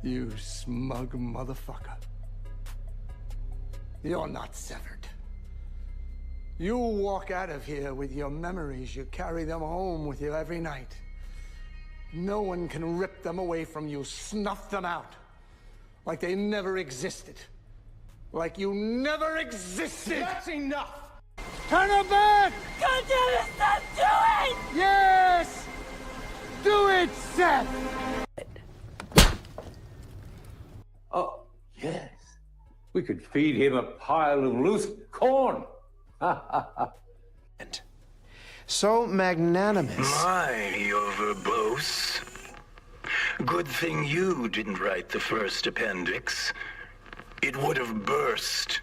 You smug motherfucker. You're not severed. You walk out of here with your memories. You carry them home with you every night. No one can rip them away from you, snuff them out. Like they never existed. Like you never existed! That's enough! Turn her back! God damn it, stop doing! Yes! Do it, Seth! Oh, yes. We could feed him a pile of loose corn. So magnanimous. My, you're verbose. Good thing you didn't write the first appendix. It would have burst.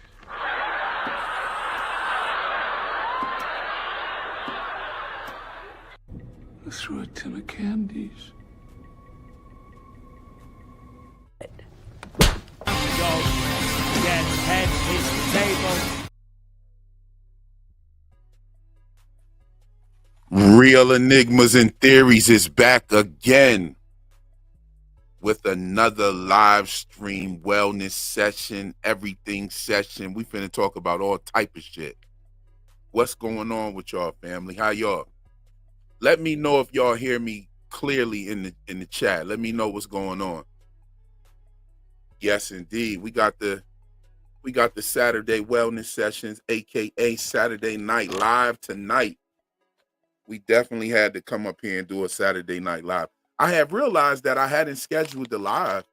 I threw a tin of candies. Get head his table. Real Enigmas and Theories is back again with another live stream wellness session, everything session. We finna talk about all type of shit. What's going on with y'all, family? How y'all? Let me know if y'all hear me clearly in the chat. Let me know what's going on. Yes, indeed. We got the Saturday wellness sessions, aka Saturday Night Live tonight. We definitely had to come up here and do a Saturday Night Live. I have realized that I hadn't scheduled the live,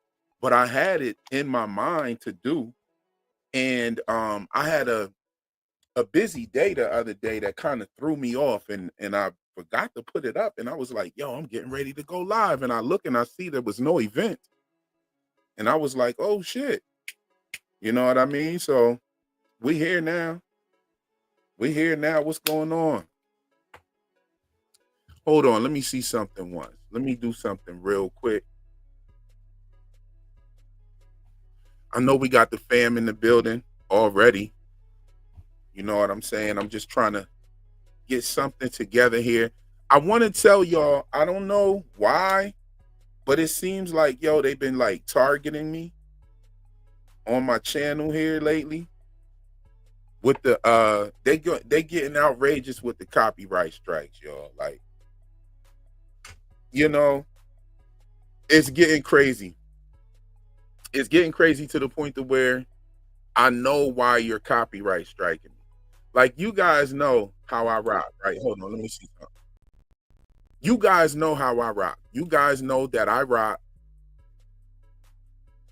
but I had it in my mind to do. And I had a busy day the other day that kind of threw me off, and I forgot to put it up. And I was like, yo, I'm getting ready to go live. And I look and I see there was no event. And I was like, oh shit. You know what I mean? So we here now. We here now. What's going on? Hold on. Let me see something once. Let me do something real quick. I know we got the fam in the building already. You know what I'm saying? I'm just trying to get something together here. I want to tell y'all, I don't know why, but it seems like, yo, they've been like targeting me on my channel here lately with the they getting outrageous with the copyright strikes, y'all. Like, you know, it's getting crazy. It's getting crazy to the point to where I know why you're copyright striking me. Like, you guys know how I rock, right? Hold on, let me see something. You guys know how I rock. You guys know that I rock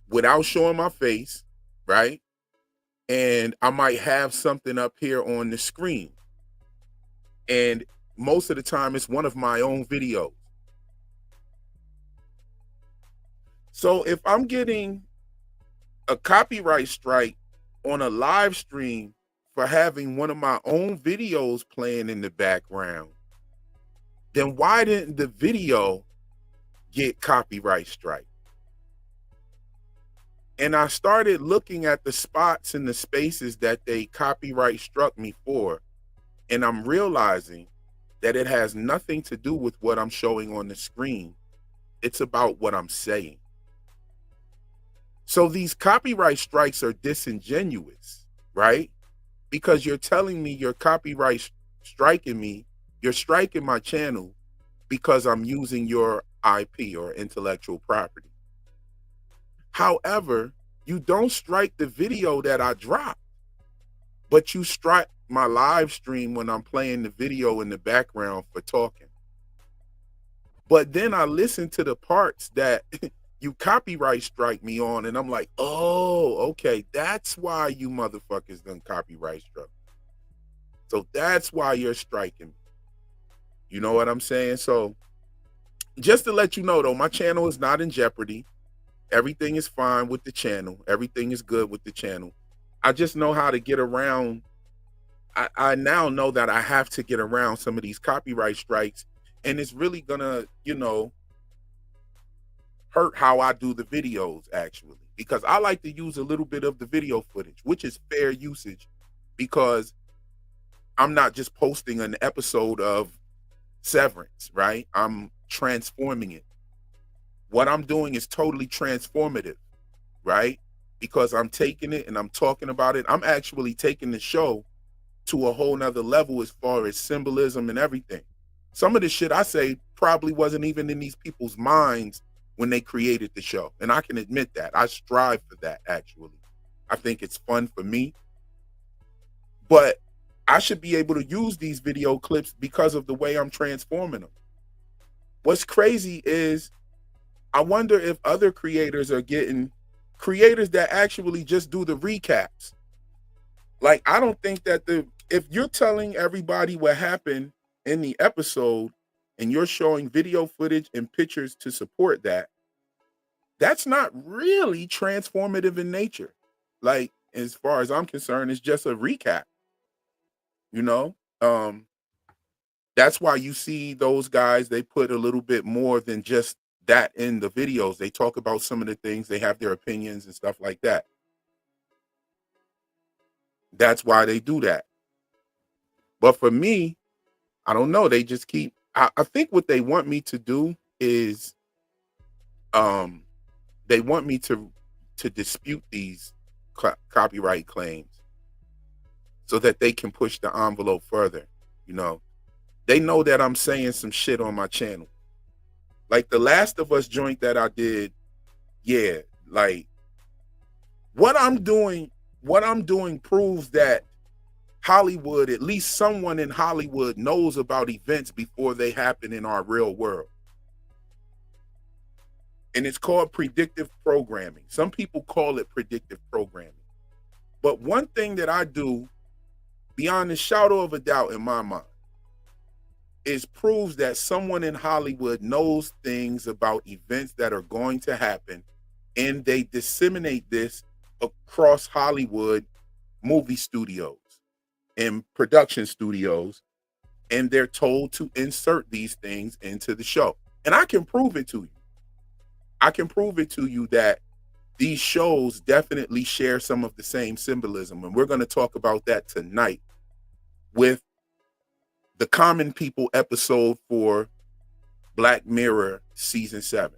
without showing my face, right? And I might have something up here on the screen. And most of the time, it's one of my own videos. So if I'm getting a copyright strike on a live stream for having one of my own videos playing in the background, then why didn't the video get copyright strike? And I started looking at the spots and the spaces that they copyright struck me for, and I'm realizing that it has nothing to do with what I'm showing on the screen. It's about what I'm saying. So these copyright strikes are disingenuous, right? Because you're telling me you're copyright striking me, you're striking my channel because I'm using your IP or intellectual property. However, you don't strike the video that I dropped, but you strike my live stream when I'm playing the video in the background for talking. But then I listen to the parts that you copyright strike me on, and I'm like, oh, okay, that's why you motherfuckers done copyright struck. So that's why you're striking me. You know what I'm saying? So just to let you know, though, my channel is not in jeopardy. Everything is fine with the channel. Everything is good with the channel. I just know how to get around. I now know that I have to get around some of these copyright strikes, and it's really gonna, you know, hurt how I do the videos, actually, because I like to use a little bit of the video footage, which is fair usage, because I'm not just posting an episode of Severance, right? I'm transforming it. what I'm doing is totally transformative, right? Because I'm taking it and I'm talking about it. I'm actually taking the show to a whole nother level as far as symbolism and everything. Some of the shit I say probably wasn't even in these people's minds when they created the show. And I can admit that. I strive for that, actually. I think it's fun for me. But I should be able to use these video clips because of the way I'm transforming them. What's crazy is I wonder if other creators are getting creators that actually just do the recaps. Like, I don't think that if you're telling everybody what happened in the episode and you're showing video footage and pictures to support that, that's not really transformative in nature. Like, as far as I'm concerned, it's just a recap, you know? That's why you see those guys, they put a little bit more than just that in the videos. They talk about some of the things, they have their opinions and stuff like that. That's why they do that. But for me, I don't know. They just keep, I think what they want me to do is they want me to dispute these copyright claims so that they can push the envelope further. You know, they know that I'm saying some shit on my channel. Like the Last of Us joint that I did, yeah, like what I'm doing proves that Hollywood, at least someone in Hollywood, knows about events before they happen in our real world. And it's called predictive programming. Some people call it predictive programming. But one thing that I do, beyond a shadow of a doubt in my mind, is proves that someone in Hollywood knows things about events that are going to happen, and they disseminate this across Hollywood movie studios and production studios, and they're told to insert these things into the show. And I can prove it to you. I can prove it to you that these shows definitely share some of the same symbolism. And we're going to talk about that tonight with the Common People episode for Black Mirror season 7.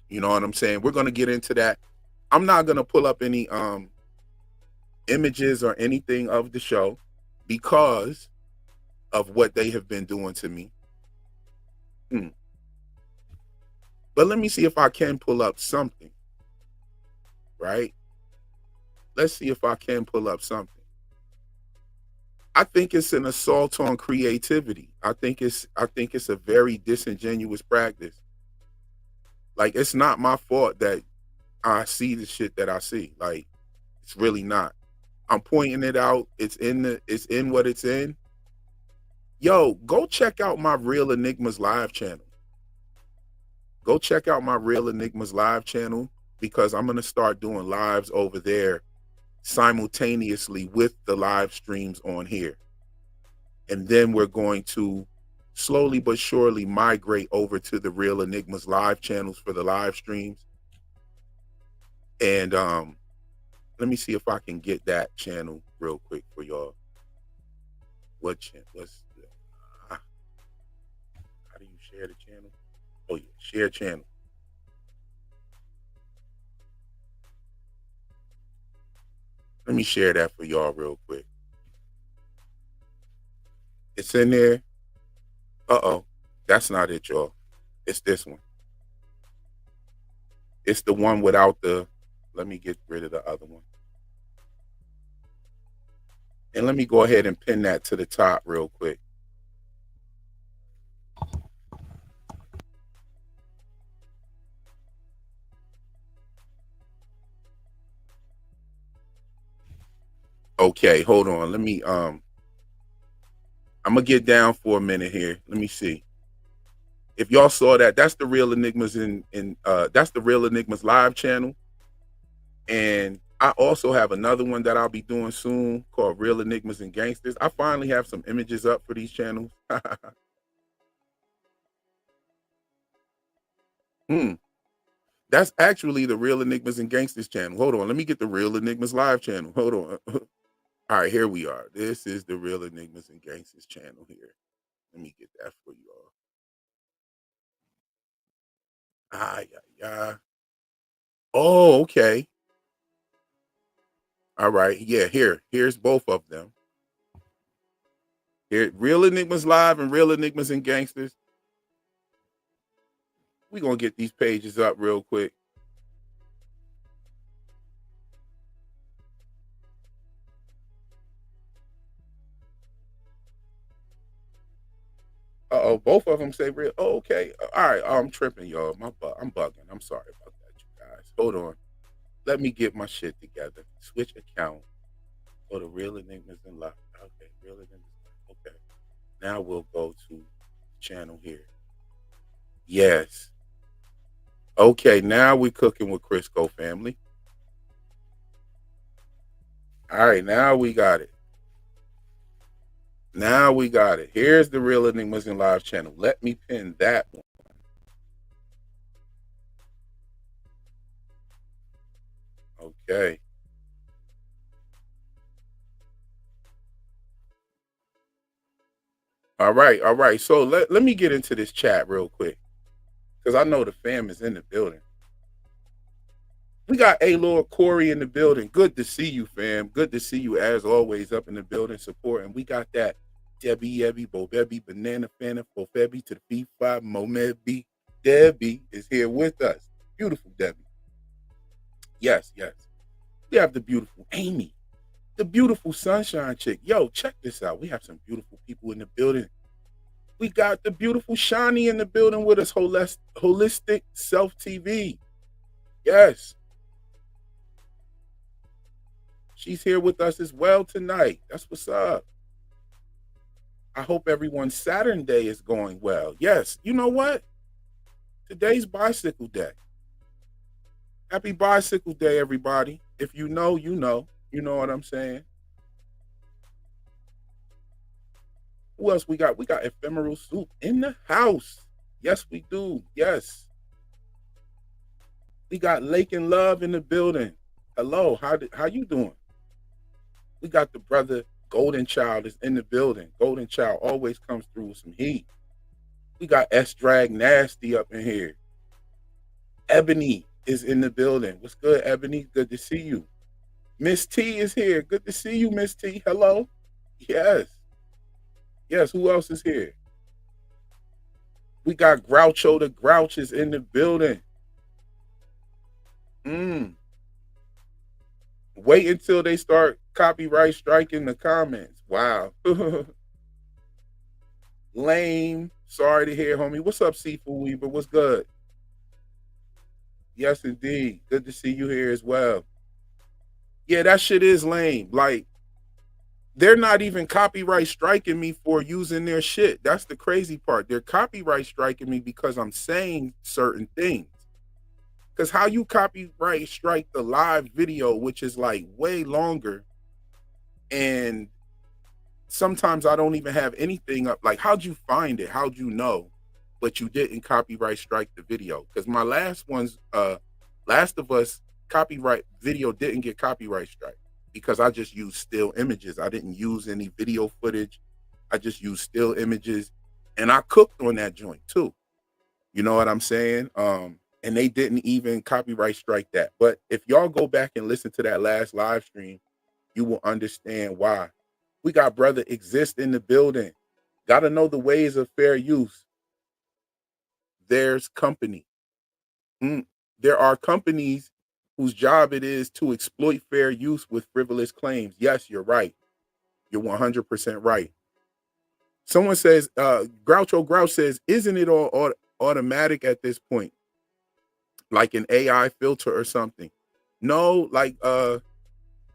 You know what I'm saying? We're going to get into that. I'm not going to pull up any images or anything of the show because of what they have been doing to me. But let me see if I can pull up something, right? Let's see if I can pull up something. I think it's an assault on creativity. I think it's a very disingenuous practice. Like, it's not my fault that I see the shit that I see. Like, it's really not. I'm pointing it out. It's in what it's in. Yo, go check out my Real Enigmas live channel. Go check out my Real Enigmas live channel because I'm going to start doing lives over there simultaneously with the live streams on here. And then we're going to slowly but surely migrate over to the Real Enigmas live channels for the live streams. And let me see if I can get that channel real quick for y'all. What channel? How do you share the channel? Oh yeah, share channel. Let me share that for y'all real quick. It's in there. Uh-oh, that's not it, y'all. It's this one. It's the one without the, let me get rid of the other one. And let me go ahead and pin that to the top real quick. Okay, hold on. Let me I'm gonna get down for a minute here. Let me see. If y'all saw that, that's the Real Enigmas that's the Real Enigmas live channel. And I also have another one that I'll be doing soon called Real Enigmas and Gangsters. I finally have some images up for these channels. That's actually the Real Enigmas and Gangsters channel. Hold on, let me get the Real Enigmas live channel. Hold on. All right, here we are. This is the Real Enigmas and Gangsters channel here. Let me get that for you all. Ah, yeah, yeah. Oh, okay. All right. Yeah, here's both of them. Here, Real Enigmas Live and Real Enigmas and Gangsters. We gonna get these pages up real quick. Oh, both of them say real. Oh, okay. All right. Oh, I'm tripping, y'all. I'm bugging. I'm sorry about that, you guys. Hold on. Let me get my shit together. Switch account. Go to Real Enigmas and Live. Okay, Real Enigmas. Okay. Now we'll go to channel here. Yes. Okay, now we cooking with Crisco family. All right, now we got it. Now we got it. Here's the Real Enigmas in Live channel. Let me pin that one. Okay. All right, all right. So let me get into this chat real quick. Because I know the fam is in the building. We got A Lord Corey in the building. Good to see you, fam. Good to see you as always up in the building supporting. We got that Debbie Ebby, Bobebi, Banana Fana, Fofebi to the P5, Momebi. Debbie is here with us. Beautiful Debbie. Yes, yes. We have the beautiful Amy, the beautiful sunshine chick. Yo, check this out. We have some beautiful people in the building. We got the beautiful Shani in the building with us, Holistic Self TV. Yes. She's here with us as well tonight. That's what's up. I hope everyone's Saturn day is going well. Yes. You know what? Today's bicycle day. Happy bicycle day, everybody. If you know, you know. You know what I'm saying? Who else we got? We got Ephemeral Soup in the house. Yes, we do. Yes. We got Lake and Love in the building. Hello. How you doing? We got the brother Golden Child is in the building. Golden Child always comes through with some heat. We got S Drag Nasty up in here. Ebony is in the building. What's good, Ebony? Good to see you. Miss T is here. Good to see you, Miss T. Hello. Yes. Yes, who else is here? We got Groucho the Grouch is in the building. Wait until they start copyright striking the comments. Wow. Lame. Sorry to hear, homie. What's up, Seafood Weaver? What's good? Yes, indeed. Good to see you here as well. Yeah, that shit is lame. Like, they're not even copyright striking me for using their shit. That's the crazy part. They're copyright striking me because I'm saying certain things. Because how you copyright strike the live video, which is like way longer, and sometimes I don't even have anything up. Like, how'd you find it? How'd you know? But you didn't copyright strike the video. Because my last one's Last of Us copyright video didn't get copyright strike because I just used still images. I didn't use any video footage. I just used still images. And I cooked on that joint too. You know what I'm saying? And they didn't even copyright strike that. But if y'all go back and listen to that last live stream, you will understand why. We got Brother Exist in the building. Got to know the ways of fair use. There's company. There are companies whose job it is to exploit fair use with frivolous claims. Yes, you're right. You're 100% right. Someone says, Groucho Grouch says, isn't it all automatic at this point? Like an AI filter or something? No, like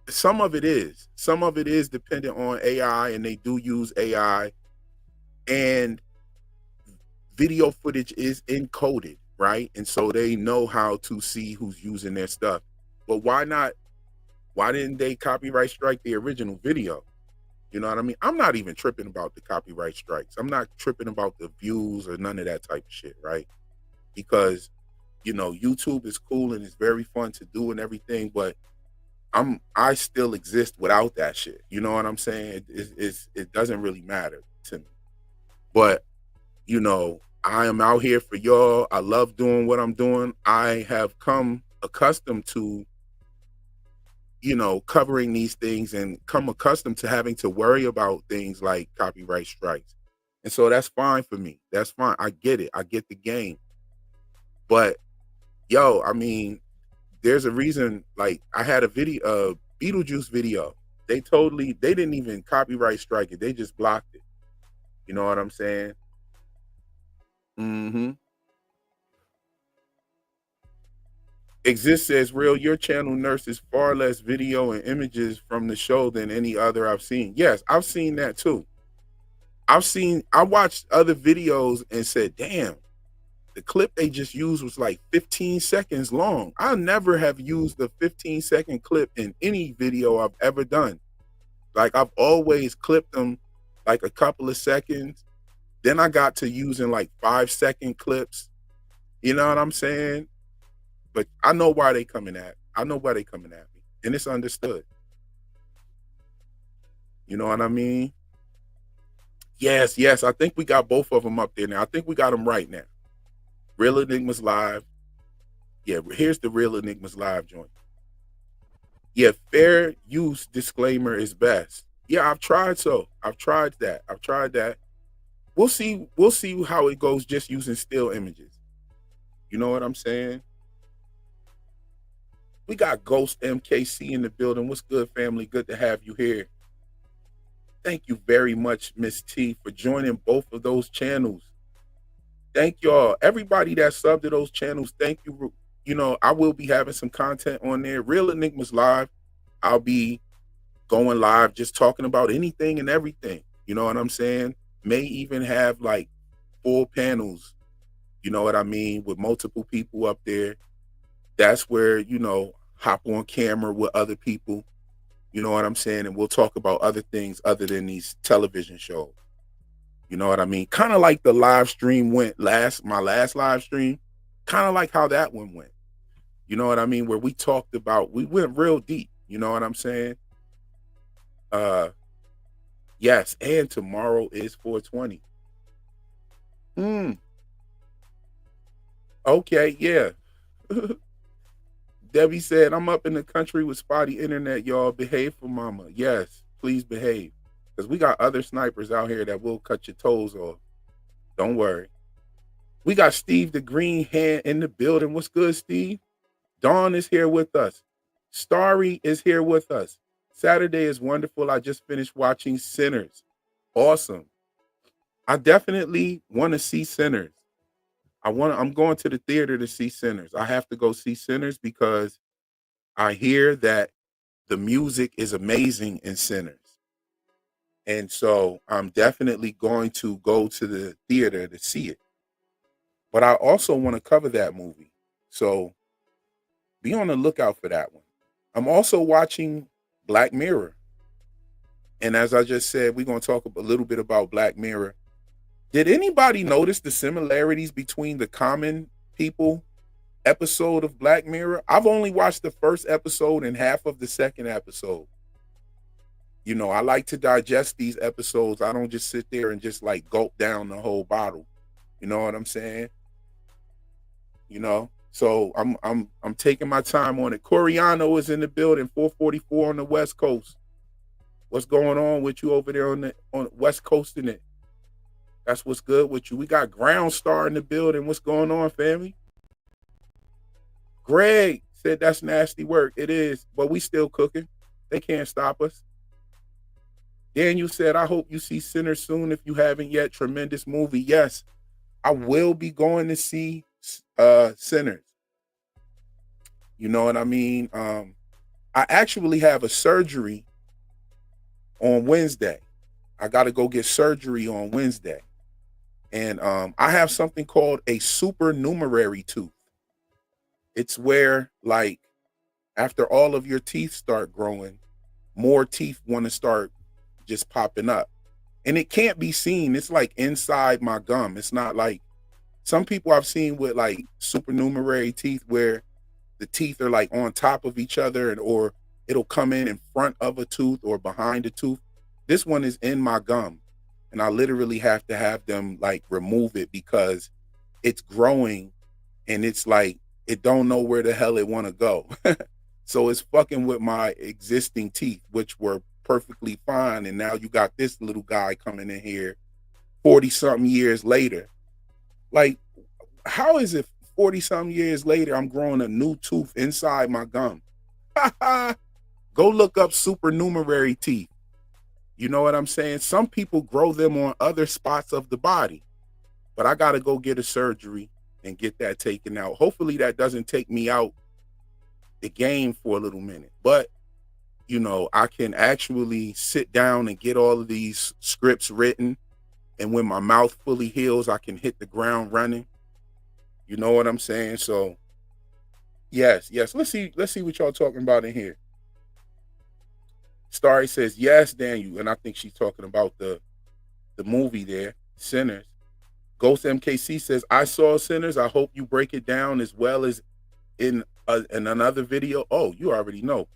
some of it is. Some of it is dependent on AI, and they do use AI. And video footage is encoded, right? And so they know how to see who's using their stuff. But why didn't they copyright strike the original video? You know what I mean? I'm not even tripping about the copyright strikes. I'm not tripping about the views or none of that type of shit, right? Because, you know, YouTube is cool and it's very fun to do and everything, but I still exist without that shit. You know what I'm saying? It doesn't really matter to me. But, you know, I am out here for y'all. I love doing what I'm doing. I have come accustomed to, covering these things and come accustomed to having to worry about things like copyright strikes. And so that's fine for me. That's fine. I get it. I get the game. But yo, I mean, there's a reason. Like, I had a video, Beetlejuice video. They didn't even copyright strike it. They just blocked it. You know what I'm saying? Mm-hmm. Exist says, real, your channel nurses far less video and images from the show than any other I've seen. Yes, I've seen that too. I watched other videos and said, damn, the clip they just used was like 15 seconds long. I never have used a 15-second clip in any video I've ever done. Like, I've always clipped them like a couple of seconds. Then I got to using like 5-second clips. You know what I'm saying? But I know why they coming at me. And it's understood. You know what I mean? Yes. I think we got both of them up there now. I think we got them right now. Real Enigmas Live. Yeah, here's the Real Enigmas Live joint. Yeah, fair use disclaimer is best. Yeah, I've tried that. We'll see how it goes just using still images. You know what I'm saying? We got Ghost MKC in the building. What's good, family? Good to have you here. Thank you very much, Miss T, for joining both of those channels. Thank y'all. Everybody that subbed to those channels, thank you. You know, I will be having some content on there. Real Enigmas Live. I'll be going live just talking about anything and everything. You know what I'm saying? May even have like full panels, you know what I mean, with multiple people up there. That's where, hop on camera with other people, you know what I'm saying? And we'll talk about other things other than these television shows. You know what I mean? Kind of like the live stream went my last live stream, kind of like how that one went. You know what I mean? Where we went real deep, you know what I'm saying? Yes, and tomorrow is 420. Okay, yeah. Debbie said, I'm up in the country with spotty internet, y'all. Behave for mama. Yes, please behave. Because we got other snipers out here that will cut your toes off. Don't worry. We got Steve the Green Hand in the building. What's good, Steve? Dawn is here with us. Starry is here with us. Saturday is wonderful. I just finished watching Sinners. Awesome. I definitely want to see Sinners. I'm going to the theater to see Sinners. I have to go see Sinners because I hear that the music is amazing in Sinners. And so I'm definitely going to go to the theater to see it. But I also want to cover that movie. So be on the lookout for that one. I'm also watching Black Mirror. And as I just said, we're going to talk a little bit about Black Mirror. Did anybody notice the similarities between the Common People episode of Black Mirror? I've only watched the first episode and half of the second episode. You know, I like to digest these episodes. I don't just sit there and just like gulp down the whole bottle. You know what I'm saying? You know, so I'm taking my time on it. Coriano is in the building, 444 on the West Coast. What's going on with you over there on West Coast in it? That's what's good with you. We got Ground Star in the building. What's going on, family? Greg said that's nasty work. It is, but we still cooking. They can't stop us. Daniel said, I hope you see Sinners soon if you haven't yet. Tremendous movie. Yes, I will be going to see Sinners. You know what I mean? I actually have a surgery on Wednesday. I got to go get surgery on Wednesday. And I have something called a supernumerary tooth. It's where, like, after all of your teeth start growing, more teeth want to start just popping up. And it can't be seen. It's like inside my gum. It's not like some people I've seen with like supernumerary teeth where the teeth are like on top of each other, or it'll come in front of a tooth or behind a tooth. This one is in my gum. And I literally have to have them like remove it because it's growing, and it's like it don't know where the hell it want to go. So it's fucking with my existing teeth, which were perfectly fine. And now you got this little guy coming in here 40 something years later. Like, how is it 40 something years later I'm growing a new tooth inside my gum? Go look up supernumerary teeth. You know what I'm saying? Some people grow them on other spots of the body, but I got to go get a surgery and get that taken out. Hopefully that doesn't take me out the game for a little minute, but you know, I can actually sit down and get all of these scripts written, and when my mouth fully heals, I can hit the ground running. You know what I'm saying? So yes, let's see what y'all talking about in here. Starry says yes, Daniel, and I think she's talking about the movie there, Sinners. Ghost MKC says, I saw Sinners. I hope you break it down as well as in another video. Oh, you already know.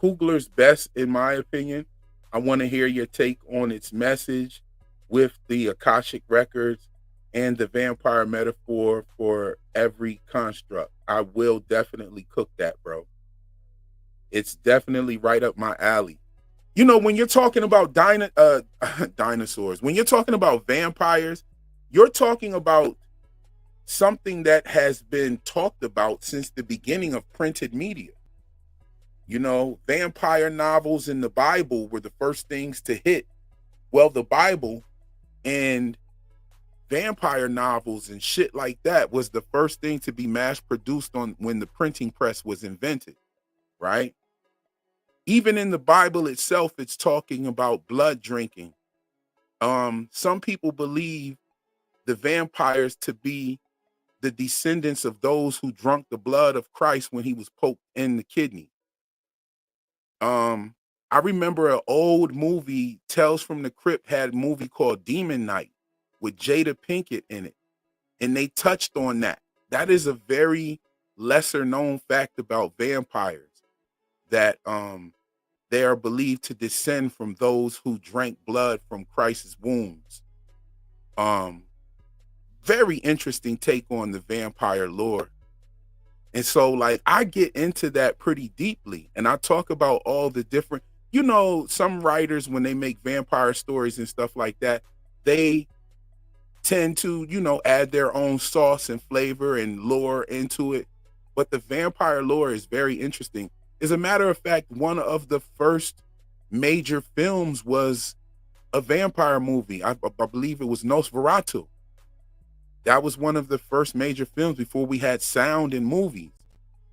Kugler's best, in my opinion. I want to hear your take on its message with the Akashic records and the vampire metaphor for every construct. I will definitely cook that, bro. It's definitely right up my alley. You know, when you're talking about dinosaurs, when you're talking about vampires, you're talking about something that has been talked about since the beginning of printed media. You know, vampire novels in the Bible were the first things to hit. Well, the Bible and vampire novels and shit like that was the first thing to be mass produced on when the printing press was invented, right? Even in the Bible itself, it's talking about blood drinking. Some people believe the vampires to be the descendants of those who drunk the blood of Christ when he was poked in the kidney. I remember an old movie, Tales from the Crypt, had a movie called Demon Night with Jada Pinkett in it, and they touched on that. That is a very lesser known fact about vampires, that they are believed to descend from those who drank blood from Christ's wounds. Very interesting take on the vampire lore. And so, like, I get into that pretty deeply, and I talk about all the different, you know, some writers, when they make vampire stories and stuff like that, they tend to, you know, add their own sauce and flavor and lore into it. But the vampire lore is very interesting. As a matter of fact, one of the first major films was a vampire movie. I believe it was Nosferatu. That was one of the first major films before we had sound in movies.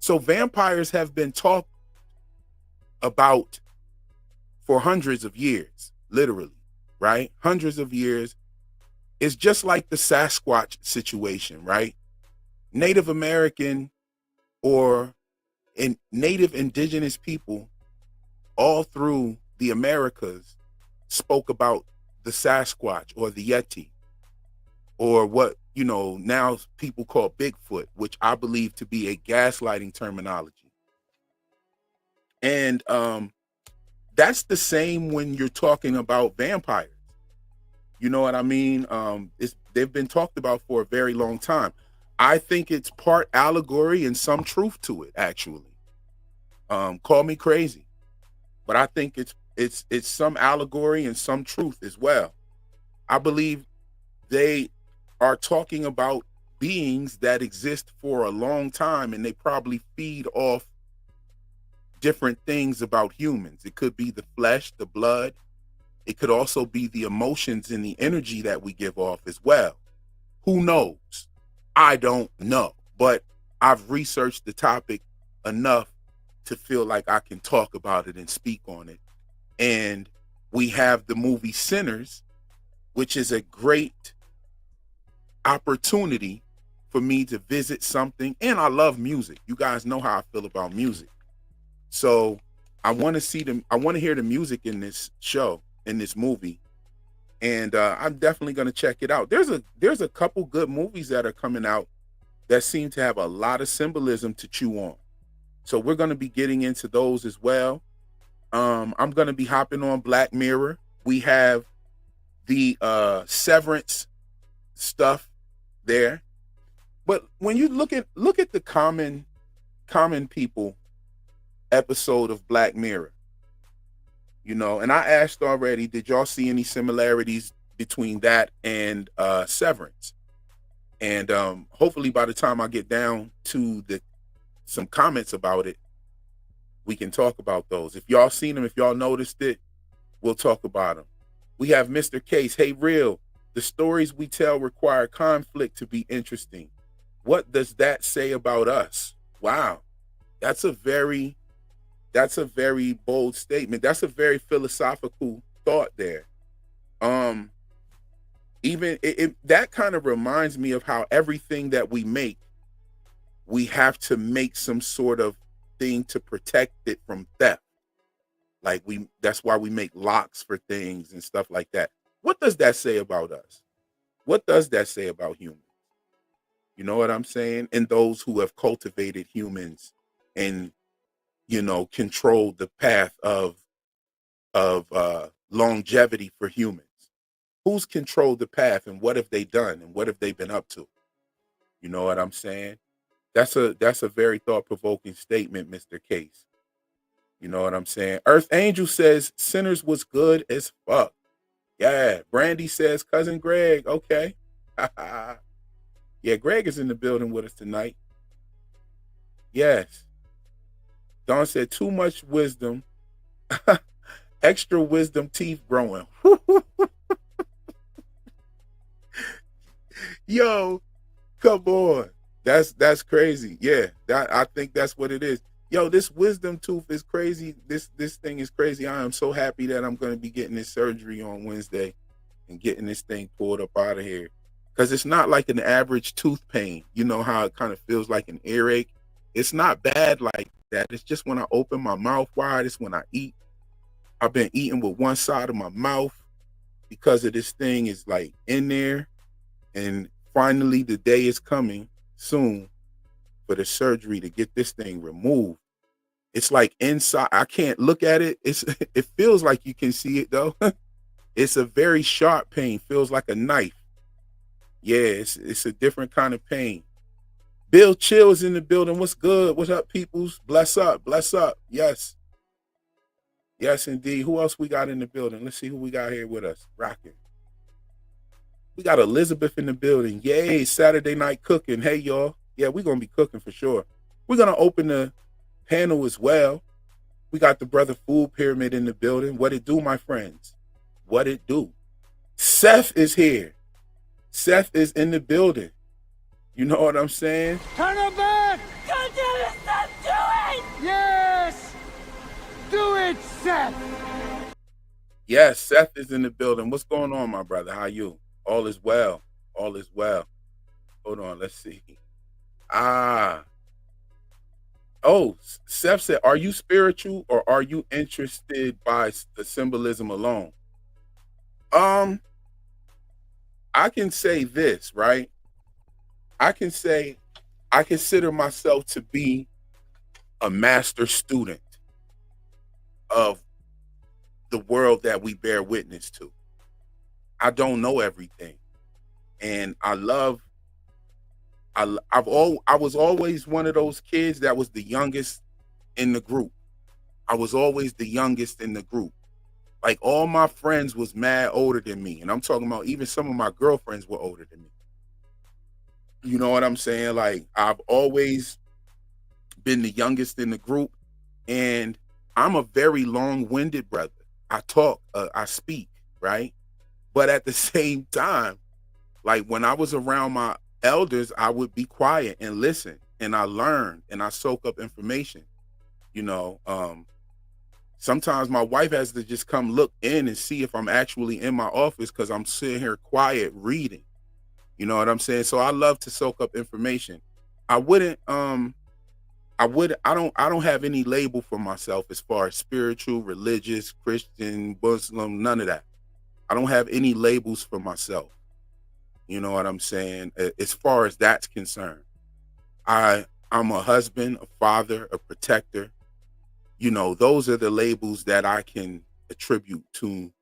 So vampires have been talked about for hundreds of years, literally, right? Hundreds of years. It's just like the Sasquatch situation, right? Native American or native indigenous people all through the Americas spoke about the Sasquatch or the Yeti, or what, you know, now people call Bigfoot, which I believe to be a gaslighting terminology. And that's the same when you're talking about vampires. You know what I mean? They've been talked about for a very long time. I think it's part allegory and some truth to it, actually. Call me crazy, but I think it's some allegory and some truth as well. I believe they are talking about beings that exist for a long time, and they probably feed off different things about humans. It could be the flesh, the blood. It could also be the emotions and the energy that we give off as well. Who knows? I don't know, but I've researched the topic enough to feel like I can talk about it and speak on it. And we have the movie Sinners, which is a great opportunity for me to visit something. And I love music. You guys know how I feel about music. So I want to see them. I want to hear the music in this show, in this movie. And I'm definitely going to check it out. There's a couple good movies that are coming out that seem to have a lot of symbolism to chew on. So we're going to be getting into those as well. I'm going to be hopping on Black Mirror. We have the Severance stuff there. But when you look at the common people episode of Black Mirror, you know, and I asked already, did y'all see any similarities between that and Severance? And hopefully by the time I get down to some comments about it, we can talk about those. If y'all seen them, if y'all noticed it, we'll talk about them. We have Mr. Case. Hey, Real, the stories we tell require conflict to be interesting. What does that say about us? Wow. That's a very bold statement. That's a very philosophical thought there. Even that kind of reminds me of how everything that we make, we have to make some sort of thing to protect it from theft. Like that's why we make locks for things and stuff like that. What does that say about us? What does that say about humans? You know what I'm saying? And those who have cultivated humans and, you know, controlled the path of longevity for humans. Who's controlled the path, and what have they done, and what have they been up to? You know what I'm saying? That's a very thought-provoking statement, Mr. Case. You know what I'm saying? Earth Angel says Sinners was good as fuck. Yeah. Brandy says Cousin Greg. Okay. Yeah, Greg is in the building with us tonight. Yes. Don said too much wisdom. Extra wisdom teeth growing. Yo, come on. That's crazy. Yeah, I think that's what it is. Yo, this wisdom tooth is crazy. This thing is crazy. I am so happy that I'm going to be getting this surgery on Wednesday and getting this thing pulled up out of here. Because it's not like an average tooth pain. You know how it kind of feels like an earache? It's not bad like that. It's just when I open my mouth wide. It's when I eat. I've been eating with one side of my mouth because of this thing is like in there. And finally, the day is coming soon for the surgery to get this thing removed. It's like inside. I can't look at it. It feels like you can see it though. It's a very sharp pain. Feels like a knife. Yeah, it's a different kind of pain. Bill Chill is in the building. What's good? What's up, peoples? Bless up. Bless up. Yes. Yes, indeed. Who else we got in the building? Let's see who we got here with us. Rocking. We got Elizabeth in the building. Yay, Saturday night cooking. Hey, y'all. Yeah, we're going to be cooking for sure. We're going to open the panel as well. We got the Brother Food Pyramid in the building. What it do, my friends? What it do? Seth is here. Seth is in the building. You know what I'm saying? Turn her back! God damn it, stop doing! Yes! Do it, Seth! Yes, Seth is in the building. What's going on, my brother? How you? All is well. All is well. Hold on, let's see. Oh, Seth said, are you spiritual or are you interested by the symbolism alone? I can say this, right? I can say I consider myself to be a master student of the world that we bear witness to. I don't know everything. And I was always one of those kids that was the youngest in the group. I was always the youngest in the group. Like all my friends was mad older than me. And I'm talking about even some of my girlfriends were older than me. You know what I'm saying? Like I've always been the youngest in the group. And I'm a very long-winded brother. I talk, I speak, right? But at the same time, like when I was around my elders, I would be quiet and listen, and I learned and I soak up information. You know, sometimes my wife has to just come look in and see if I'm actually in my office because I'm sitting here quiet reading. You know what I'm saying? So I love to soak up information. I don't have any label for myself as far as spiritual, religious, Christian, Muslim, none of that. I don't have any labels for myself. You know what I'm saying? As far as that's concerned, I'm a husband, a father, a protector. You know, those are the labels that I can attribute to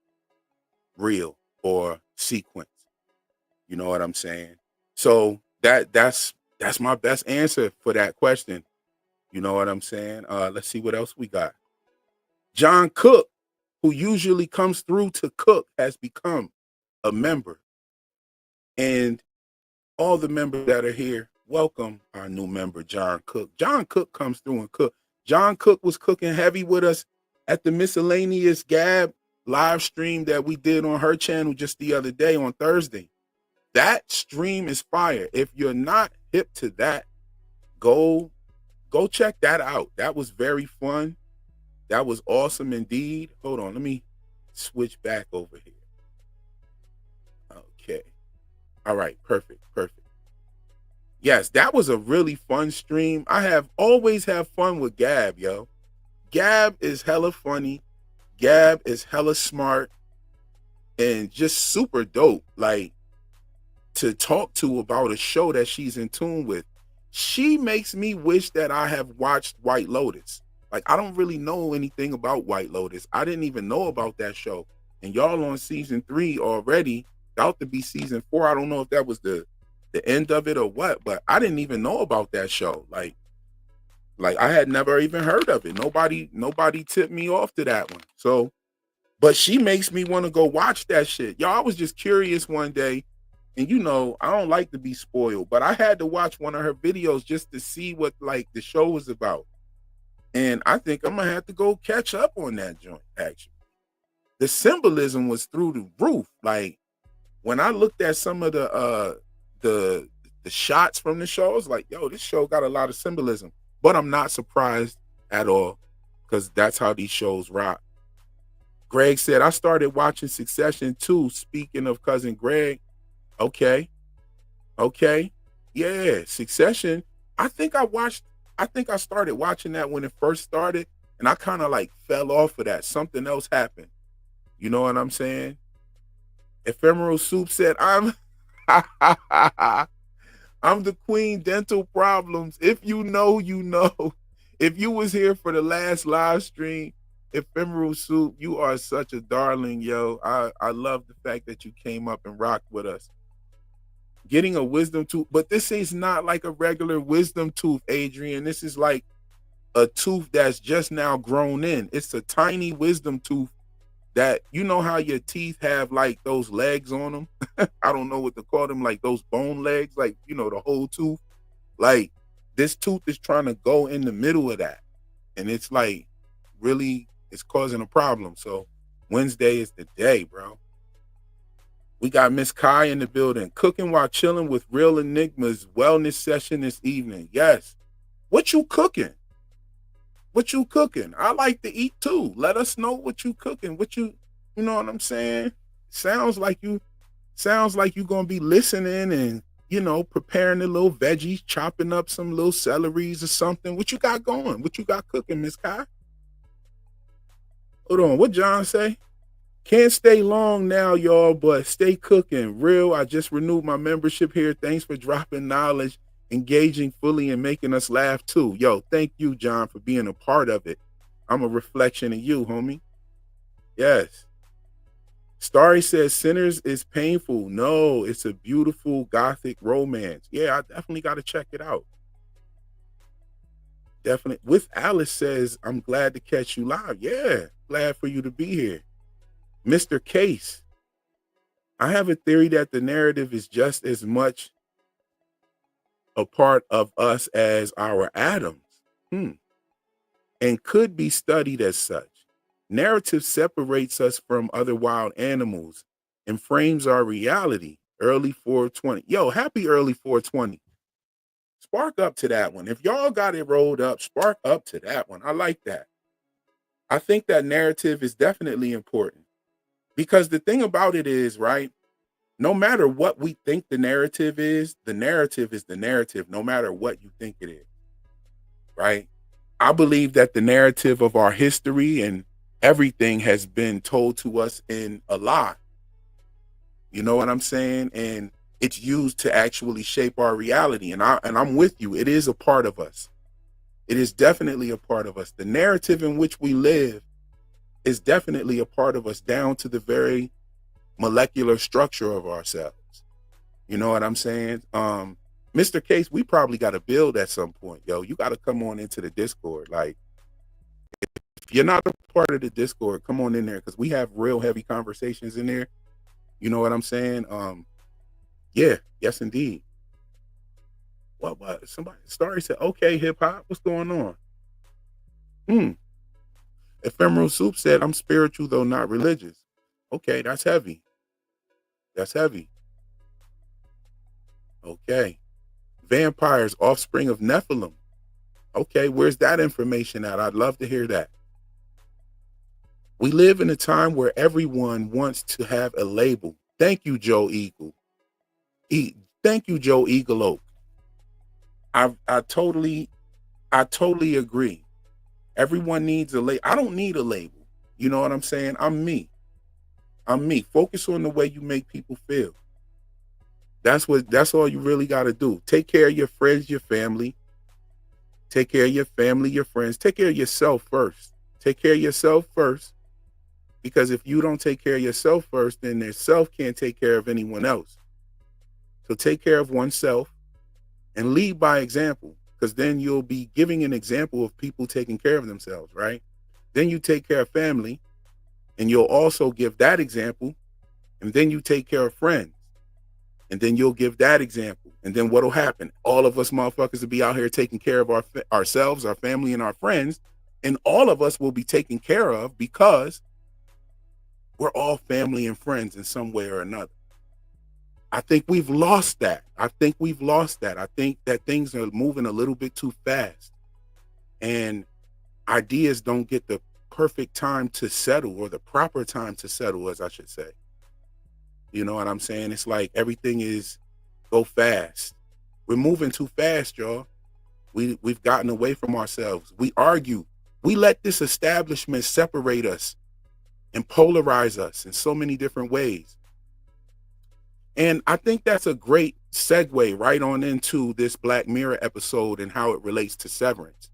real or sequence. You know what I'm saying? So that's That's my best answer for that question. You know what I'm saying? Let's see what else we got. John Cook, who usually comes through to cook, has become a member. And all the members that are here, welcome our new member, John Cook. John Cook comes through and cook. John Cook was cooking heavy with us at the miscellaneous Gab live stream that we did on her channel just the other day on Thursday. That stream is fire. If you're not hip to that, go check that out. That was very fun. That was awesome indeed. Hold on, let me switch back over here. Okay. All right, perfect. Yes, that was a really fun stream. I have always have fun with Gab, yo. Gab is hella funny. Gab is hella smart and just super dope. Like, to talk to about a show that she's in tune with. She makes me wish that I have watched White Lotus. Like, I don't really know anything about White Lotus. I didn't even know about that show. And y'all on season 3 already, about to be season 4. I don't know if that was the end of it or what, but I didn't even know about that show. Like I had never even heard of it. Nobody tipped me off to that one. So, but she makes me want to go watch that shit. Y'all, I was just curious one day, and you know, I don't like to be spoiled, but I had to watch one of her videos just to see what like the show was about. And I think I'm gonna have to go catch up on that joint, actually. The symbolism was through the roof. Like, when I looked at some of the shots from the show, I was like, yo, this show got a lot of symbolism. But I'm not surprised at all, because that's how these shows rock. Greg said, I started watching Succession too. Speaking of cousin Greg, okay. Yeah, Succession. I think I started watching that when it first started, and I kind of like fell off of that. Something else happened. You know what I'm saying? Ephemeral Soup said, I'm the queen dental problems. If you know, you know. If you was here for the last live stream, Ephemeral Soup, you are such a darling, yo. I love the fact that you came up and rocked with us. Getting a wisdom tooth, but this is not like a regular wisdom tooth, Adrian. This is like a tooth that's just now grown in. It's a tiny wisdom tooth that, you know how your teeth have like those legs on them? I don't know what to call them, like those bone legs, like, you know, the whole tooth. Like, this tooth is trying to go in the middle of that. And it's like, really, it's causing a problem. So Wednesday is the day, bro. We got Miss Kai in the building, cooking while chilling with Real Enigma's wellness session this evening. Yes. What you cooking? What you cooking? I like to eat too. Let us know what you cooking. You know what I'm saying? Sounds like you gonna be listening and, you know, preparing the little veggies, chopping up some little celeries or something. What you got going? What you got cooking, Miss Kai? Hold on. What John say? Can't stay long now, y'all, but stay cooking. Real, I just renewed my membership here. Thanks for dropping knowledge, engaging fully, and making us laugh too. Yo, thank you, John, for being a part of it. I'm a reflection of you, homie. Yes. Starry says Sinners is painful. No, it's a beautiful gothic romance. Yeah, I definitely got to check it out. Definitely. With Alice says, I'm glad to catch you live. Yeah, glad for you to be here. Mr. Case, I have a theory that the narrative is just as much a part of us as our atoms, and could be studied as such. Narrative separates us from other wild animals and frames our reality. Early 420. Yo, happy early 420. Spark up to that one. If y'all got it rolled up, spark up to that one. I like that. I think that narrative is definitely important. Because the thing about it is, right, no matter what we think the narrative is the narrative, no matter what you think it is, right? I believe that the narrative of our history and everything has been told to us in a lie. You know what I'm saying? And it's used to actually shape our reality. And I'm with you. It is a part of us. It is definitely a part of us. The narrative in which we live is definitely a part of us, down to the very molecular structure of ourselves. You know what I'm saying? Mr. Case, we probably got to build at some point, yo. You got to come on into the Discord. Like, if you're not a part of the Discord, come on in there because we have real heavy conversations in there. You know what I'm saying? Yeah, yes, indeed. What? Somebody, Starry said, okay, hip hop, what's going on? Ephemeral Soup said, I'm spiritual, though not religious. Okay, that's heavy. That's heavy. Okay. Vampires, offspring of Nephilim. Okay, where's that information at? I'd love to hear that. We live in a time where everyone wants to have a label. Thank you, Joe Eagle. Thank you, Joe Eagle Oak. I totally agree. Everyone needs a label. I don't need a label. You know what I'm saying? I'm me. Focus on the way you make people feel. That's all you really got to do. Take care of your friends, your family. Take care of your family, your friends. Take care of yourself first. Take care of yourself first. Because if you don't take care of yourself first, then their self can't take care of anyone else. So take care of oneself and lead by example, because then you'll be giving an example of people taking care of themselves, right? Then you take care of family, and you'll also give that example, and then you take care of friends, and then you'll give that example. And then what'll happen? All of us motherfuckers will be out here taking care of ourselves, our family, and our friends, and all of us will be taken care of because we're all family and friends in some way or another. I think we've lost that. I think that things are moving a little bit too fast, and ideas don't get the perfect time to settle, or the proper time to settle, as I should say. You know what I'm saying? It's like everything is go fast. We're moving too fast, y'all. We've gotten away from ourselves. We argue. We let this establishment separate us and polarize us in so many different ways. And I think that's a great segue right on into this Black Mirror episode and how it relates to Severance.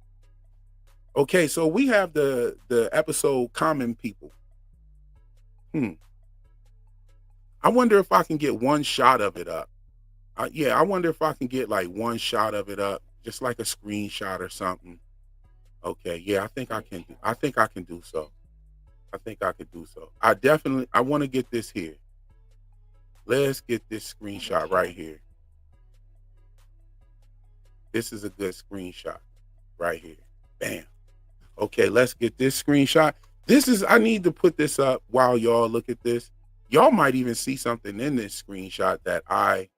Okay, so we have the episode Common People. I wonder if I can get one shot of it up. I wonder if I can get like one shot of it up, just like a screenshot or something. Okay, yeah, I think I can do so. I think I could do so. I want to get this here. Let's get this screenshot right here. This is a good screenshot right here. Bam. Okay, let's get this screenshot. I need to put this up while y'all look at this. Y'all might even see something in this screenshot that I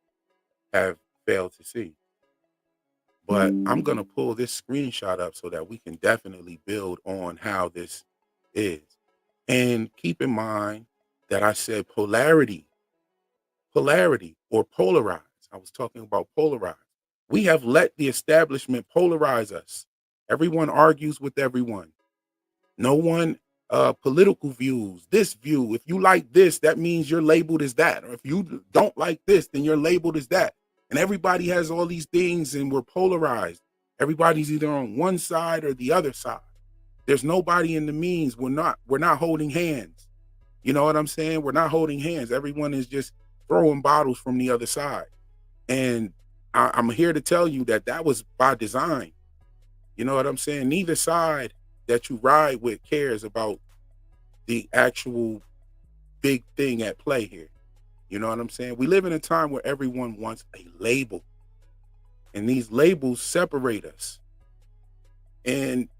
have failed to see. But I'm going to pull this screenshot up so that we can definitely build on how this is. And keep in mind that I said polarity or polarize. I was talking about polarize. We have let the establishment polarize us. Everyone argues with everyone. No one political views, this view. If you like this, that means you're labeled as that. Or if you don't like this, then you're labeled as that. And everybody has all these things and we're polarized. Everybody's either on one side or the other side. There's nobody in the means. We're not holding hands. You know what I'm saying? We're not holding hands. Everyone is just throwing bottles from the other side. And I'm here to tell you that was by design. You know what I'm saying? Neither side that you ride with cares about the actual big thing at play here. You know what I'm saying? We live in a time where everyone wants a label. And these labels separate us. And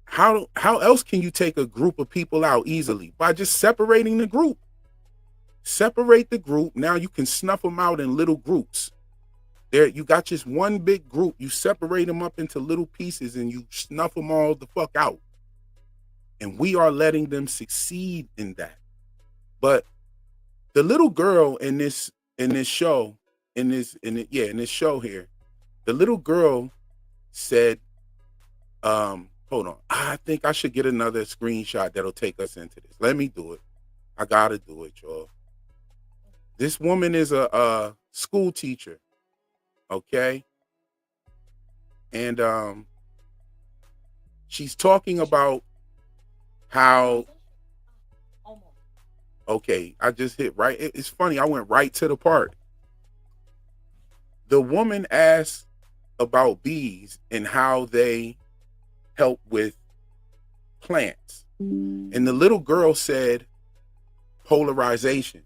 how else can you take a group of people out easily? By just separating the group. Separate the group. Now you can snuff them out in little groups. There, you got just one big group. You separate them up into little pieces and you snuff them all the fuck out. And we are letting them succeed in that. But the little girl in this show here, the little girl said, hold on. I think I should get another screenshot that'll take us into this. Let me do it. I gotta do it, y'all. This woman is a school teacher. Okay. And she's talking about how, okay, I just hit right. It's funny. I went right to the part. the woman asked about bees and how they help with plants. And the little girl said polarization.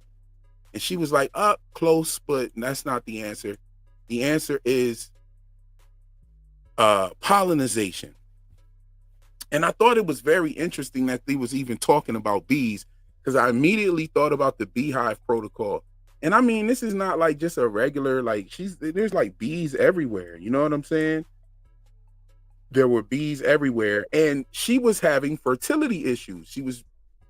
And she was like, up close, but that's not the answer. The answer is pollinization. And I thought it was very interesting that they was even talking about bees, because I immediately thought about the beehive protocol. And I mean, this is not like just a regular, like there's like bees everywhere. You know what I'm saying? There were bees everywhere, and she was having fertility issues.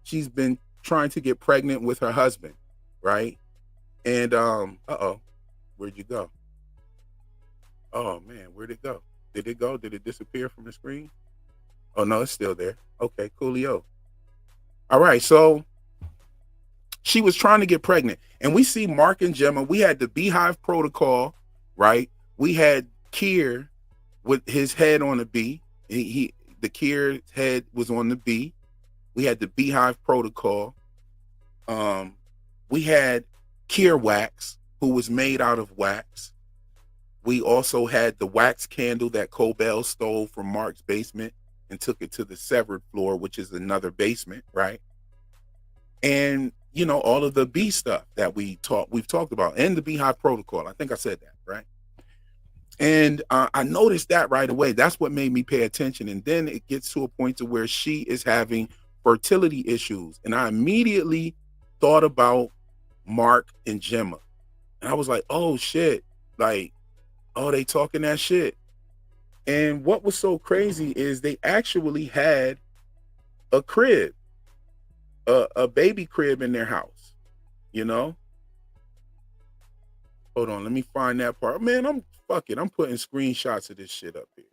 She's been trying to get pregnant with her husband, right? And where'd you go? Oh man, where'd it go? Did it go? Did it disappear from the screen? Oh no, it's still there. Okay, coolio. All right, so she was trying to get pregnant, and we see Mark and Gemma. We had the beehive protocol, right? We had Kier with his head on the bee. The Kier's head was on the bee. We had the beehive protocol. We had Kier wax, who was made out of wax. We also had the wax candle that Cobell stole from Mark's basement and took it to the severed floor, which is another basement, right? And you know, all of the bee stuff that we've talked about, and the beehive protocol. I think I said that, right? And I noticed that right away. That's what made me pay attention. And then it gets to a point to where she is having fertility issues. And I immediately thought about Mark and Gemma. And I was like, oh shit, like, oh, they talking that shit. And what was so crazy is they actually had a crib, a baby crib in their house, you know? Hold on, let me find that part. Man, I'm putting screenshots of this shit up here.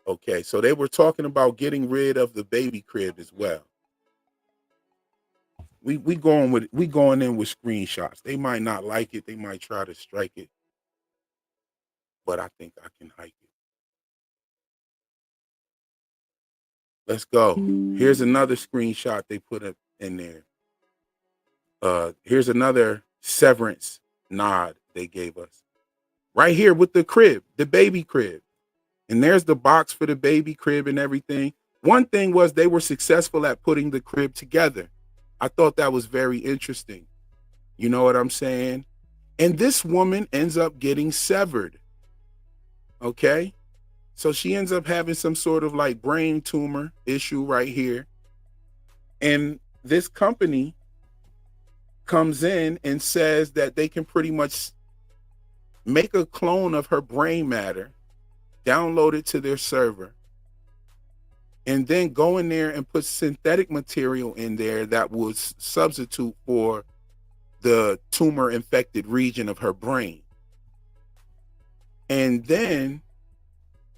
Okay, so they were talking about getting rid of the baby crib as well. We going in with screenshots. They might not like it, they might try to strike it, but I think I can hike it. Let's go. Here's another screenshot they put up in there. Here's another severance nod they gave us. Right here with the crib, the baby crib. And there's the box for the baby crib and everything. One thing was they were successful at putting the crib together. I thought that was very interesting. You know what I'm saying? And this woman ends up getting severed. Okay? So she ends up having some sort of like brain tumor issue right here. And this company comes in and says that they can pretty much make a clone of her brain matter, download it to their server, and then go in there and put synthetic material in there that would substitute for the tumor infected region of her brain. And then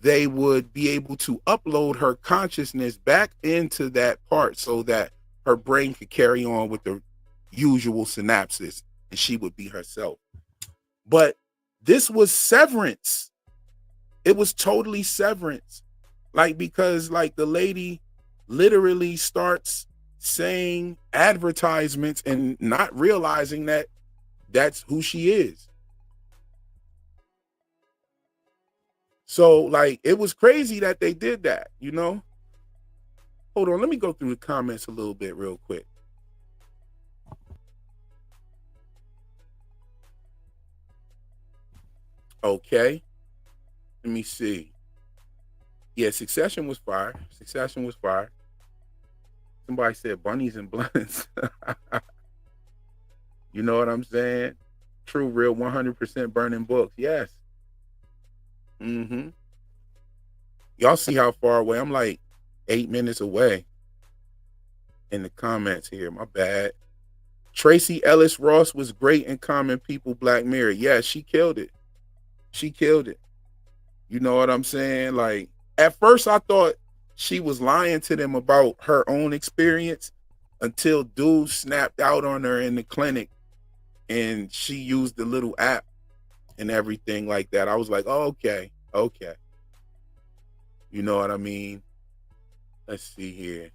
they would be able to upload her consciousness back into that part so that her brain could carry on with the usual synapses and she would be herself. But this was severance. It was totally severance. Like, because like the lady literally starts saying advertisements and not realizing that that's who she is. So like, it was crazy that they did that, you know? Hold on, let me go through the comments a little bit real quick. Okay, let me see. Yeah, Succession was fire. Succession was fire. Somebody said bunnies and blunts. You know what I'm saying? True, real, 100% burning books. Yes. Mm-hmm. Y'all see how far away? I'm like 8 minutes away in the comments here. My bad. Tracy Ellis Ross was great in Common People Black Mirror. Yeah, she killed it. She killed it. You know what I'm saying? Like, at first I thought she was lying to them about her own experience until dude snapped out on her in the clinic and she used the little app and everything like that. I was like, oh, okay. You know what I mean? Let's see here.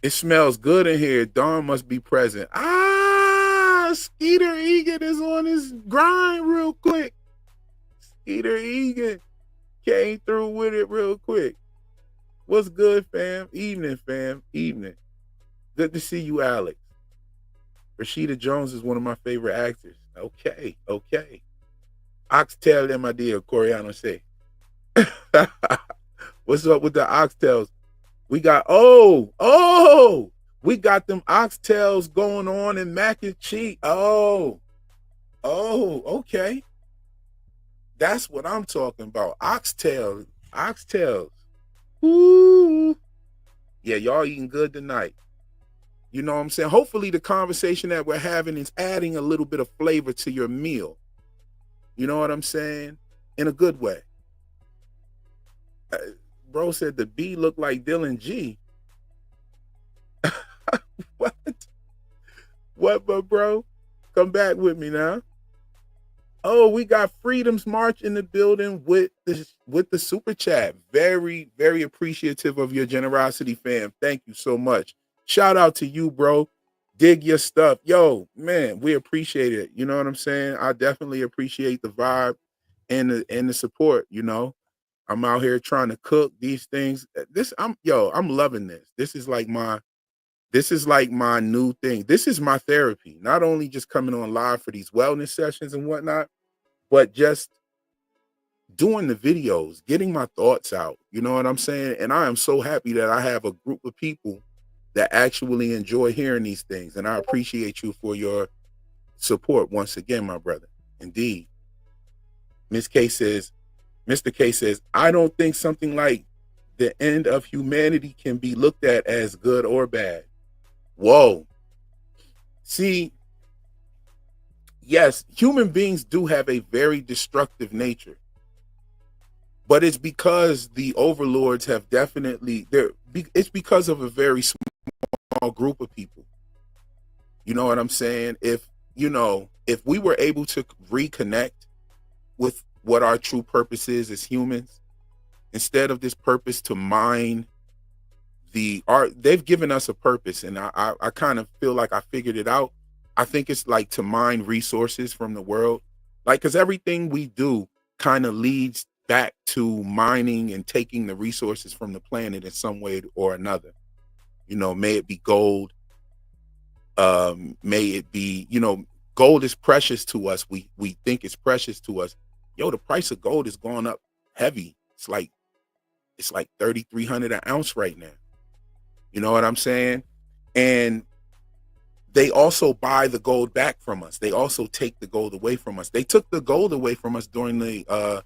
It smells good in here. Dawn must be present. Ah, Skeeter Egan is on his grind real quick. Skeeter Egan came through with it real quick. What's good, fam? Evening, fam. Evening. Good to see you, Alex. Rashida Jones is one of my favorite actors. Okay. Oxtail them, my dear, Coriano say. What's up with the oxtails? We got, we got them oxtails going on in mac and cheese. Oh, okay. That's what I'm talking about. Oxtails. Ooh. Yeah, y'all eating good tonight. You know what I'm saying? Hopefully the conversation that we're having is adding a little bit of flavor to your meal. You know what I'm saying? In a good way. Bro said the B looked like Dylan G. What, bro? Come back with me now. Oh, we got Freedom's March in the building with the super chat. Very, very appreciative of your generosity, fam. Thank you so much. Shout out to you, bro. Dig your stuff. Yo, man, we appreciate it. You know what I'm saying? I definitely appreciate the vibe and the support, you know. I'm out here trying to cook these things. I'm loving this. This is like my new thing. This is my therapy. Not only just coming on live for these wellness sessions and whatnot, but just doing the videos, getting my thoughts out. You know what I'm saying? And I am so happy that I have a group of people that actually enjoy hearing these things. And I appreciate you for your support once again, my brother. Indeed. Mr. K says, I don't think something like the end of humanity can be looked at as good or bad. Whoa. See, yes, human beings do have a very destructive nature. But it's because the overlords have it's because of a very small group of people. You know what I'm saying? If we were able to reconnect with what our true purpose is as humans, instead of this purpose to mine they've given us a purpose, and I kind of feel like I figured it out. I think it's like to mine resources from the world, like, because everything we do kind of leads back to mining and taking the resources from the planet in some way or another. You know, may it be gold, may it be, gold is precious to us. We think it's precious to us. Yo, the price of gold has gone up heavy. It's like $3,300 an ounce right now. You know what I'm saying? And they also buy the gold back from us. They also take the gold away from us. They took the gold away from us during the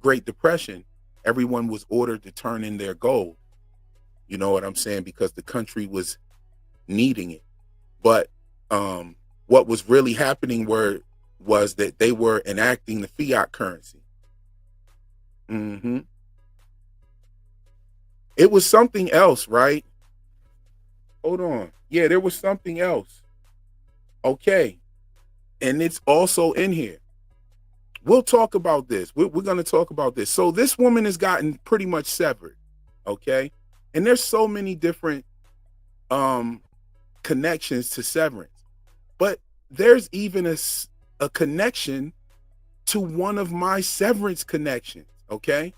Great Depression. Everyone was ordered to turn in their gold. You know what I'm saying? Because the country was needing it. But what was really happening was that they were enacting the fiat currency. It was something else, right? Hold on. Yeah, there was something else. Okay. And it's also in here. We'll talk about this. We're going to talk about this. So this woman has gotten pretty much severed. Okay. And there's so many different connections to severance. But there's even a connection to one of my severance connections. Okay.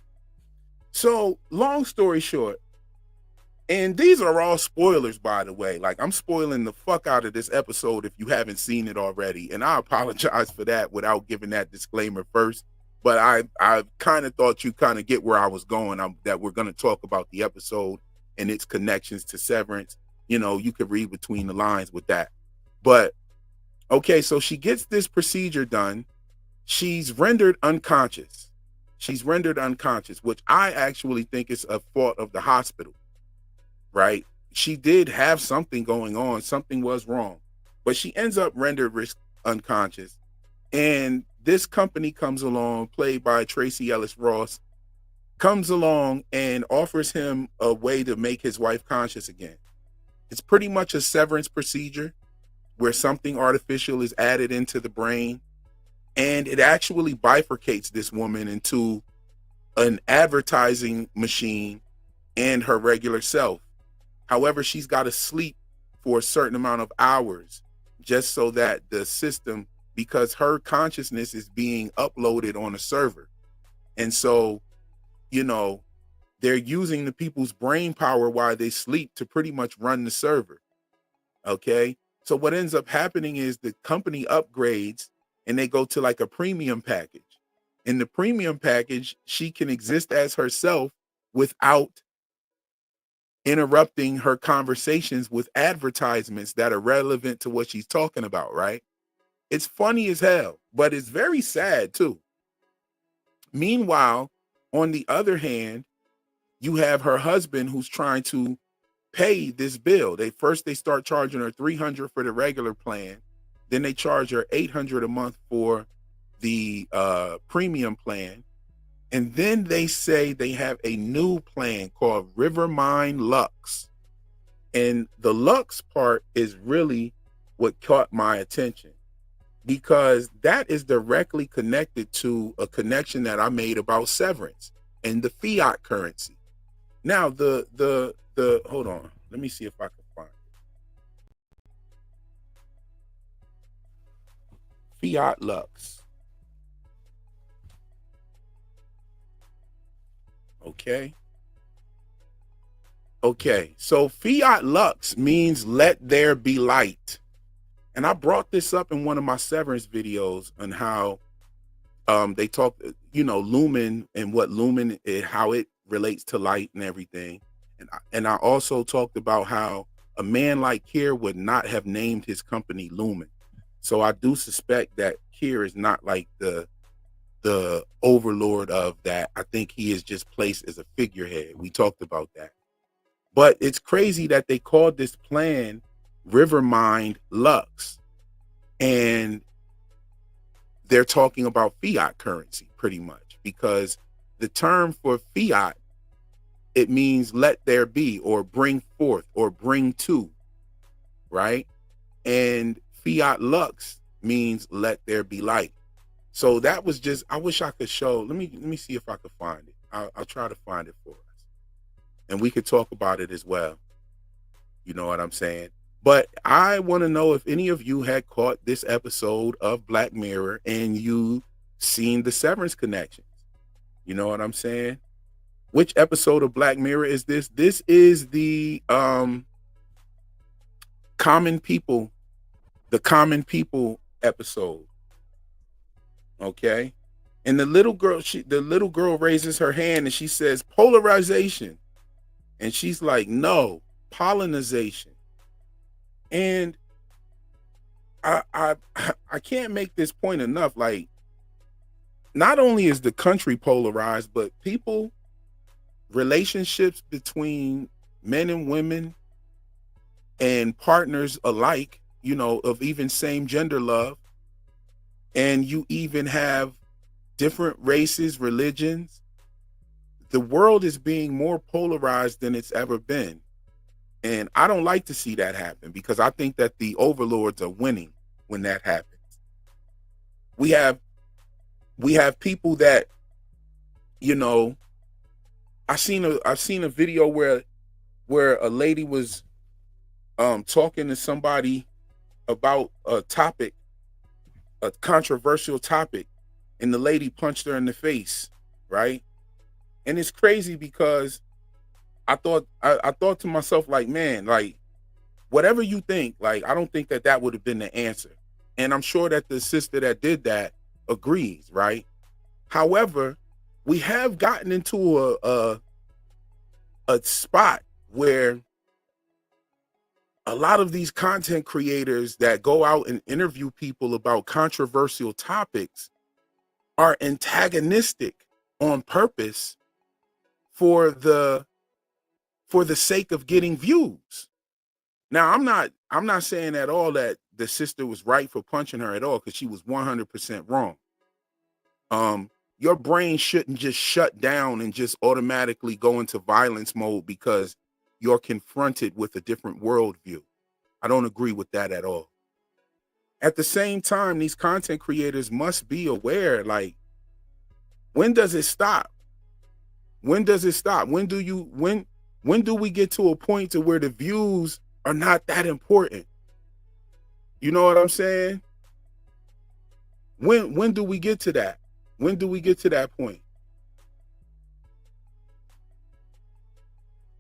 So long story short, and these are all spoilers, by the way. Like, I'm spoiling the fuck out of this episode if you haven't seen it already. And I apologize for that without giving that disclaimer first. But I kind of thought you kind of get where I was going, that we're going to talk about the episode and its connections to severance. You know, you could read between the lines with that. But, okay, so she gets this procedure done. She's rendered unconscious. Which I actually think is a fault of the hospital. Right? She did have something going on. Something was wrong. But she ends up rendered unconscious. And this company comes along, played by Tracy Ellis Ross, comes along and offers him a way to make his wife conscious again. It's pretty much a severance procedure where something artificial is added into the brain. And it actually bifurcates this woman into an advertising machine and her regular self. However, she's got to sleep for a certain amount of hours just so that the system, because her consciousness is being uploaded on a server. And so, you know, they're using the people's brain power while they sleep to pretty much run the server. Okay. So what ends up happening is the company upgrades and they go to like a premium package. In the premium package, she can exist as herself without interrupting her conversations with advertisements that are relevant to what she's talking about, right? It's funny as hell, but it's very sad too. Meanwhile, on the other hand, you have her husband who's trying to pay this bill. They start charging her $300 for the regular plan. Then they charge her $800 a month for the premium plan. And then they say they have a new plan called Rivermind Lux. And the Lux part is really what caught my attention, because that is directly connected to a connection that I made about severance and the fiat currency. Now, the hold on, let me see if I can find it. Fiat Lux. Okay, so Fiat Lux means let there be light. And I brought this up in one of my severance videos on how they talk, lumen and what lumen is, how it relates to light and everything. And I also talked about how a man like Kier would not have named his company Lumen. So I do suspect that Kier is not like the overlord of that. I think he is just placed as a figurehead. We talked about that. But it's crazy that they called this plan Rivermind Lux. And they're talking about fiat currency pretty much, because the term for fiat, it means let there be, or bring forth, or bring to, right? And Fiat Lux means let there be light. So that was just, I wish I could show, let me see if I could find it. I'll try to find it for us. And we could talk about it as well. You know what I'm saying? But I want to know if any of you had caught this episode of Black Mirror and you seen the severance connections. You know what I'm saying? Which episode of Black Mirror is this? This is the Common People episode. Okay. And the little girl raises her hand and she says polarization. And she's like, no, pollinization. And I can't make this point enough. Like, not only is the country polarized, but people, relationships between men and women and partners alike, of even same gender love. And you even have different races, religions. The world is being more polarized than it's ever been. And I don't like to see that happen, because I think that the overlords are winning when that happens. We have people that, I've seen a video where a lady was talking to somebody about a topic, a controversial topic, and the lady punched her in the face, right? And it's crazy because I thought to myself, like, man, like, whatever you think, like, I don't think that would have been the answer. And I'm sure that the sister that did that agrees, right? However, we have gotten into a spot where a lot of these content creators that go out and interview people about controversial topics are antagonistic on purpose for the sake of getting views. Now, I'm not saying at all that the sister was right for punching her at all, because she was 100% wrong. Your brain shouldn't just shut down and just automatically go into violence mode because you're confronted with a different worldview. I don't agree with that at all. At the same time, these content creators must be aware, like, when does it stop? When does it stop? When do we get to a point to where the views are not that important? You know what I'm saying? When do we get to that? When do we get to that point?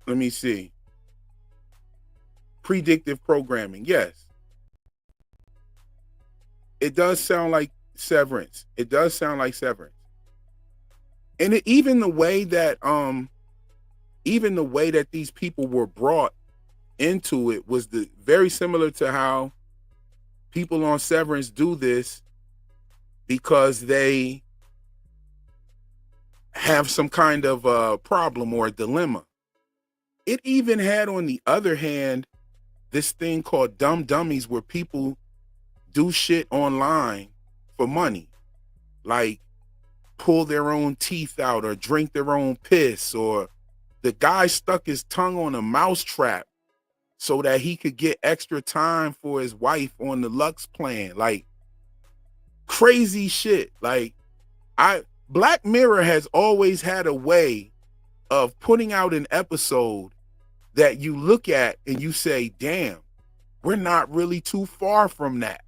Let me see. Predictive programming. Yes. It does sound like Severance. It does sound like Severance. And even the way that these people were brought into it was very similar to how people on Severance do this because they have some kind of problem or a dilemma. It even had, on the other hand, this thing called Dumb Dummies, where people do shit online for money, like pull their own teeth out or drink their own piss, or the guy stuck his tongue on a mouse trap so that he could get extra time for his wife on the Lux plan. Like crazy shit. Like Black Mirror has always had a way of putting out an episode that you look at and you say, damn, we're not really too far from that.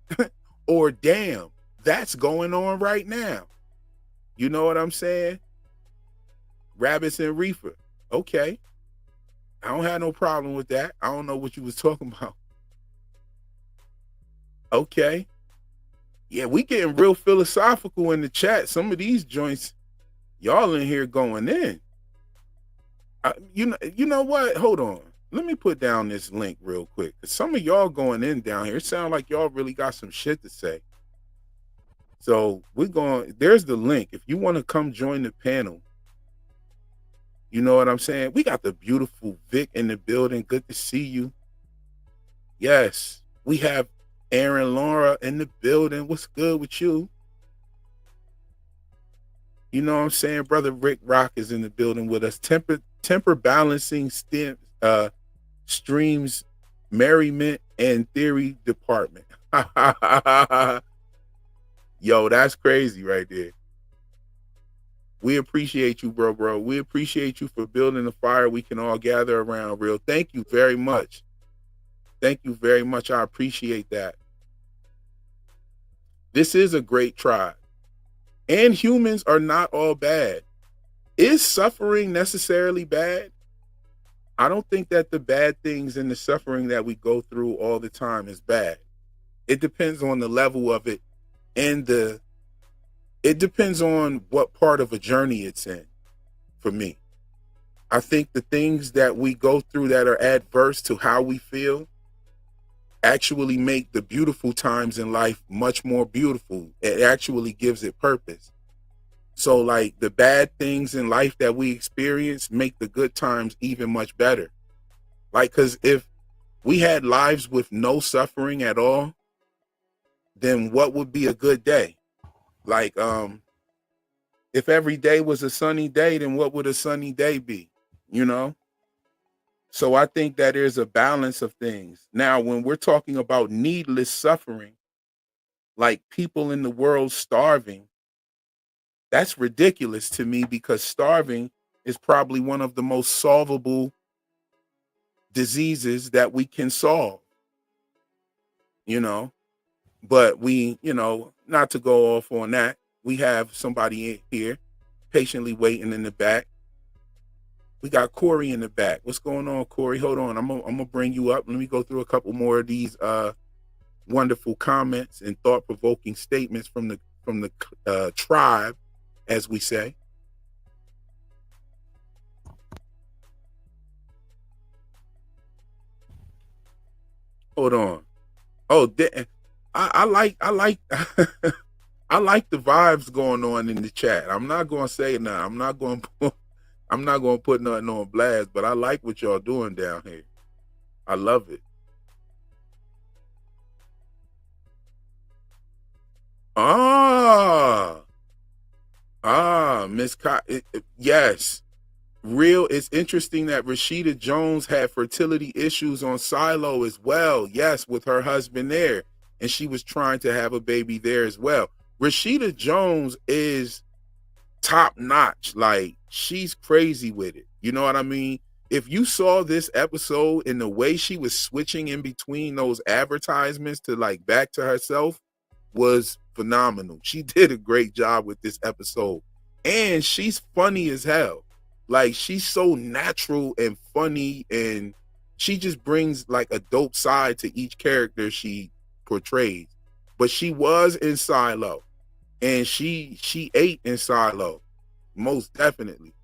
Or damn, that's going on right now. You know what I'm saying? Rabbits and Reefer. Okay. I don't have no problem with that. I don't know what you was talking about. Okay. Yeah, we getting real philosophical in the chat. Some of these joints, y'all in here going in. You know what? Hold on. Let me put down this link real quick. Some of y'all going in down here, it sounds like y'all really got some shit to say. So there's the link. If you want to come join the panel, you know what I'm saying? We got the beautiful Vic in the building. Good to see you. Yes, we have Aaron Laura in the building. What's good with you? You know what I'm saying? Brother Rick Rock is in the building with us. Temper balancing streams, merriment and theory department. Yo, that's crazy right there. We appreciate you, bro. We appreciate you for building a fire we can all gather around, real. Thank you very much. Thank you very much. I appreciate that. This is a great tribe. And humans are not all bad. Is suffering necessarily bad? I don't think that the bad things and the suffering that we go through all the time is bad. It depends on the level of it, and it depends on what part of a journey it's in. For me, I think the things that we go through that are adverse to how we feel actually make the beautiful times in life much more beautiful. It actually gives it purpose. So like the bad things in life that we experience make the good times even much better. Like, because if we had lives with no suffering at all, then what would be a good day? Like, if every day was a sunny day, then what would a sunny day be? You know? So I think that there's a balance of things. Now, when we're talking about needless suffering, like people in the world starving, that's ridiculous to me, because starving is probably one of the most solvable diseases that we can solve, you know. But we, not to go off on that, we have somebody here patiently waiting in the back. We got Corey in the back. What's going on, Corey? Hold on. I'm gonna bring you up. Let me go through a couple more of these wonderful comments and thought-provoking statements from the tribe, as we say. Hold on. Oh, I like I like the vibes going on in the chat. I'm not gonna say nothing. I'm not gonna put nothing on blast, but I like what y'all doing down here. I love it. Miss yes. Real, it's interesting that Rashida Jones had fertility issues on Silo as well. Yes, with her husband there. And she was trying to have a baby there as well. Rashida Jones is top notch. Like, she's crazy with it. You know what I mean? if you saw this episode and the way she was switching in between those advertisements to like back to herself was phenomenal. She did a great job with this episode. And she's funny as hell. Like, she's so natural and funny, and she just brings like a dope side to each character she portrays. But she was in Silo, and she ate in Silo, most definitely.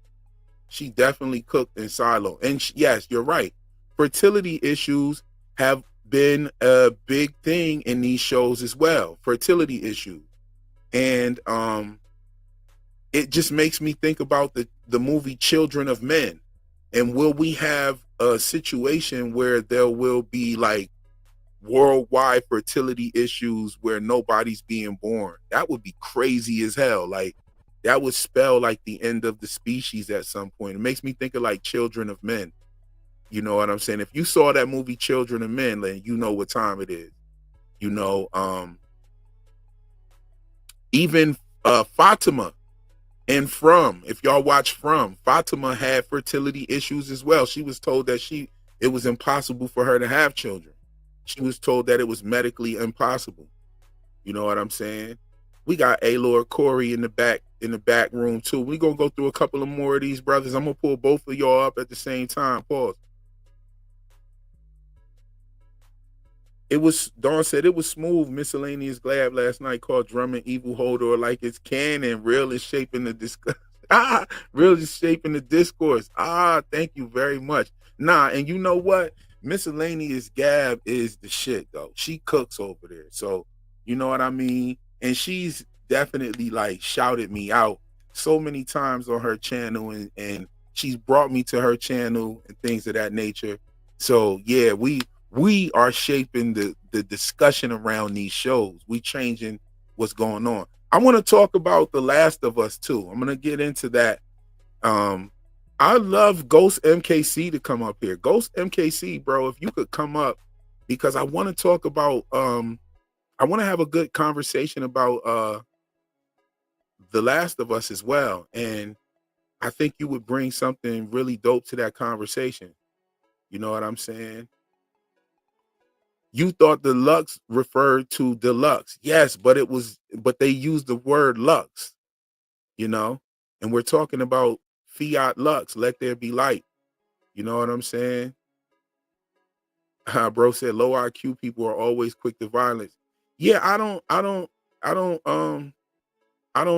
She definitely cooked in Silo. And yes, you're right. Fertility issues have been a big thing in these shows as well. Fertility issues. And it just makes me think about the movie Children of Men. And will we have a situation where there will be like worldwide fertility issues where nobody's being born? That would be crazy as hell. Like, that would spell like the end of the species at some point. It makes me think of like Children of Men. You know what I'm saying? If you saw that movie Children of Men, then you know what time it is. You know, even Fatima and From, if y'all watch From, Fatima had fertility issues as well. She was told that it was impossible for her to have children. She was told that it was medically impossible. You know what I'm saying? We got A-Lord Corey in the back room too. We gonna go through a couple of more of these brothers. I'm gonna pull both of y'all up at the same time. Pause. Dawn said it was smooth. Miscellaneous Glad last night called Drummond Evil Holder like it's canon. Real is shaping the discourse. Real is shaping the discourse. Thank you very much. Nah, and you know what? Miscellaneous Gab is the shit though. She cooks over there. So you know what I mean? And she's definitely like shouted me out so many times on her channel, and she's brought me to her channel and things of that nature. So yeah, we are shaping the discussion around these shows. We changing what's going on. I want to talk about The Last of Us too. I'm gonna get into that. I love Ghost MKC to come up here. Ghost MKC, bro, if you could come up, because I want to talk about I want to have a good conversation about The Last of Us as well. And I think you would bring something really dope to that conversation. You know what I'm saying? You thought deluxe referred to deluxe. Yes, but they used the word lux, you know? And we're talking about fiat lux, let there be light. You know what I'm saying? Bro said low IQ people are always quick to violence. Yeah, I don't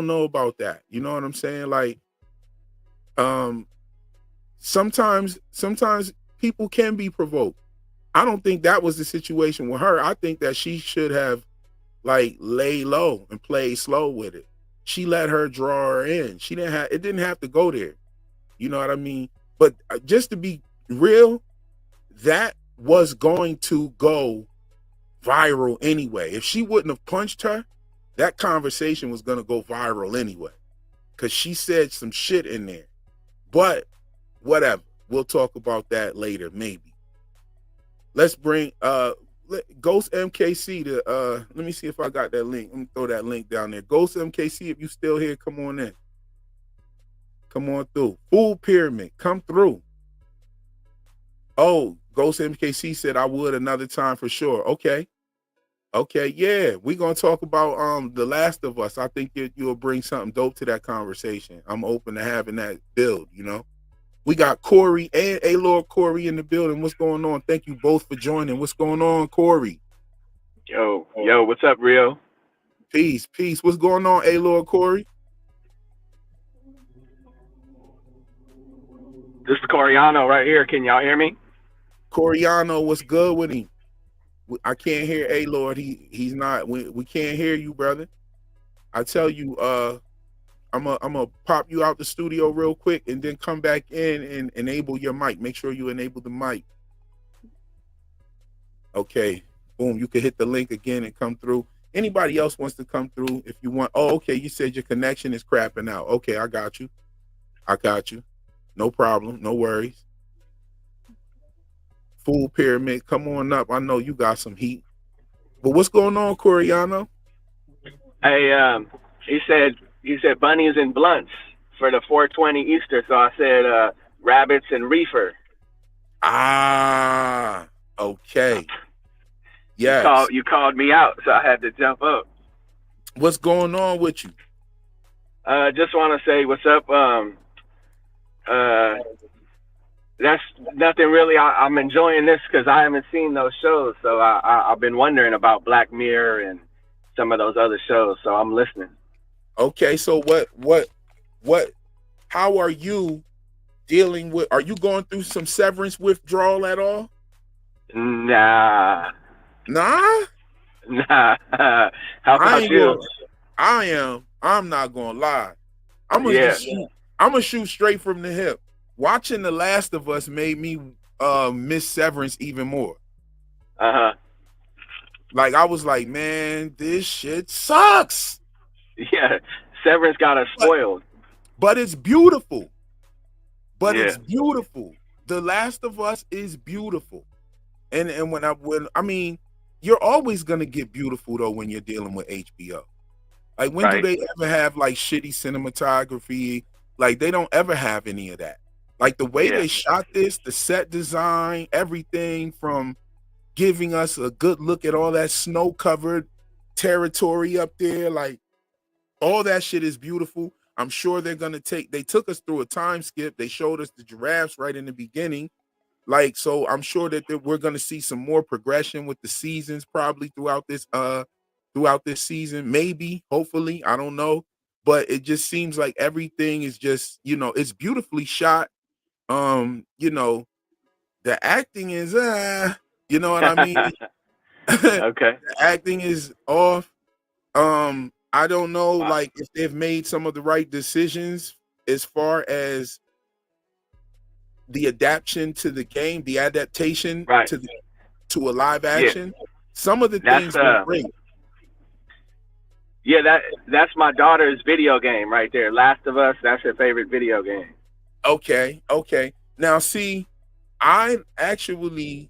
know about that. You know what I'm saying? Like, sometimes people can be provoked. I don't think that was the situation with her. I think that she should have like lay low and play slow with it. She let her draw her in. It didn't have to go there. You know what I mean? But just to be real, that was going to go viral anyway. If she wouldn't have punched her, that conversation was going to go viral anyway, because she said some shit in there. But whatever, we'll talk about that later, maybe. Let's bring Ghost MKC to let me see if I got that link. Let me throw that link down there. Ghost MKC, if you still here, come on in. Come on through. Full Pyramid, come through. Oh, Ghost MKC said I would another time for sure. Okay, yeah, we're gonna talk about The Last of Us. I think you'll bring something dope to that conversation. I'm open to having that build, you know. We got Corey and A-Lord Corey in the building. What's going on? Thank you both for joining. What's going on, Corey? Yo, what's up, Rio? Peace. What's going on, A-Lord Corey? This is Coriano right here. Can y'all hear me? Coriano, what's good with him? I can't hear A-Lord. He's not. We can't hear you, brother. I tell you, I'm gonna pop you out the studio real quick and then come back in and enable your mic. Make sure you enable the mic. Okay, boom. You can hit the link again and come through. Anybody else wants to come through if you want. Oh, okay. You said your connection is crapping out. Okay, I got you. No problem. No worries. Full Pyramid, come on up. I know you got some heat. But what's going on, Coriano? Hey, he said bunnies and blunts for the 420 Easter. So I said rabbits and reefer. Ah, okay. You Yes. called me out, so I had to jump up. What's going on with you? Just want to say what's up. Uh, that's nothing really. I'm enjoying this because I haven't seen those shows, so I've been wondering about Black Mirror and some of those other shows. So I'm listening. Okay, so what how are you dealing with, are you going through some severance withdrawal at all? Nah, Nah, nah. How I about ain't you? going. I'm not gonna lie. Yeah. I'm gonna shoot straight from the hip. Watching The Last of Us made me miss Severance even more. Uh huh. Like I was like, man, this shit sucks. Yeah. Severance got us But spoiled. but it's beautiful. But Yeah. it's beautiful. The Last of Us is beautiful. And when I mean, you're always gonna get beautiful though when you're dealing with HBO. Like when do Right. they ever have like shitty cinematography? Like they don't ever have any of that. Like the way Yeah. they shot this, the set design, everything from giving us a good look at all that snow-covered territory up there, like all that shit is beautiful. I'm sure they took us through a time skip. They showed us the giraffes right in the beginning. Like, so I'm sure that we're gonna see some more progression with the seasons probably throughout this season. Maybe, hopefully, I don't know. But it just seems like everything is just, it's beautifully shot. You know, the acting is you know what I mean? The Okay. acting is off. I don't know like if they've made some of the right decisions as far as the adaptation to the game, the adaptation Right. to a live Yeah. action. Some of the That's things were great. yeah, that's my daughter's video game right there. Last of Us, that's her favorite video game. Okay, okay. Now see, I actually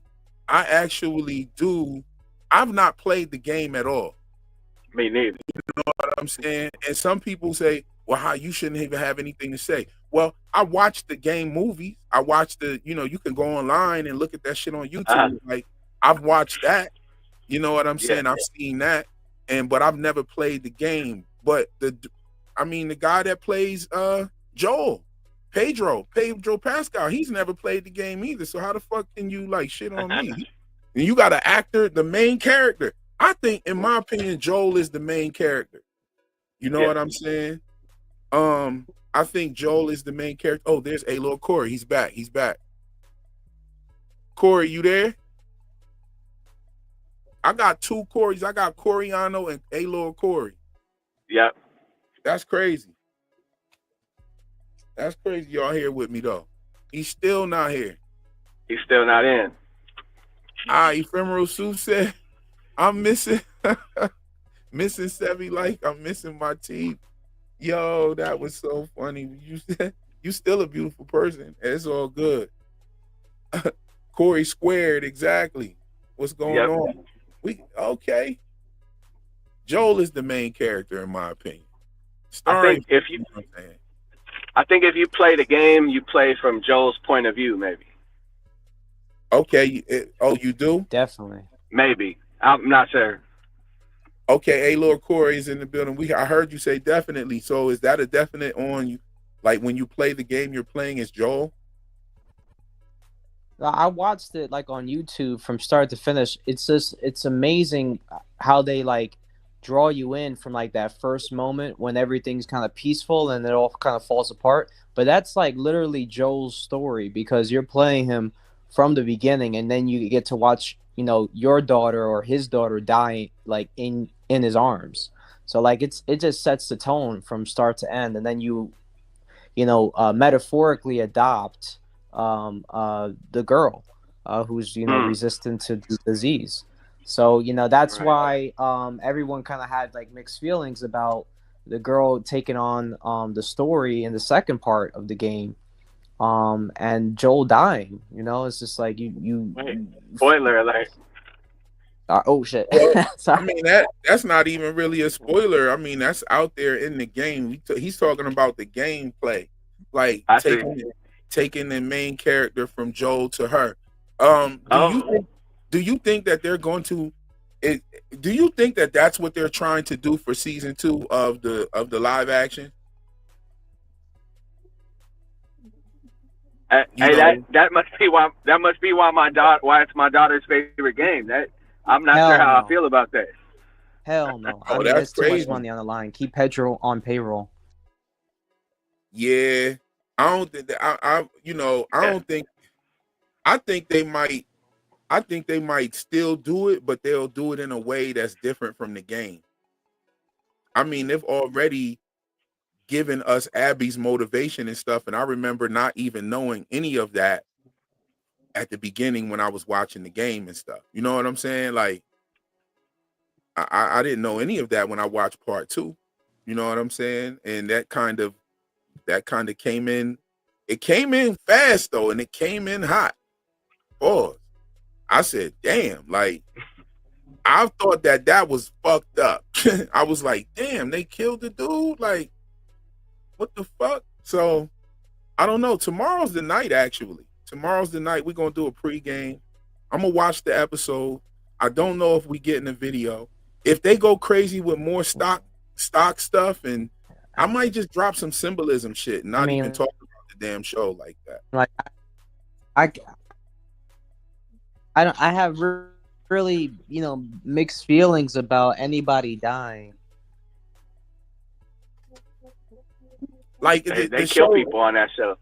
do. I've not played the game at all. Me neither. What I'm saying, and some people say, "Well, how you shouldn't even have anything to say." Well, I watched the game movies. I watched you can go online and look at that shit on Uh-huh. YouTube. Like I've watched that. You know what I'm Yeah. saying? I've seen that, but I've never played the game. But the guy that plays Joel, Pedro Pascal, he's never played the game either. So how the fuck can you like shit on me? And you got an actor, the main character. I think, in my opinion, Joel is the main character. You know Yeah. what I'm saying? I think Joel is the main character. Oh, there's A-Lord Corey. He's back. He's back. Corey, you there? I got two Corys. I got Coriano and A-Lord Corey. Yep. That's crazy. That's crazy. Y'all here with me though. He's still not here. He's still not in. Ephemeral Sue said, I'm missing missing Sevy like I'm missing my teeth. Yo, that was so funny. You said you still a beautiful person. It's all good. Corey squared, exactly. What's going Yep. on? Okay. Joel is the main character in my opinion. I think if you play the game, you play from Joel's point of view, maybe. Okay. You do? Definitely. Maybe. I'm not sure. Okay, A-Lord Corey is in the building. I heard you say definitely. So is that a definite on you? Like when you play the game, you're playing as Joel? I watched it like on YouTube from start to finish. It's amazing how they like draw you in from like that first moment when everything's kind of peaceful and it all kind of falls apart. But that's like literally Joel's story because you're playing him from the beginning and then you get to watch, your daughter or his daughter die like in his arms. So like it just sets the tone from start to end, and then metaphorically adopt the girl who's resistant to the disease. So that's why everyone kind of had like mixed feelings about the girl taking on the story in the second part of the game, and Joel dying. It's just like you. Spoiler alert. Oh shit! I mean that's not even really a spoiler. I mean that's out there in the game. He's talking about the gameplay, like taking the main character from Joel to her. Do you think that they're going to? It, do you think that that's what they're trying to do for season 2 of the live action? Hey, that must be why why it's my daughter's favorite game. That I'm not sure Hell how I no. feel about that. Hell no. I Oh, mean, that's there's too much crazy. money on the line. Keep Pedro on payroll. Yeah, I don't think that I don't think. I think they might. I think they might still do it, but they'll do it in a way that's different from the game. I mean, they've already given us Abby's motivation and stuff, and I remember not even knowing any of that at the beginning when I was watching the game and stuff. You know what I'm saying? Like, I didn't know any of that when I watched part 2. You know what I'm saying? And that kind of came in. It came in fast though, and it came in hot. Oh, I said, damn, like I thought that was fucked up. I was like, damn, they killed the dude. Like, what the fuck? So I don't know. Tomorrow's the night, actually. Tomorrow's the night. We're gonna do a pregame. I'm gonna watch the episode. I don't know if we get in the video. If they go crazy with more stock stuff, and I might just drop some symbolism shit and not even talk about the damn show like that. Like, I have really, mixed feelings about anybody dying. Like they kill people on that show.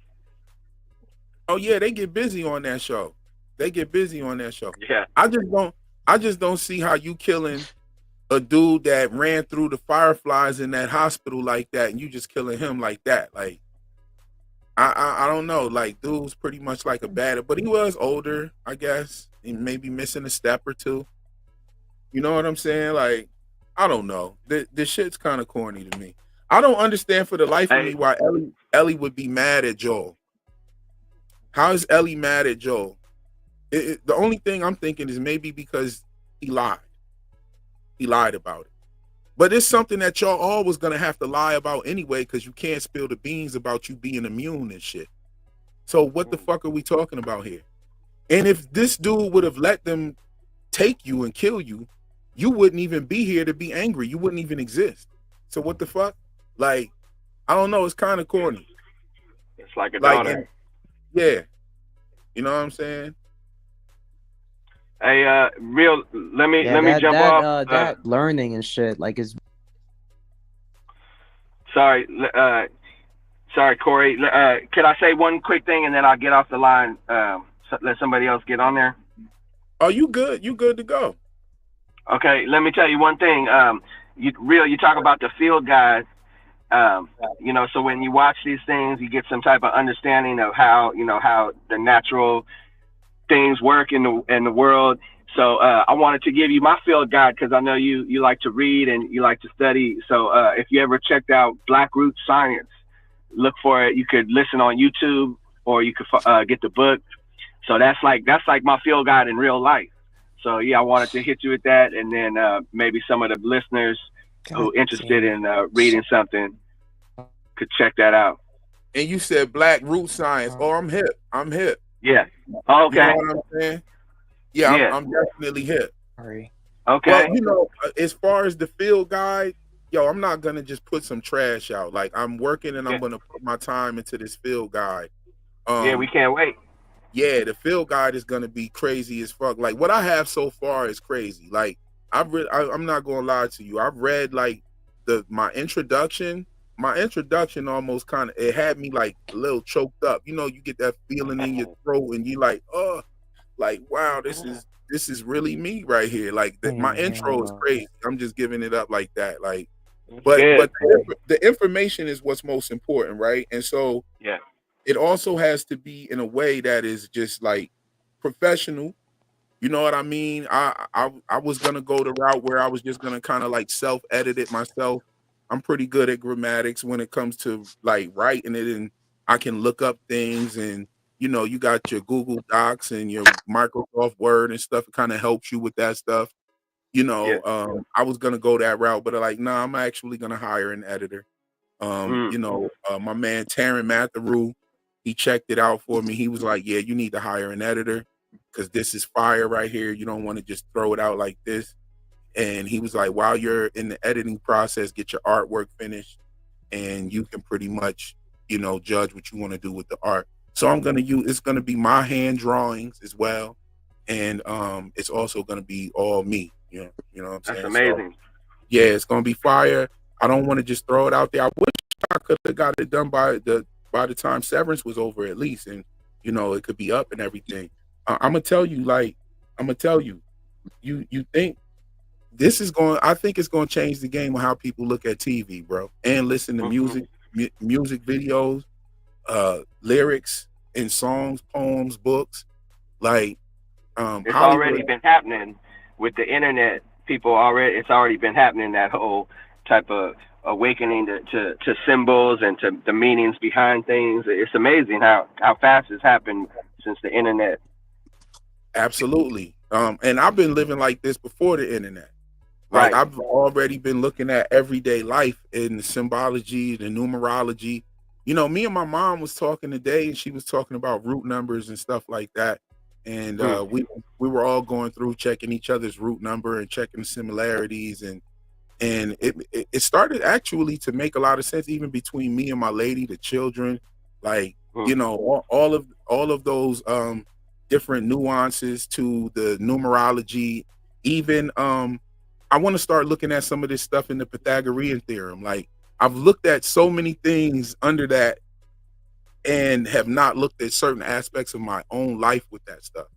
Oh yeah, they get busy on that show. Yeah. I just don't see how you killing a dude that ran through the fireflies in that hospital like that, and you just killing him like that. Like, I don't know. Like, dude's pretty much like a bad, but he was older, I guess. He may be missing a step or two. You know what I'm saying? Like, I don't know. This shit's kind of corny to me. I don't understand for the life of me why Ellie would be mad at Joel. How is Ellie mad at Joel? The only thing I'm thinking is maybe because he lied. He lied about it. But it's something that y'all all was going to have to lie about anyway, because you can't spill the beans about you being immune and shit. So what the fuck are we talking about here? And if this dude would have let them take you and kill you, you wouldn't even be here to be angry. You wouldn't even exist. So what the fuck? Like, I don't know. It's kind of corny. It's like a daughter. Yeah. You know what I'm saying? Hey, let me jump off. That learning and shit, like, is. Sorry, Corey. Can I say one quick thing and then I'll get off the line? Let somebody else get on there. Oh, you good? You good to go? Okay, let me tell you one thing. You talk about the field guys. So when you watch these things, you get some type of understanding of how the natural things work in the world. So I wanted to give you my field guide because I know you like to read and you like to study. So if you ever checked out Black Root Science, look for it. You could listen on YouTube or you could get the book. So that's like my field guide in real life. So yeah, I wanted to hit you with that, and then maybe some of the listeners who are interested in reading something could check that out. And you said Black Root Science. Oh, I'm hip. Yeah. Oh, okay. You know what I'm saying? Yeah. I'm definitely hip. Sorry. Okay. Well, as far as the field guide, I'm not gonna just put some trash out. Like, I'm working and I'm gonna put my time into this field guide. We can't wait. Yeah, the field guide is gonna be crazy as fuck. Like, what I have so far is crazy. Like, I'm not gonna lie to you. I've read like my introduction. My introduction almost kind of, it had me like a little choked up. You get that feeling in your throat, and you like, oh, like, wow, this is really me right here. Like, my intro is crazy. I'm just giving it up like that. Like, but the information is what's most important, right? And so it also has to be in a way that is just like professional. You know what I mean? I was gonna go the route where I was just gonna kind of like self-edit it myself. I'm pretty good at grammatics when it comes to like writing it, and I can look up things, and you got your Google Docs and your Microsoft Word and stuff. It kind of helps you with that stuff. I was gonna go that route, but nah, I'm actually gonna hire an editor. My man Taryn Matheru, He checked it out for me. He was like, "Yeah, you need to hire an editor because this is fire right here. You don't want to just throw it out like this." And he was like, "While you're in the editing process, get your artwork finished, and you can pretty much, judge what you want to do with the art." So it's gonna be my hand drawings as well, and it's also gonna be all me. You know what I'm That's saying? amazing. So, yeah, it's gonna be fire. I don't want to just throw it out there. I wish I could have got it done by the time Severance was over at least, and it could be up and everything. I'm gonna tell you, you think this is going? I think it's going to change the game on how people look at TV, bro, and listen to music videos, lyrics and songs, poems, books. Like It's Hollywood. already been happening with the internet. It's already been happening, that whole type of awakening to symbols and to the meanings behind things. It's amazing how fast it's happened since the internet. Absolutely. And I've been living like this before the internet. Like, Right. I've already been looking at everyday life in the symbology, the numerology. Me and my mom was talking today, and she was talking about root numbers and stuff like that. And we were all going through checking each other's root number and checking the similarities, and it started actually to make a lot of sense, even between me and my lady, the children, like all of those different nuances to the numerology. Even I want to start looking at some of this stuff in the Pythagorean theorem. Like, I've looked at so many things under that and have not looked at certain aspects of my own life with that stuff.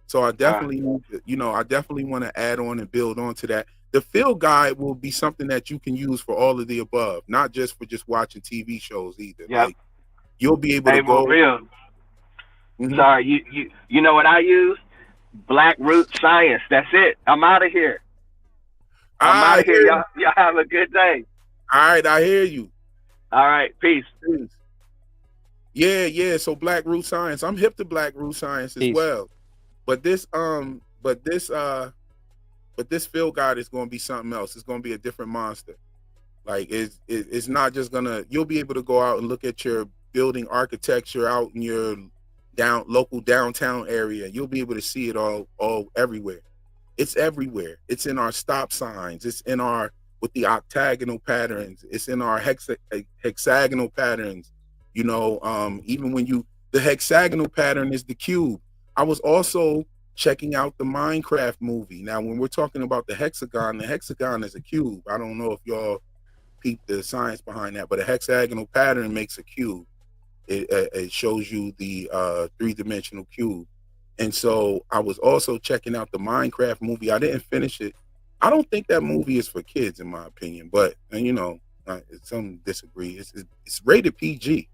So I definitely need to, I definitely want to add on and build on to that. The field guide will be something that you can use for all of the above, not just for just watching TV shows either. Yep. Like, you'll be able to go. Real. Mhm. Sorry, you know what I use? Black Root Science. That's it. I'm out of here. I'm out of here. Y'all have a good day. All right, I hear you. All right, peace. Yeah. So Black Root Science. I'm hip to Black Root Science as well. But this field guide is going to be something else. It's going to be a different monster. Like, it's not just gonna. You'll be able to go out and look at your building architecture out in your local downtown area. You'll be able to see it all everywhere. It's everywhere. It's in our stop signs. It's in our with the octagonal patterns. It's in our hexagonal patterns. Even when the hexagonal pattern is the cube. I was also checking out the Minecraft movie. Now, when we're talking about the hexagon is a cube. I don't know if y'all peep the science behind that, but a hexagonal pattern makes a cube. It shows you the three-dimensional cube. And so I was also checking out the Minecraft movie. I didn't finish it. I don't think that movie is for kids, in my opinion, but some disagree. It's rated PG.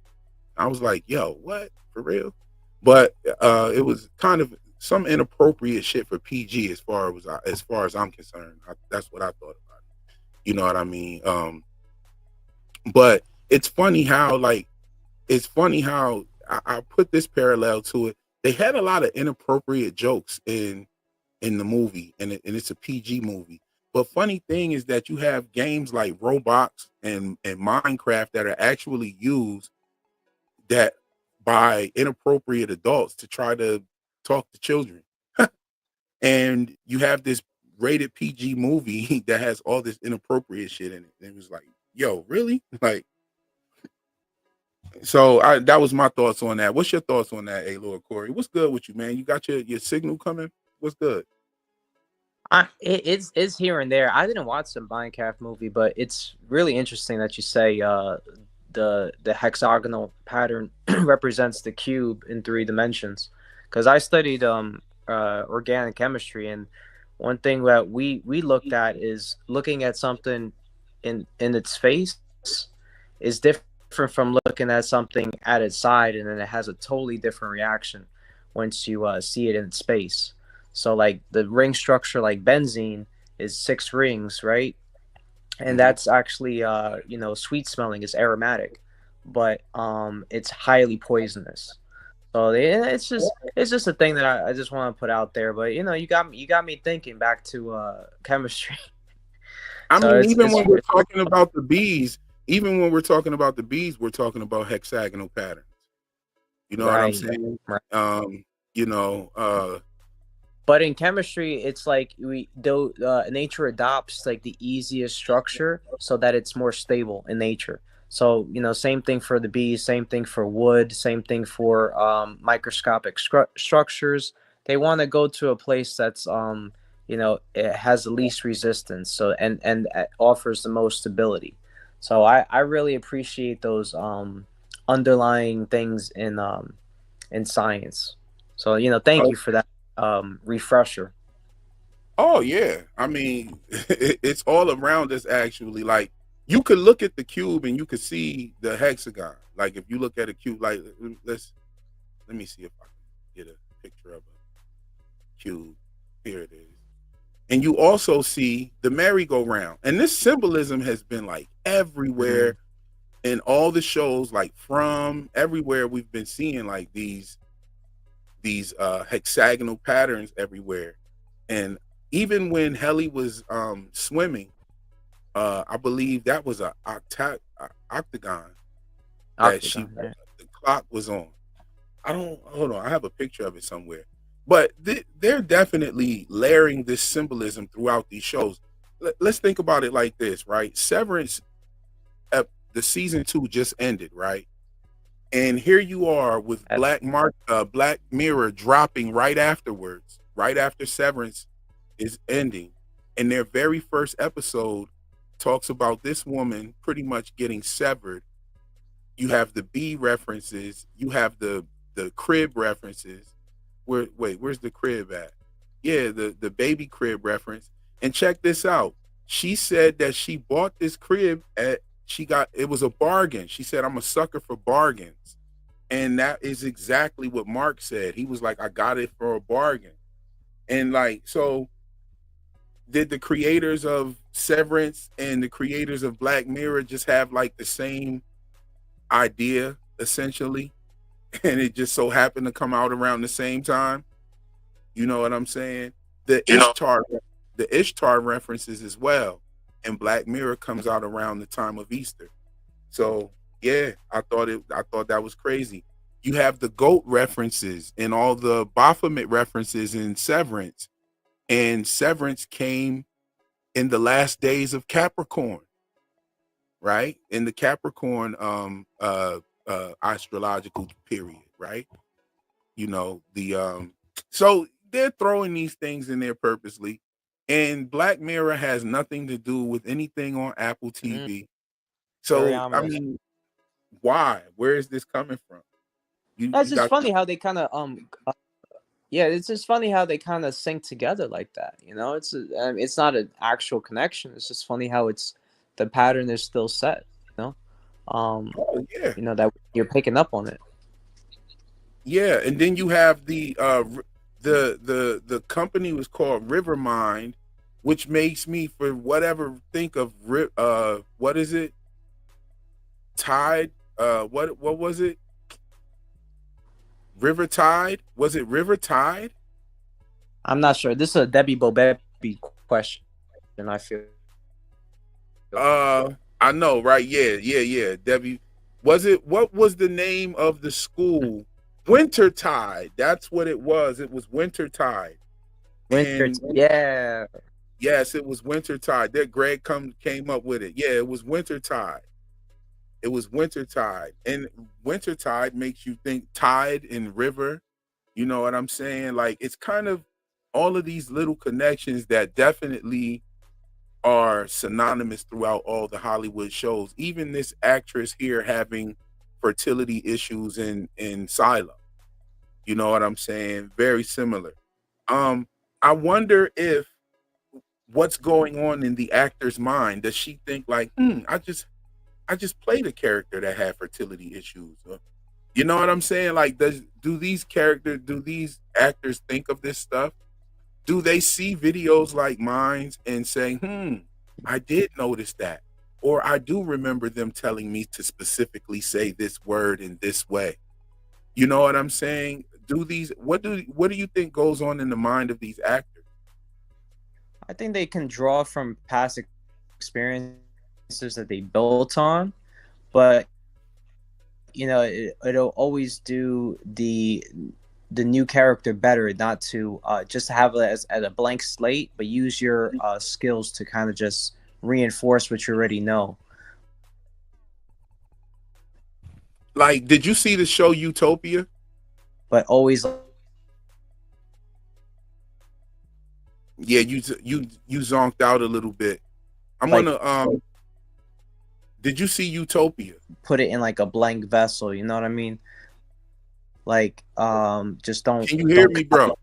I was like, yo, what? For real? But it was kind of some inappropriate shit for PG as far as I'm concerned. That's what I thought about it. You know what I mean? But it's funny how I put this parallel to it. They had a lot of inappropriate jokes in the movie, and it's a PG movie. But funny thing is that you have games like Roblox and Minecraft that are actually used that by inappropriate adults to try to talk to children. And you have this rated PG movie that has all this inappropriate shit in it. And it was like, yo, really? Like, so that was my thoughts on that. What's your thoughts on that, Lord Corey? What's good with you, man? You got your signal coming? What's good? It's here and there. I didn't watch the Minecraft movie, but it's really interesting that you say the hexagonal pattern represents the cube in 3 dimensions. Because I studied organic chemistry, and one thing that we looked at is looking at something in its face is different from looking at something at its side, and then it has a totally different reaction once you see it in space. So like the ring structure, like benzene, is 6 rings, right? And that's actually sweet smelling, is aromatic, but it's highly poisonous. So it's just a thing that I just want to put out there. But you got me thinking back to chemistry. I mean, even when we're talking about the bees, we're talking about hexagonal patterns. You know what I'm Right. saying? Right. You know, But in chemistry, it's like nature adopts like the easiest structure so that it's more stable in nature. So same thing for the bees, same thing for wood, same thing for microscopic structures. They want to go to a place that's it has the least resistance, so and offers the most stability. So I really appreciate those underlying things in science. So thank you for that refresher. oh yeah, I mean, it's all around us actually. Like you could look at the cube and you could see the hexagon. Like if you look at a cube, like let me see if I can get a picture of a cube. Here it is. And you also see the merry-go-round. And this symbolism has been like everywhere in all the shows, like from everywhere we've been seeing like these hexagonal patterns everywhere. And even when Helly was swimming, I believe that was a octagon that she Octagon, yeah. the clock was on. I don't hold on. I have a picture of it somewhere. But they're definitely layering this symbolism throughout these shows. Let's think about it like this, right? Severance, the season 2 just ended, right? And here you are with Black Mirror dropping right afterwards, right after Severance is ending, and their very first episode talks about this woman pretty much getting severed. You have the bee references, you have the crib references. Where's the crib at? Yeah, the baby crib reference. And check this out. She said that she bought this crib it was a bargain. She said, I'm a sucker for bargains. And that is exactly what Mark said. He was like, I got it for a bargain. And like, so did the creators of Severance and the creators of Black Mirror just have like the same idea essentially? And it just so happened to come out around the same time? You know what I'm saying? The Ishtar references as well. And Black Mirror comes out around the time of Easter. So yeah, I thought that was crazy. You have the goat references and all the Baphomet references in Severance. And Severance came in the last days of Capricorn, right? In the Capricorn astrological period, right? You know, so they're throwing these things in there purposely. And Black Mirror has nothing to do with anything on Apple TV. Very So I ominous. mean, why? Where is this coming from? That's You just got funny how they kind of yeah, it's just funny how they kind of sync together like that. It's not an actual connection. It's just funny how the pattern is still set. oh yeah. That you're picking up on it. Yeah, and then you have the company was called Rivermind, which makes me for whatever think of what is it? Tide? What was it? River Tide? Was it River Tide? I'm not sure. This is a Debbie Bobepi question, and I feel. I know, right? Yeah. Debbie, what was the name of the school? Winter Tide. That's what it was. It was Winter Tide. Winter, And yeah. yes, it was Winter Tide. That Greg came up with it. Yeah, it was Winter Tide. It was Winter Tide. And Winter Tide makes you think tide and river. You know what I'm saying? Like it's kind of all of these little connections that definitely are synonymous throughout all the Hollywood shows. Even this actress here having fertility issues in Silo. You know what I'm saying? Very similar. I wonder if what's going on in the actor's mind. Does she think like, I just played a character that had fertility issues? You know what I'm saying? Like, do these actors think of this stuff? Do they see videos like mine and say, I did notice that, or I do remember them telling me to specifically say this word in this way? You know what I'm saying? What do you think goes on in the mind of these actors? I think they can draw from past experiences that they built on, but it'll always do the new character better, not to just have it as a blank slate, but use your skills to kind of just reinforce what you already know. Like, did you see the show Utopia? But always, Yeah, you zonked out a little bit. I'm like, gonna did you see Utopia? put it in like a blank vessel. You know what I mean? Like, just don't. Can you hear me, bro?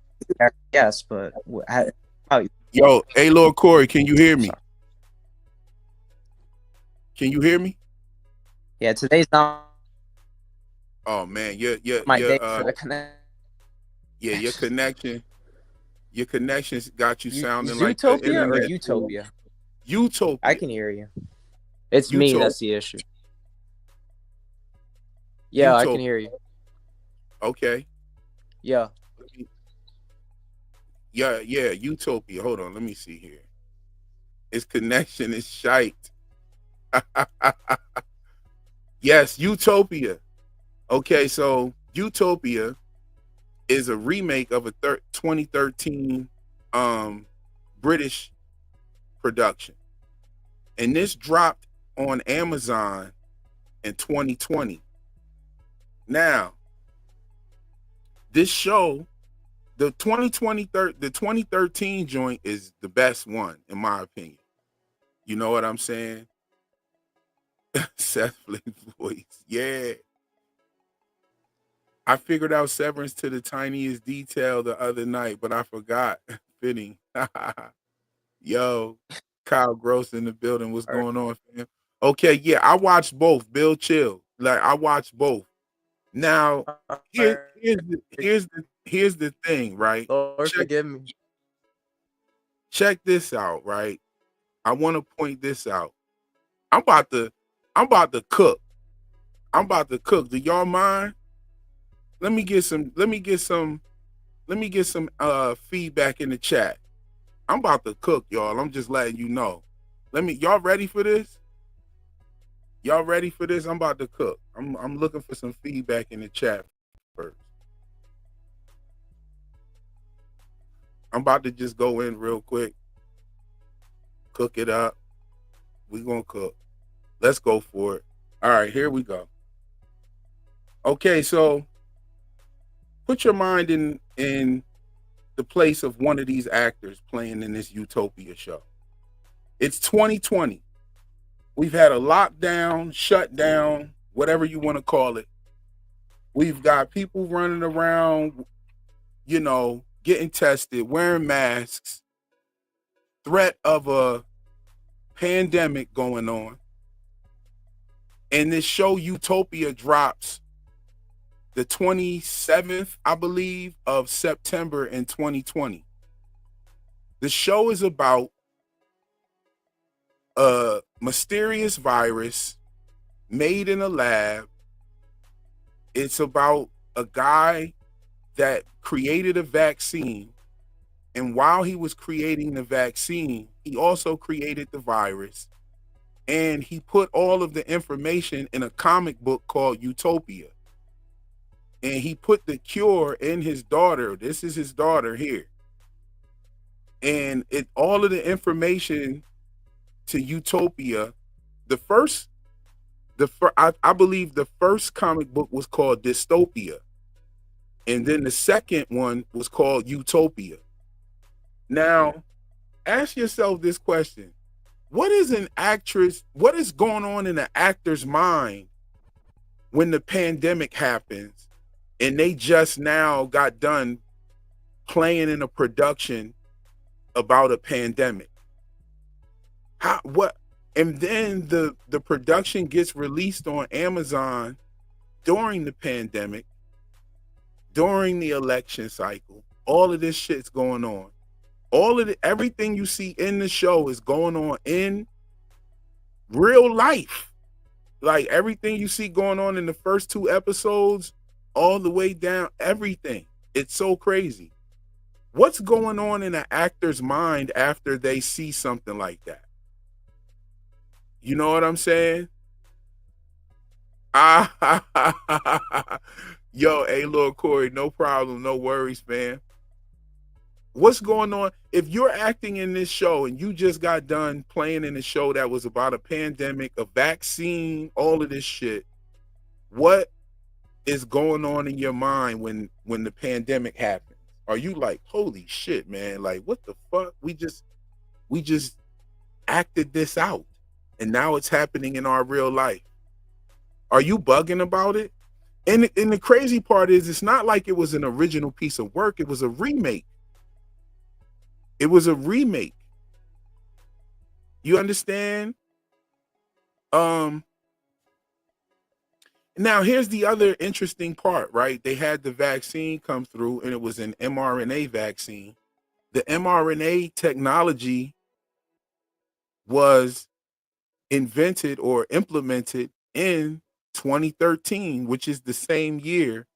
Yes, but how, Yo, hey, Lord Corey, can you hear me? Sorry. Can you hear me? Yeah, today's not Oh man, my day for the connection. yeah, your connections got you sounding like the Zootopia or internet. Utopia? Utopia. I can hear you. It's me. Utopia. That's the issue. Yeah, I can Utopia. hear you. Okay. Yeah. Yeah, Utopia. Hold on, let me see here. His connection is shite. Yes, Utopia. Okay, so Utopia is a remake of a 2013 British production. And this dropped on Amazon in 2020. Now, this show, the 2013 joint is the best one, in my opinion. You know what I'm saying? Seth Flake's voice. Yeah. I figured out Severance to the tiniest detail the other night, but I forgot. Fitting. Yo, Kyle Gross in the building. What's going on, fam? Okay, yeah, I watched both. Bill Chill. Like, I watched both. Now, here's the thing, right? Lord, forgive me. Check this out, right? I want to point this out. I'm about to cook. I'm about to cook. Do y'all mind? Let me get some feedback in the chat. I'm about to cook, y'all. I'm just letting you know. Y'all ready for this? Y'all ready for this? I'm about to cook. I'm looking for some feedback in the chat first. I'm about to just go in real quick. Cook it up. We're gonna cook. Let's go for it. All right, here we go. Okay, so put your mind in the place of one of these actors playing in this Utopia show. It's 2020. We've had a lockdown, shutdown, whatever you want to call it. We've got people running around, getting tested, wearing masks, threat of a pandemic going on. And this show Utopia drops the 27th, I believe, of September in 2020. The show is about a mysterious virus made in a lab. It's about a guy that created a vaccine. And while he was creating the vaccine, he also created the virus. And he put all of the information in a comic book called Utopia. And he put the cure in his daughter. This is his daughter here. And all of the information to Utopia. I believe the first comic book was called Dystopia. And then the second one was called Utopia. Now, ask yourself this question. What is going on in an actor's mind when the pandemic happens and they just now got done playing in a production about a pandemic? And then the production gets released on Amazon during the pandemic, during the election cycle. All of this shit's going on. Everything you see in the show is going on in real life. Like everything you see going on in the first 2 episodes, all the way down, everything. It's so crazy. What's going on in an actor's mind after they see something like that? You know what I'm saying? Yo, hey, Lord Corey, no problem, no worries, man. What's going on? If you're acting in this show and you just got done playing in a show that was about a pandemic, a vaccine, all of this shit, what is going on in your mind when the pandemic happens? Are you like, holy shit, man? Like, what the fuck? We just acted this out, and now it's happening in our real life. Are you bugging about it? And the crazy part is, it's not like it was an original piece of work. It was a remake. It was a remake. You understand? Now here's the other interesting part, right? They had the vaccine come through, and it was an mRNA vaccine. The mRNA technology was invented or implemented in 2013, which is the same year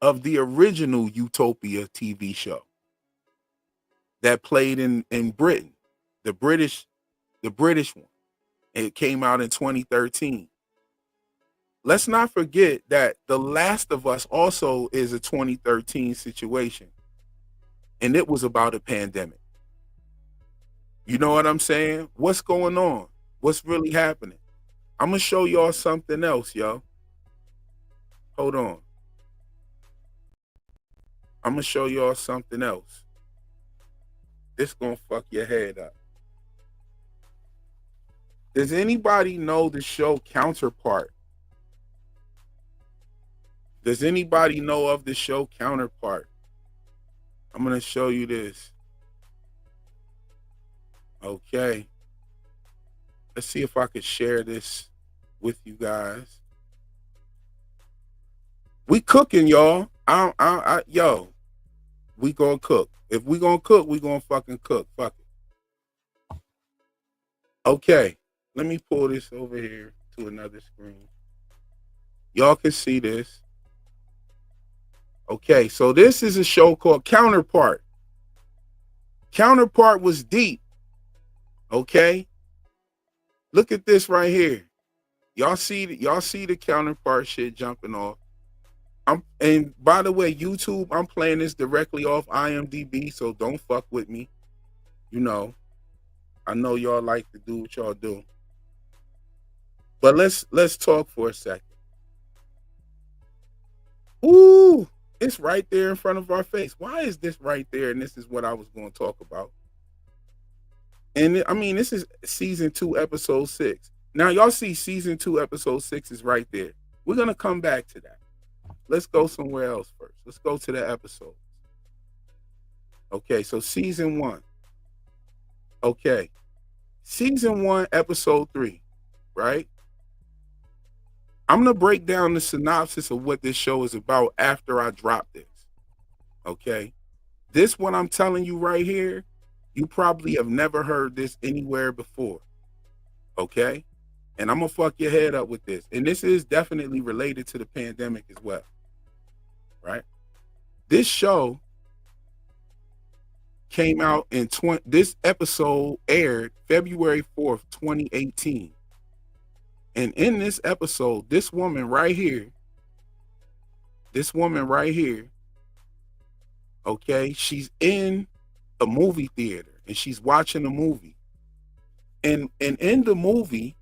of the original Utopia TV show that played in Britain, the British one. It came out in 2013. Let's not forget that The Last of Us also is a 2013 situation, and it was about a pandemic. You know what I'm saying? What's going on? What's really happening? I'm gonna show y'all something else, yo. Hold on. I'm gonna show y'all something else. This gonna fuck your head up. Does anybody know the show Counterpart? Does anybody know of the show Counterpart? I'm gonna show you this. Okay. Let's see if I could share this with you guys. We cooking, y'all. Yo, we gonna cook. If we gonna cook, we gonna fucking cook. Fuck it. Okay, let me pull this over here to another screen. Y'all can see this. Okay, so this is a show called Counterpart. Counterpart was deep. Okay, look at this right here. Y'all see the Counterpart shit jumping off. And by the way, YouTube, I'm playing this directly off IMDb, so don't fuck with me. You know, I know y'all like to do what y'all do. But let's talk for a second. Ooh, it's right there in front of our face. Why is this right there? And this is what I was going to talk about. And I mean, this is season 2, episode 6. Now y'all see season 2, episode 6 is right there. We're going to come back to that. Let's go somewhere else first. Let's go to the episode. Okay, so season 1. Okay. Season 1, episode 3, right? I'm going to break down the synopsis of what this show is about after I drop this. Okay? This one I'm telling you right here, you probably have never heard this anywhere before. Okay? And I'm going to fuck your head up with this. And this is definitely related to the pandemic as well. Right? This show came out in this episode aired February 4th, 2018. And in this episode, this woman right here, okay, she's in a movie theater and she's watching a movie. And in the movie,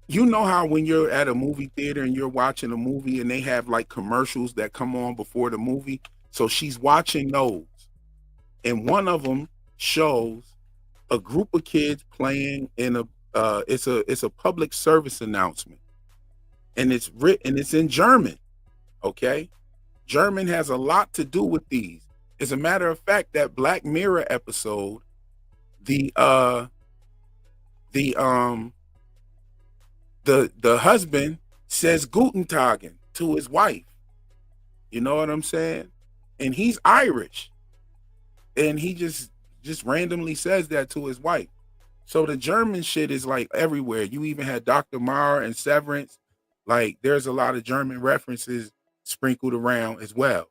you know how when you're at a movie theater and you're watching a movie and they have like commercials that come on before the movie? So she's watching those. And one of them shows a group of kids playing in it's a public service announcement. And it's written, it's in German. Okay? German has a lot to do with these. As a matter of fact, that Black Mirror episode, the husband says Guten Tagen to his wife. You know what I'm saying? And he's Irish. And he just randomly says that to his wife. So the German shit is like everywhere. You even had Dr. Mauer and Severance. Like there's a lot of German references sprinkled around as well.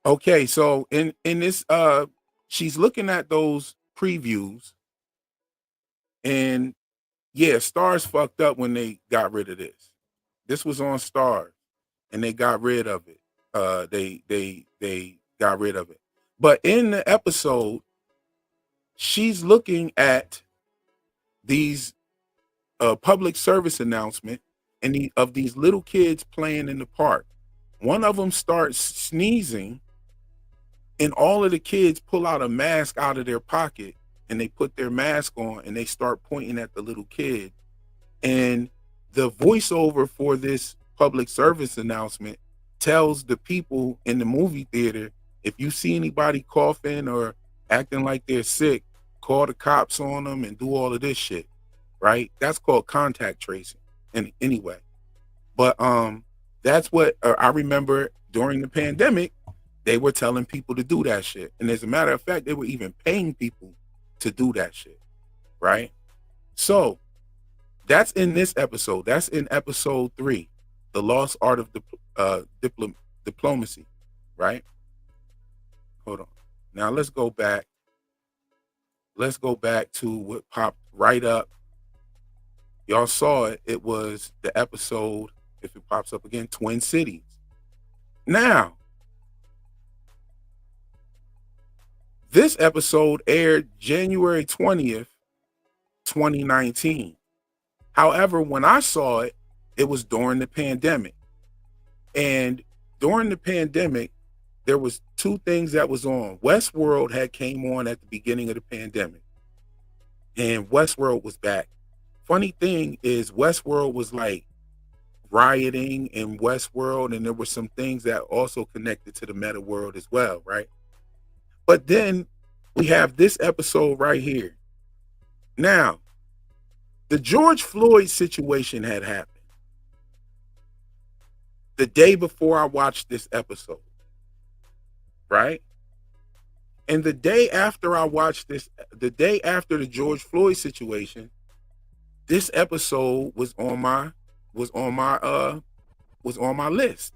Okay, so in this she's looking at those previews and Yeah, Stars fucked up when they got rid of this. This was on Stars, and they got rid of it. They got rid of it. But in the episode, she's looking at these public service announcement of these little kids playing in the park. One of them starts sneezing, and all of the kids pull out a mask out of their pocket, and they put their mask on, and they start pointing at the little kid. And the voiceover for this public service announcement tells the people in the movie theater, if you see anybody coughing or acting like they're sick, call the cops on them and do all of this shit, right? That's called contact tracing. And anyway, but that's what I remember during the pandemic, they were telling people to do that shit. And as a matter of fact, they were even paying people to do that shit, right? So that's in this episode. That's in episode 3, The Lost Art of Diplomacy, right? Hold on. Now let's go back. Let's go back to what popped right up. Y'all saw it. It was the episode, if it pops up again, Twin Cities. Now, this episode aired January 20th, 2019. However, when I saw it, it was during the pandemic. And during the pandemic, there was 2 things that was on. Westworld had came on at the beginning of the pandemic. And Westworld was back. Funny thing is Westworld was like rioting in Westworld, and there were some things that also connected to the meta world as well, right? But then we have this episode right here. Now, the George Floyd situation had happened the day before I watched this episode, right? And the day after I watched this, the day after the George Floyd situation, this episode was on my list.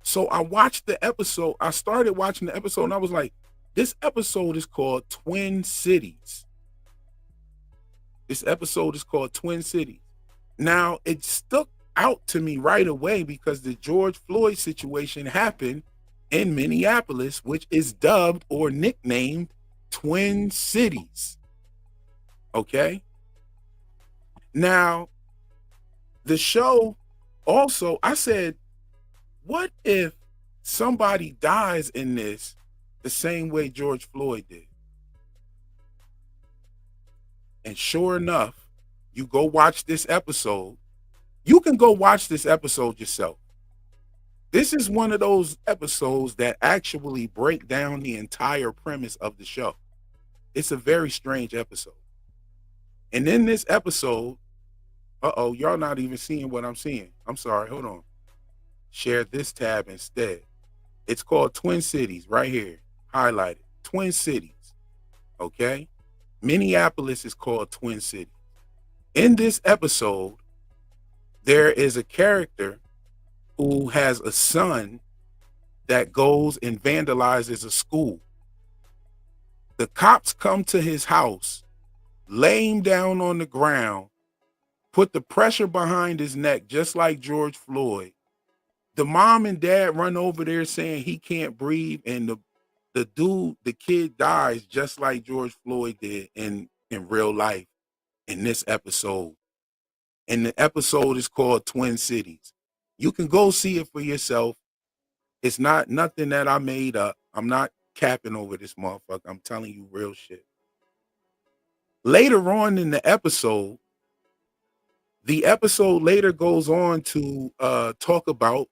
So I watched the episode. I started watching the episode, and I was like, this episode is called Twin Cities. This episode is called Twin Cities. Now, it stuck out to me right away because the George Floyd situation happened in Minneapolis, which is dubbed or nicknamed Twin Cities. Okay? Now, the show also, I said, what if somebody dies in this the same way George Floyd did? And sure enough, you go watch this episode. You can go watch this episode yourself. This is one of those episodes that actually break down the entire premise of the show. It's a very strange episode. And in this episode, y'all not even seeing what I'm seeing. I'm sorry, hold on. Share this tab instead. It's called Twin Cities right here, highlighted. Twin Cities, okay? Minneapolis is called Twin Cities. In this episode, there is a character who has a son that goes and vandalizes a school. The cops come to his house, lay him down on the ground, put the pressure behind his neck, just like George Floyd. The mom and dad run over there saying he can't breathe, and the kid dies just like George Floyd did in real life in this episode. And the episode is called Twin Cities. You can go see it for yourself. It's not nothing that I made up. I'm not capping over this motherfucker. I'm telling you real shit. Later on in the episode later goes on to talk about,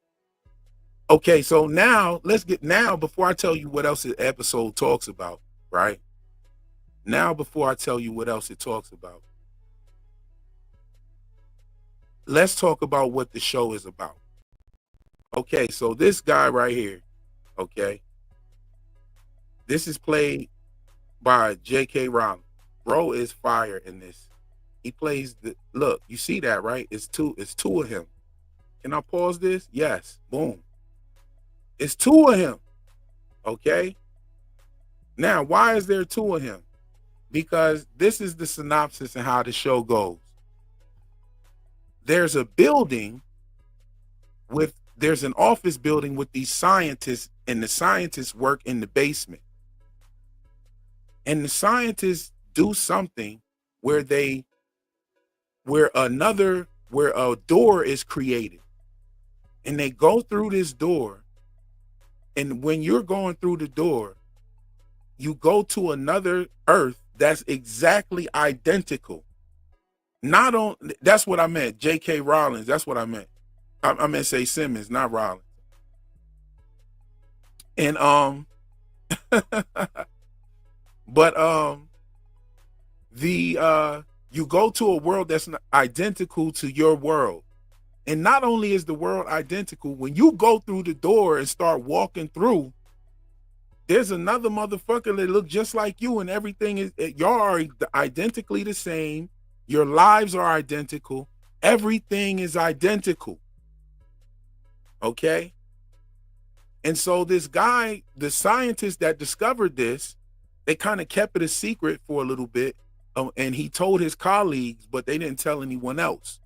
okay, so now before I tell you what else the episode talks about, right? Now, before I tell you what else it talks about, let's talk about what the show is about. Okay, so this guy right here, okay, this is played by J.K. Rowling. Bro is fire in this. He plays look, you see that, right? It's two of him. Can I pause this? Yes. Boom. It's 2 of him. Okay. Now, why is there 2 of him? because this is the synopsis and how the show goes. There's a building there's an office building with these scientists, and the scientists work in the basement. And the scientists do something where a door is created. And they go through this door. And when you're going through the door, you go to another Earth that's exactly identical. That's what I meant. J.K. Rowling, that's what I meant. I meant say Simmons, not Rowling. And but you go to a world that's identical to your world. And not only is the world identical, when you go through the door and start walking through, there's another motherfucker that look just like you, and everything is, y'all are identically the same. Your lives are identical. Everything is identical. Okay? And so this guy, the scientist that discovered this, they kind of kept it a secret for a little bit. And he told his colleagues, but they didn't tell anyone else.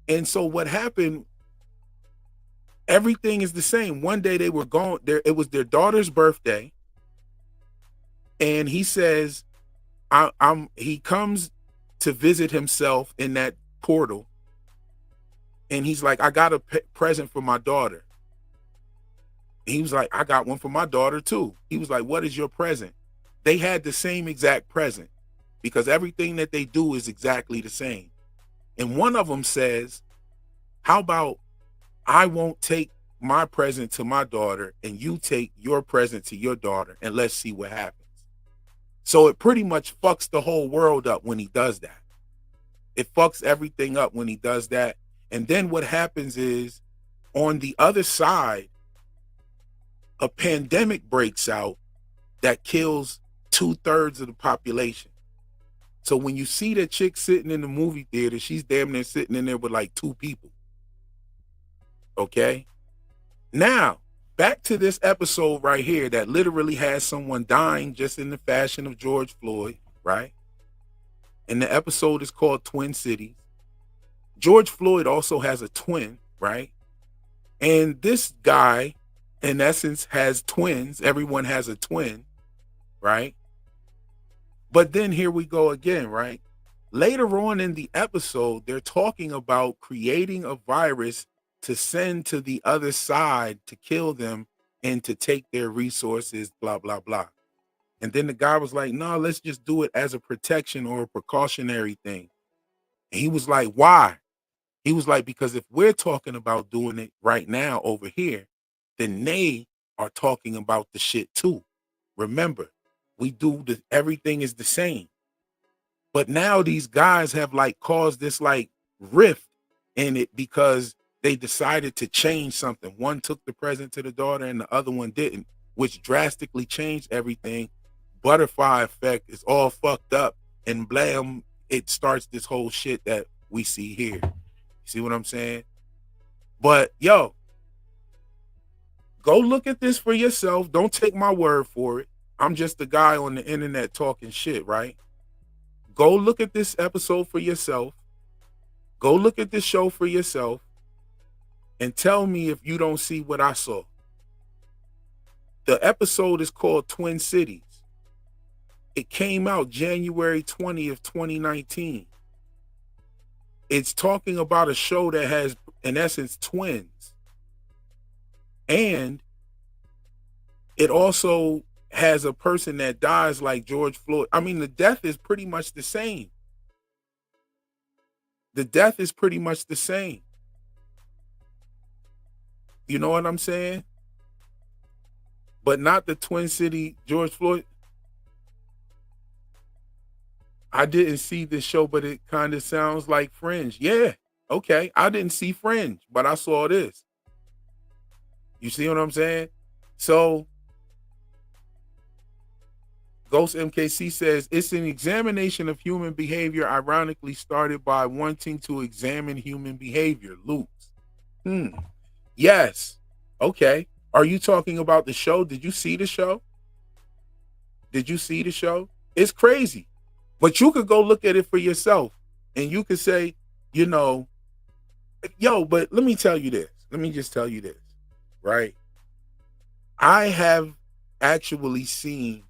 And so what happened, everything is the same. One day they were going there. It was their daughter's birthday. And he says, he comes to visit himself in that portal. And he's like, I got a present for my daughter. He was like, I got one for my daughter too. He was like, what is your present? They had the same exact present because everything that they do is exactly the same. And one of them says, how about I won't take my present to my daughter and you take your present to your daughter and let's see what happens. So it pretty much fucks the whole world up when he does that. It fucks everything up when he does that. And then what happens is on the other side, a pandemic breaks out that kills 2/3 of the population. So when you see that chick sitting in the movie theater, she's damn near sitting in there with like 2 people. Okay? Now, back to this episode right here that literally has someone dying just in the fashion of George Floyd, right? And the episode is called Twin Cities. George Floyd also has a twin, right? And this guy, in essence, has twins. Everyone has a twin, right? But then here we go again, right? Later on in the episode, they're talking about creating a virus to send to the other side to kill them and to take their resources, blah, blah, blah. And then the guy was like, no, let's just do it as a protection or a precautionary thing. And he was like, why? He was like, because if we're talking about doing it right now over here, then they are talking about the shit too. Remember, everything is the same. But now these guys have like caused this like rift in it because they decided to change something. One took the present to the daughter and the other one didn't, which drastically changed everything. Butterfly effect is all fucked up, and blam, it starts this whole shit that we see here. See what I'm saying? But yo, go look at this for yourself. Don't take my word for it. I'm just a guy on the internet talking shit, right? Go look at this episode for yourself. Go look at this show for yourself and tell me if you don't see what I saw. The episode is called Twin Cities. It came out January 20th, 2019. It's talking about a show that has, in essence, twins. And it also has a person that dies like George Floyd. I mean, the death is pretty much the same. The death is pretty much the same. You know what I'm saying? But not the Twin City George Floyd. I didn't see this show, but it kind of sounds like Fringe. Yeah, okay. I didn't see Fringe, but I saw this. You see what I'm saying? So, Ghost MKC says, it's an examination of human behavior, ironically started by wanting to examine human behavior. Loops. Yes. Okay. Are you talking about the show? Did you see the show? Did you see the show? It's crazy. But you could go look at it for yourself and you could say, you know, yo, but let me tell you this. Let me just tell you this, right? I have actually seen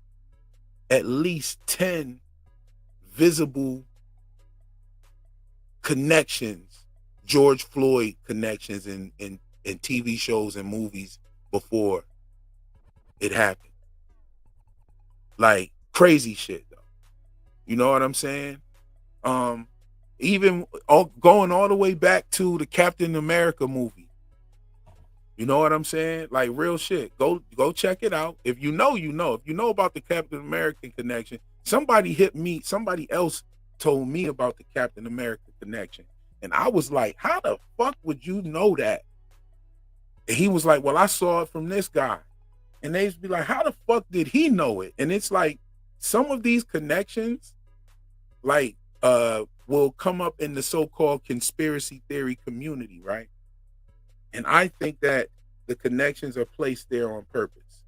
at least 10 visible connections, George Floyd connections in TV shows and movies before it happened. Like crazy shit though. You know what I'm saying? Even going all the way back to the Captain America movie. You know what I'm saying? Like real shit. Go check it out. If you know, you know. If you know about the Captain America connection, somebody else told me about the Captain America connection. And I was like, how the fuck would you know that? And he was like, well, I saw it from this guy. And they used to be like, how the fuck did he know it? And it's like some of these connections, like, will come up in the so-called conspiracy theory community, right? And I think that the connections are placed there on purpose.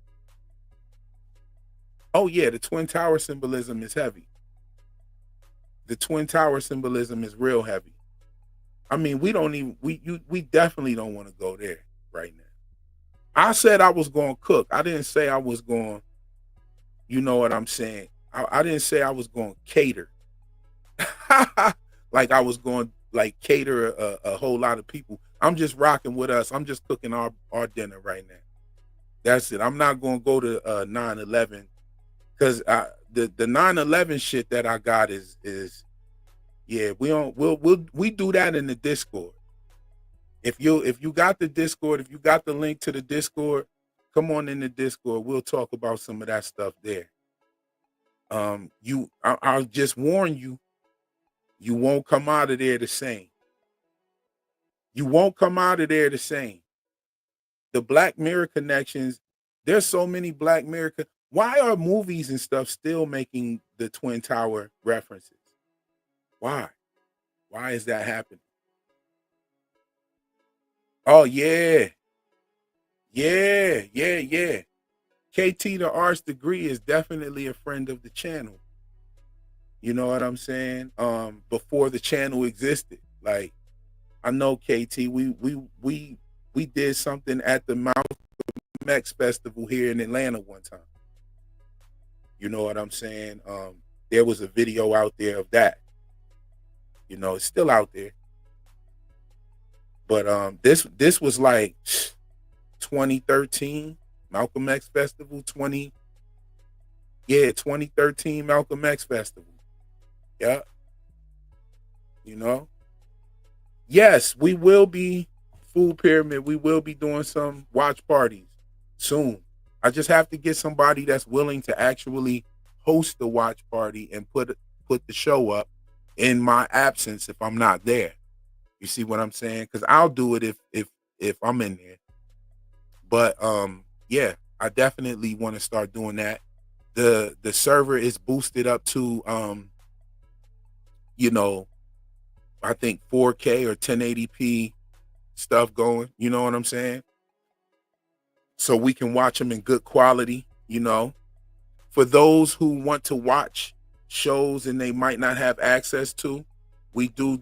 Oh yeah, the Twin Tower symbolism is heavy. The Twin Tower symbolism is real heavy. I mean, we definitely don't want to go there right now. I said I was going to cook. I didn't say I was going, you know what I'm saying? I didn't say I was going to cater. Like I was going to like cater a whole lot of people. I'm just rocking with us. I'm just cooking our dinner right now. That's it. I'm not going to go to 9/11 because the 9/11 shit that I got is yeah, we do that in the Discord. If you got the Discord, if you got the link to the Discord, come on in the Discord. We'll talk about some of that stuff there. I'll just warn you, you won't come out of there the same. You won't come out of there the same. The Black Mirror connections, there's so many Black Mirror. Why are movies and stuff still making the Twin Tower references? Why? Why is that happening? Oh, yeah. Yeah. KT the Arts Degree is definitely a friend of the channel. You know what I'm saying? Before the channel existed. Like, I know KT, we did something at the Malcolm X Festival here in Atlanta one time. You know what I'm saying? There was a video out there of that. You know, it's still out there. But this was like 2013 Malcolm X Festival, 2013 Malcolm X Festival. Yeah. You know? Yes, we will be Food Pyramid. We will be doing some watch parties soon. I just have to get somebody that's willing to actually host the watch party and put the show up in my absence if I'm not there. You see what I'm saying? Because I'll do it if I'm in there. But yeah, I definitely want to start doing that. The server is boosted up to you know, I think 4K or 1080p stuff going. You know what I'm saying? So we can watch them in good quality, you know. For those who want to watch shows and they might not have access to, we do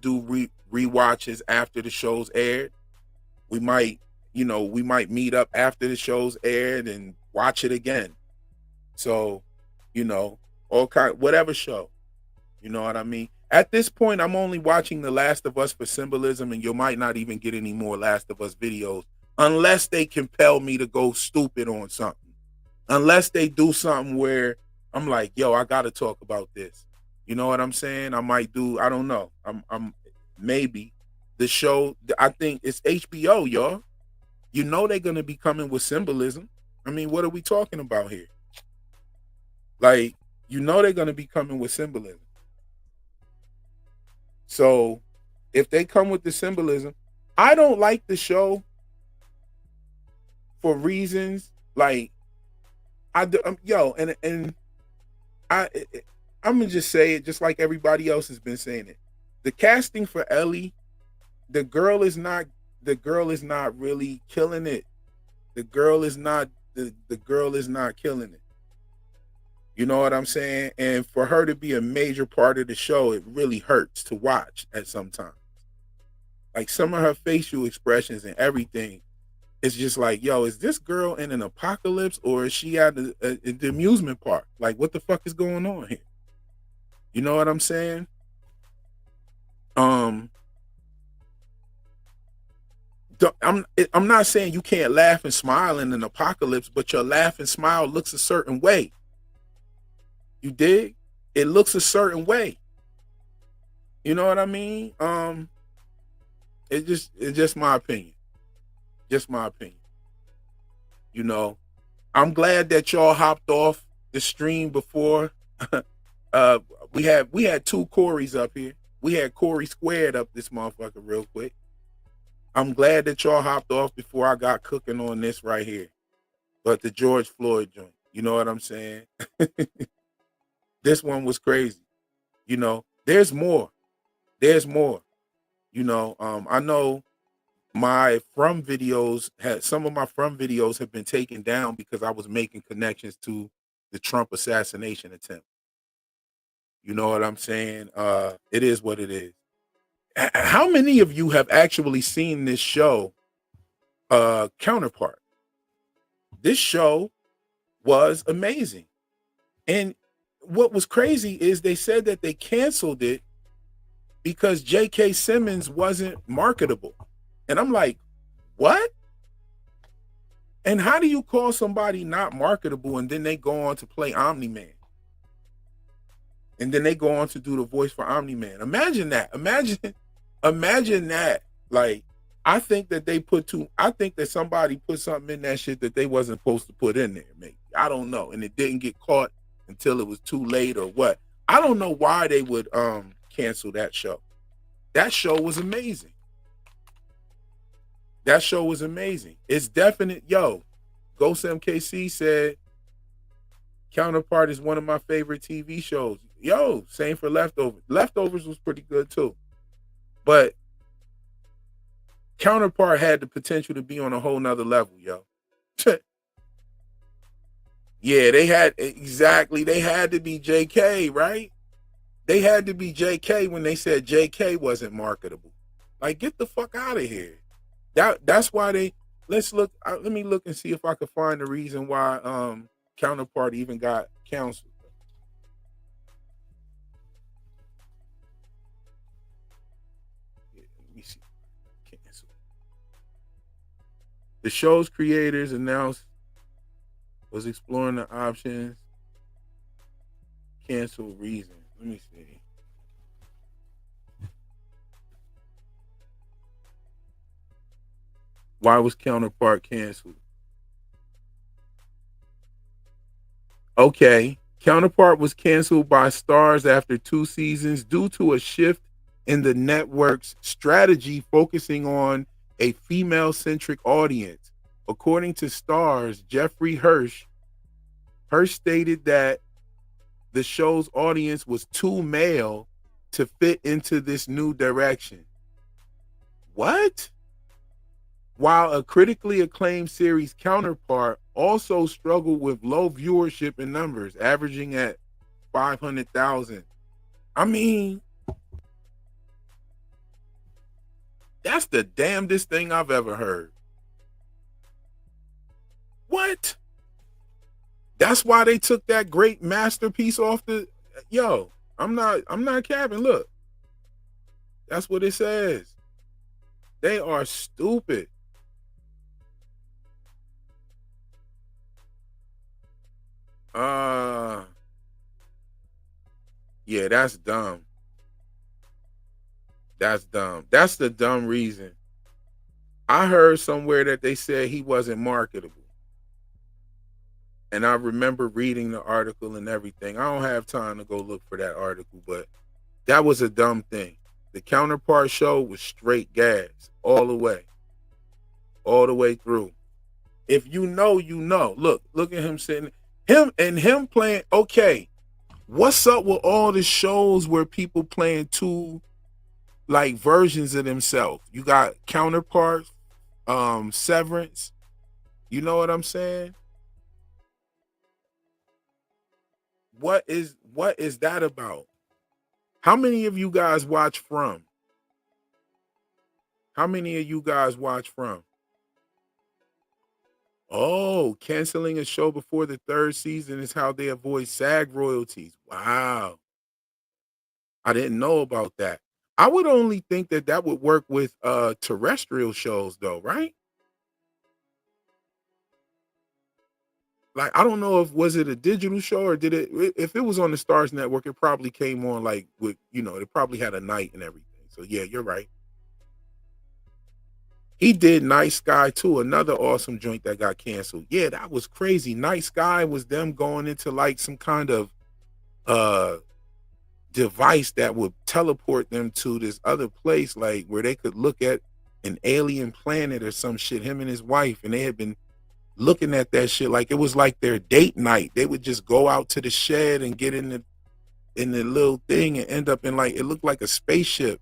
rewatches after the show's aired. We might meet up after the show's aired and watch it again. So, you know, whatever show. You know what I mean? At this point, I'm only watching The Last of Us for symbolism, and you might not even get any more Last of Us videos unless they compel me to go stupid on something. Unless they do something where I'm like, yo, I got to talk about this. You know what I'm saying? I might do, I don't know. I'm maybe the show, I think it's HBO, y'all. You know they're going to be coming with symbolism. I mean, what are we talking about here? Like, you know they're going to be coming with symbolism. So if they come with the symbolism, I don't like the show for reasons like I'm gonna just say it just like everybody else has been saying it. The casting for Ellie, the girl is not really killing it. The girl is not killing it. You know what I'm saying? And for her to be a major part of the show, it really hurts to watch at some time. Like some of her facial expressions and everything, it's just like, yo, is this girl in an apocalypse or is she at the amusement park? Like, what the fuck is going on here? You know what I'm saying? I'm not saying you can't laugh and smile in an apocalypse, but your laugh and smile looks a certain way. You dig? It looks a certain way. You know what I mean? It's just my opinion. Just my opinion. You know, I'm glad that y'all hopped off the stream before. We had two Corys up here. We had Corey squared up this motherfucker real quick. I'm glad that y'all hopped off before I got cooking on this right here. But the George Floyd joint, you know what I'm saying? This one was crazy. You know, there's more. There's more. You know, I know my from videos some of my from videos have been taken down because I was making connections to the Trump assassination attempt. You know what I'm saying? It is what it is. How many of you have actually seen this show, Counterpart? This show was amazing. And what was crazy is they said that they canceled it because J.K. Simmons wasn't marketable. And I'm like, what? And how do you call somebody not marketable and then they go on to play Omni-Man? And then they go on to do the voice for Omni-Man. Imagine that. Imagine that. Like, I think that somebody put something in that shit that they wasn't supposed to put in there, maybe. I don't know. And it didn't get caught until it was too late or what. I don't know why they would cancel that show. That show was amazing. That show was amazing. It's definite. Yo, Ghost MKC said Counterpart is one of my favorite TV shows. Yo, same for Leftovers. Leftovers was pretty good too. But Counterpart had the potential to be on a whole nother level, yo. Yeah, they had to be JK, right? They had to be JK when they said JK wasn't marketable. Like, get the fuck out of here. That's why let me look and see if I can find the reason why Counterpart even got canceled. Yeah, let me see. Cancel. The show's creators announced was exploring the options. Cancel reason. Let me see. Why was Counterpart canceled? Okay. Counterpart was canceled by Starz after 2 seasons due to a shift in the network's strategy focusing on a female-centric audience. According to Starz, Jeffrey Hirsch stated that the show's audience was too male to fit into this new direction. What? While a critically acclaimed series Counterpart also struggled with low viewership and numbers, averaging at 500,000. I mean, that's the damnedest thing I've ever heard. What? That's why they took that great masterpiece off the... Yo, I'm not capping. Look. That's what it says. They are stupid. Yeah, that's dumb. That's dumb. That's the dumb reason. I heard somewhere that they said he wasn't marketable. And I remember reading the article and everything. I don't have time to go look for that article, but that was a dumb thing. The Counterpart show was straight gas all the way. All the way through. If you know, you know. Look at him sitting. Him playing, okay. What's up with all the shows where people playing two like versions of themselves? You got Counterpart, Severance. You know what I'm saying? what is that about? How many of you guys watch From? How many of you guys watch From? Oh, canceling a show before the third season is how they avoid SAG royalties. Wow. I didn't know about that. I would only think that that would work with terrestrial shows though, right? Like I don't know if was it a digital show or did it if it was on the Stars Network, it probably came on like with, it probably had a night and everything. So yeah, you're right. He did Night Sky too, another awesome joint that got canceled. Yeah, that was crazy. Night Sky was them going into like some kind of uh device that would teleport them to this other place, like where they could look at an alien planet or some shit, him and his wife, and they had been looking at that shit like it was like their date night. They would just go out to the shed and get in the little thing and end up in like it looked like a spaceship.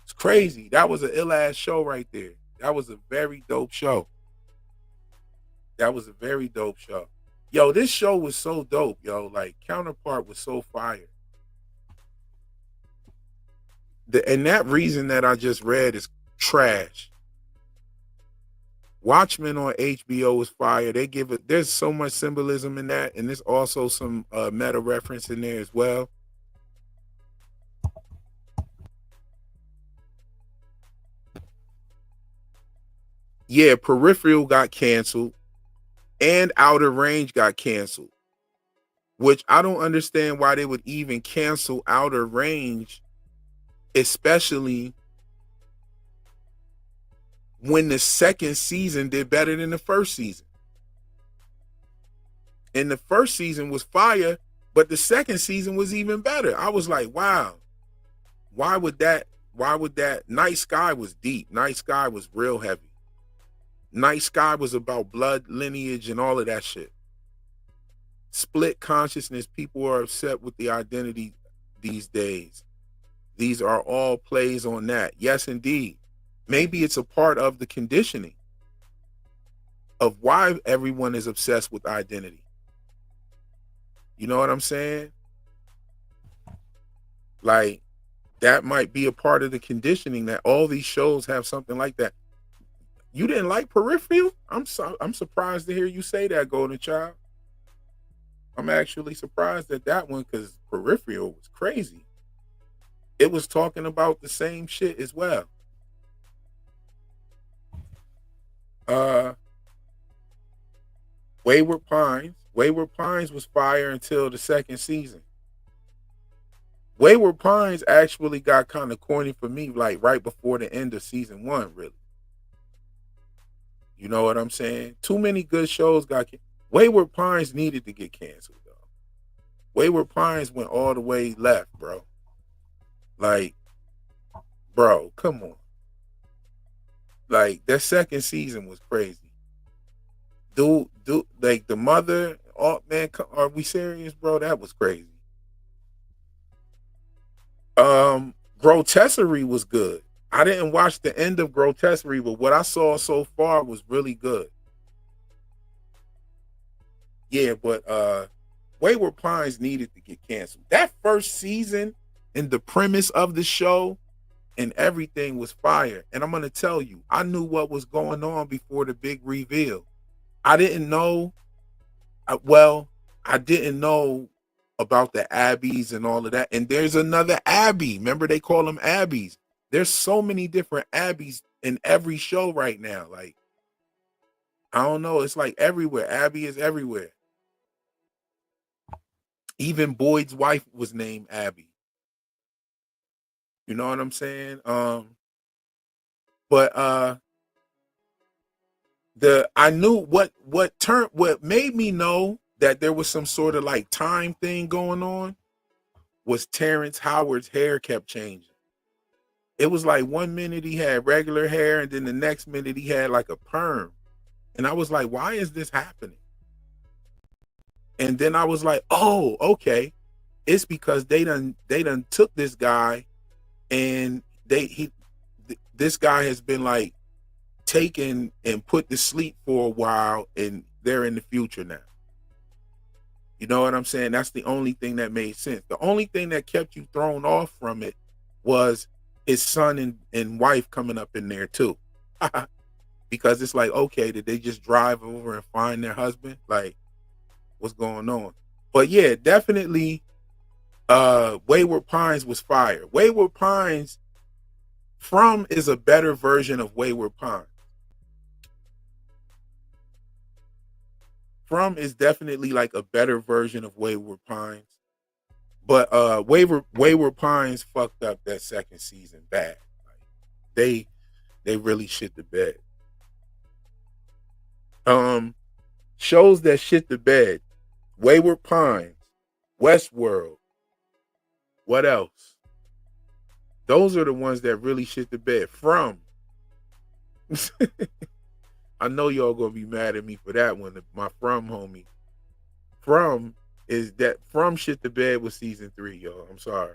It's crazy. That was an ill ass show right there. That was a very dope show. That was a very dope show. Yo, this show was so dope, yo. Like Counterpart was so fire. And that reason that I just read is trash. Watchmen on HBO is fire. They give it. There's so much symbolism in that, and there's also some meta reference in there as well. Yeah, Peripheral got canceled, and Outer Range got canceled, which I don't understand why they would even cancel Outer Range, especially when the second season did better than the first season. And the first season was fire, but the second season was even better. I was like, wow, why would that? Night Sky was deep. Night Sky was real heavy. Night Sky was about blood lineage and all of that shit. Split consciousness. People are upset with the identity these days. These are all plays on that. Yes, indeed. Maybe it's a part of the conditioning of why everyone is obsessed with identity. You know what I'm saying? Like, that might be a part of the conditioning that all these shows have something like that. You didn't like Peripheral? I'm surprised to hear you say that, Golden Child. I'm actually surprised at that one because Peripheral was crazy. It was talking about the same shit as well. Wayward Pines. Wayward Pines was fire until the second season. Wayward Pines actually got kind of corny for me, like right before the end of season 1, really. You know what I'm saying? Too many good shows got Wayward Pines needed to get canceled, though. Wayward Pines went all the way left, bro. Like, bro, come on. Like, that second season was crazy. Dude, like the mother, oh man, are we serious, bro? That was crazy. Grotesserie was good. I didn't watch the end of Grotesserie, but what I saw so far was really good. Yeah, but Wayward Pines needed to get canceled. That first season and the premise of the show and everything was fire. And I'm going to tell you, I knew what was going on before the big reveal. I didn't know. I didn't know about the Abbeys and all of that. And there's another Abbey. Remember, they call them Abbeys. There's so many different Abbeys in every show right now. Like, I don't know. It's like everywhere. Abby is everywhere. Even Boyd's wife was named Abby. You know what I'm saying? But I knew what made me know that there was some sort of like time thing going on was Terrence Howard's hair kept changing. It was like 1 minute he had regular hair and then the next minute he had like a perm. And I was like, why is this happening? And then I was like, oh, okay. It's because they done took this guy and this guy has been like taken and put to sleep for a while and they're in the future now. You know what I'm saying? That's the only thing that made sense. The only thing that kept you thrown off from it was his son and wife coming up in there too. Because it's like, okay, did they just drive over and find their husband? Like, what's going on? But yeah, definitely Wayward Pines was fire. Wayward Pines From is a better version of Wayward Pines. From is definitely like a better version of Wayward Pines. But Wayward Pines fucked up that second season bad. Like, they really shit the bed. Shows that shit the bed. Wayward Pines, Westworld. What else? Those are the ones that really shit the bed. From. I know y'all gonna be mad at me for that one. My From homie. From shit the bed was season 3, y'all. I'm sorry.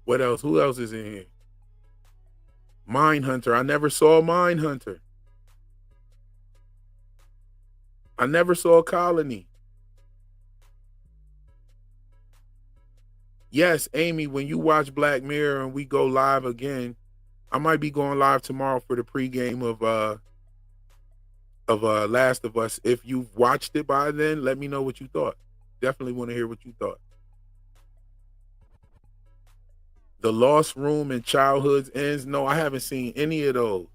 What else? Who else is in here? Mindhunter. I never saw Mindhunter. I never saw Colony. Yes, Amy, when you watch Black Mirror and we go live again, I might be going live tomorrow for the pregame of Last of Us. If you've watched it by then, let me know what you thought. Definitely want to hear what you thought. The Lost Room and Childhood's Ends. No, I haven't seen any of those.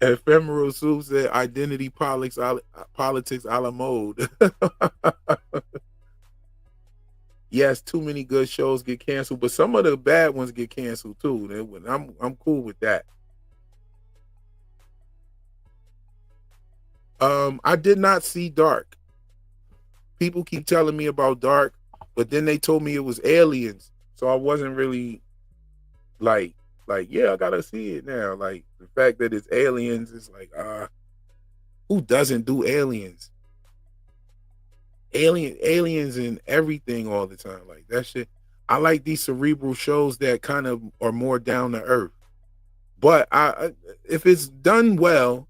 Ephemeral Soup said identity politics a la mode. Yes, too many good shows get canceled, but some of the bad ones get canceled too. I'm cool with that. I did not see Dark. People keep telling me about Dark, but then they told me it was aliens, so I wasn't really like, yeah, I gotta see it now. Like, the fact that it's aliens is like, who doesn't do aliens? Aliens and everything all the time. Like, that shit. I like these cerebral shows that kind of are more down to earth. But if it's done well,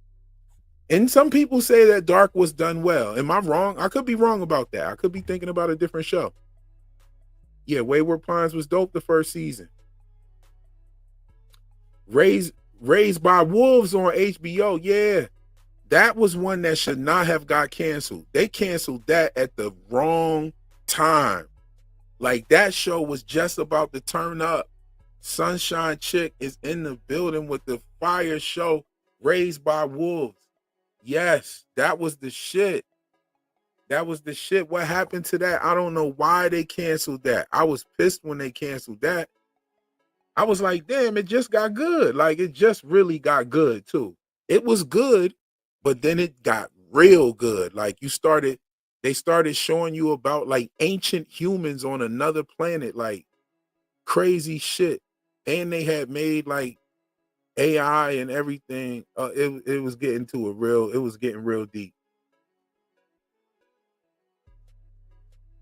and some people say that Dark was done well. Am I wrong? I could be wrong about that. I could be thinking about a different show. Yeah, Wayward Pines was dope the first season. Raised by Wolves on HBO. Yeah, that was one that should not have got canceled. They canceled that at the wrong time. Like, that show was just about to turn up. Sunshine Chick is in the building with the fire show Raised by Wolves. Yes, that was the shit. That was the shit. What happened to that? I don't know why they canceled that. I was pissed when they canceled that. I was like, damn, it just got good. Like, it just really got good too. It was good, but then it got real good. Like, they started showing you about like ancient humans on another planet, like crazy shit. And they had made like AI and everything. It was getting real deep.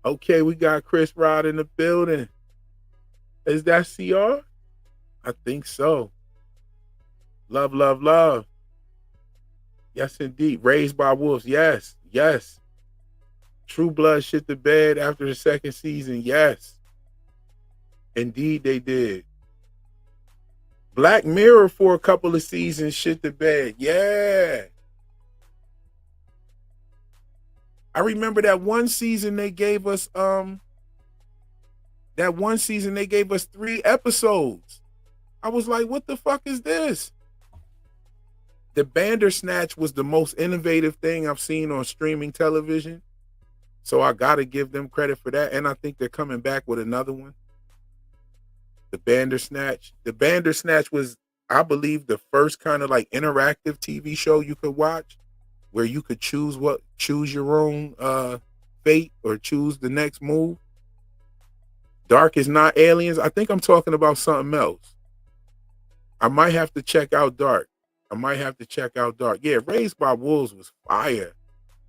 Okay, we got Chris Rod in the building. Is that CR? I think so. Love, love, love. Yes, indeed. Raised by Wolves. Yes, yes. True Blood shit the bed after the second season. Yes. Indeed, they did. Black Mirror for a couple of seasons shit the bed. Yeah. I remember that one season they gave us 3 episodes. I was like, what the fuck is this? The Bandersnatch was the most innovative thing I've seen on streaming television. So I got to give them credit for that. And I think they're coming back with another one. The Bandersnatch. The Bandersnatch was, I believe, the first kind of like interactive TV show you could watch where you could choose your own fate or choose the next move. Dark is not aliens. I think I'm talking about something else. I might have to check out Dark. Yeah, Raised by Wolves was fire.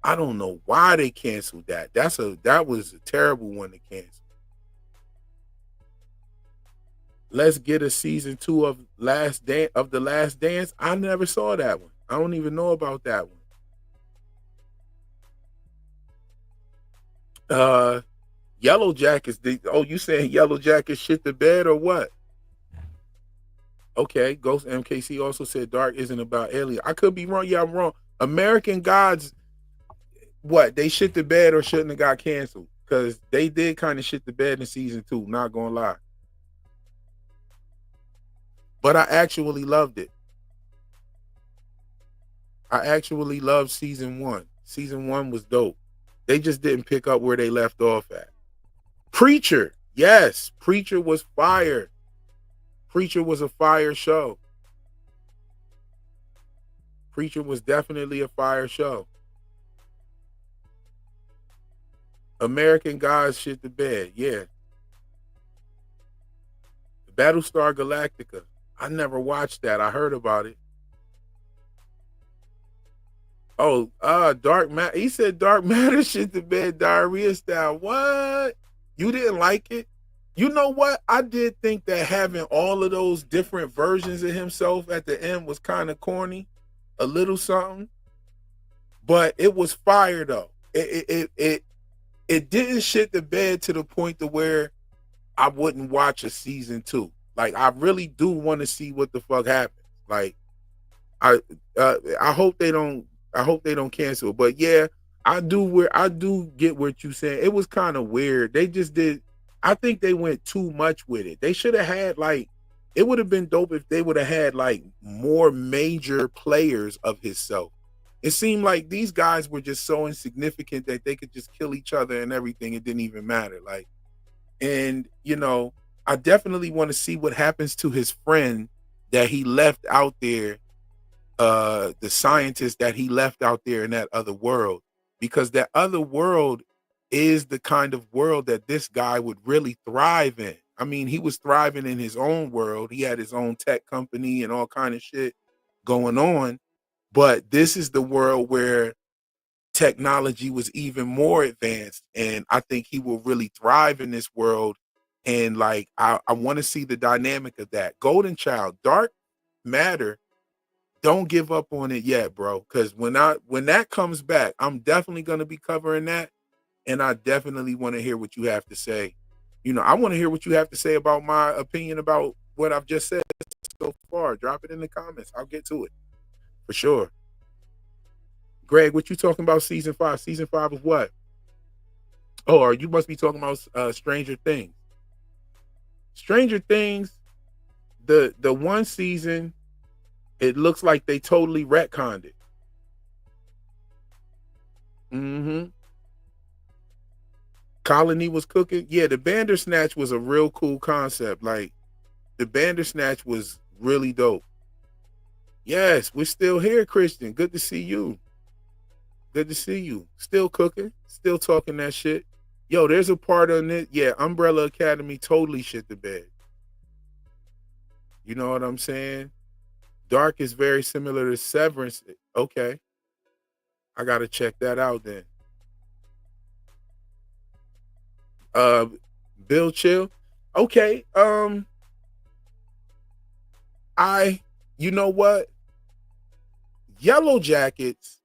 I don't know why they canceled that. That was a terrible one to cancel. let's get a season 2 of The Last Dance. I never saw that one. I don't even know about that one. Yellow Jackets. You saying Yellow Jackets shit the bed or what? Okay, Ghost MKC also said Dark isn't about alien. I could be wrong. Yeah, I'm wrong. American Gods, what? They shit the bed or shouldn't have got canceled? Because they did kind of shit the bed in season 2, not gonna lie. But I actually loved it. I actually loved season 1. Season 1 was dope. They just didn't pick up where they left off at. Preacher. Yes, Preacher was fire. Preacher was a fire show. Preacher was definitely a fire show. American Gods shit the bed. Yeah. Battlestar Galactica. I never watched that. I heard about it. Oh, Dark Matter. He said Dark Matter shit the bed diarrhea style. What? You didn't like it? You know what? I did think that having all of those different versions of himself at the end was kind of corny. A little something. But it was fire though. It didn't shit the bed to the point to where I wouldn't watch a season 2. Like I really do want to see what the fuck happens. Like I hope they don't cancel it. But yeah, I do get what you saying. It was kind of weird. They just did. I think they went too much with it. They should have had it would have been dope if they would have had more major players of himself. It seemed like these guys were just so insignificant that they could just kill each other and everything. It didn't even matter. And I definitely want to see what happens to his friend that he left out there, the scientist that he left out there in that other world, because that other world is the kind of world that this guy would really thrive in. I mean, he was thriving in his own world. He had his own tech company and all kind of shit going on. But this is the world where technology was even more advanced. And I think he will really thrive in this world. And I want to see the dynamic of that. Golden Child, Dark Matter, don't give up on it yet, bro. Because when that comes back, I'm definitely going to be covering that. And I definitely want to hear what you have to say. I want to hear what you have to say about my opinion about what I've just said so far. Drop it in the comments. I'll get to it for sure. Greg, what you talking about season 5? Season 5 of what? Oh, or you must be talking about Stranger Things. Stranger Things, the one season, it looks like they totally retconned it. Mm-hmm. Colony was cooking. Yeah, the Bandersnatch was a real cool concept. The Bandersnatch was really dope. Yes, we're still here, Christian. Good to see you. Good to see you. Still cooking, still talking that shit. Yo, there's a part on it. Yeah, Umbrella Academy totally shit the bed. You know what I'm saying? Dark is very similar to Severance. Okay. I gotta check that out then. Bill Chill. Okay. You know what? Yellow Jackets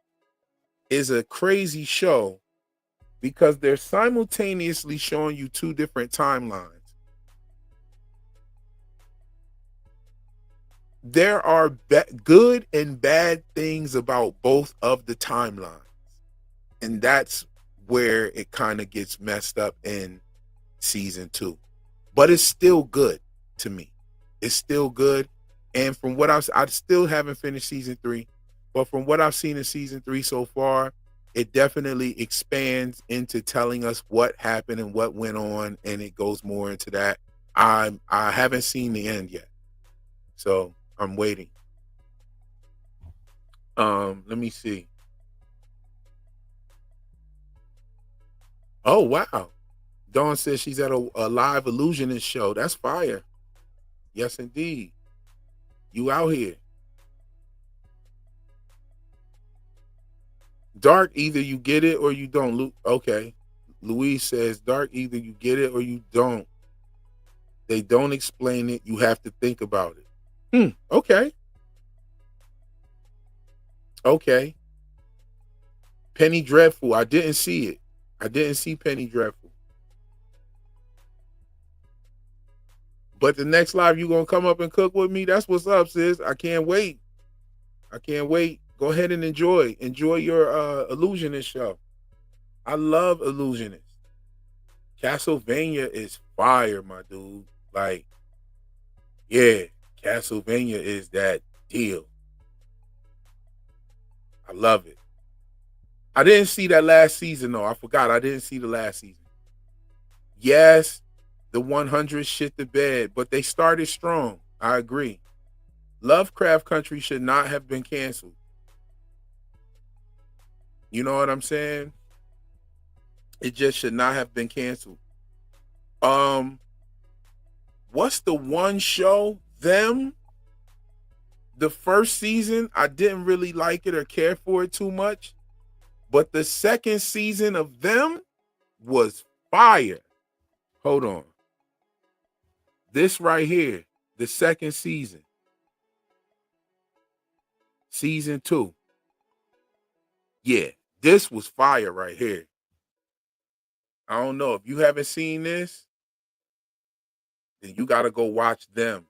is a crazy show because they're simultaneously showing you two different timelines. There are good and bad things about both of the timelines. And that's where it kind of gets messed up in season 2. But it's still good to me. It's still good. And from what I still haven't finished season 3, but from what I've seen in season 3 so far, it definitely expands into telling us what happened and what went on, and it goes more into that. I haven't seen the end yet, so I'm waiting. Let me see. Oh wow, Dawn says she's at a live illusionist show. That's fire. Yes, indeed. You out here. Dark, either you get it or you don't. Okay. Louise says, Dark, either you get it or you don't. They don't explain it. You have to think about it. Okay. Okay. Penny Dreadful. I didn't see it. I didn't see Penny Dreadful. But the next live, you going to come up and cook with me? That's what's up, sis. I can't wait. I can't wait. Go ahead and enjoy. Enjoy your Illusionist show. I love Illusionist. Castlevania is fire, my dude. Like, yeah, Castlevania is that deal. I love it. I didn't see that last season, though. I forgot. I didn't see the last season. Yes, the 100 shit the bed, but they started strong. I agree. Lovecraft Country should not have been canceled. You know what I'm saying? It just should not have been canceled. What's the one show? Them? The first season, I didn't really like it or care for it too much. But the second season of Them was fire. Hold on. This right here, the second season. Season 2. Yeah, this was fire right here. I don't know. If you haven't seen this, then you got to go watch Them.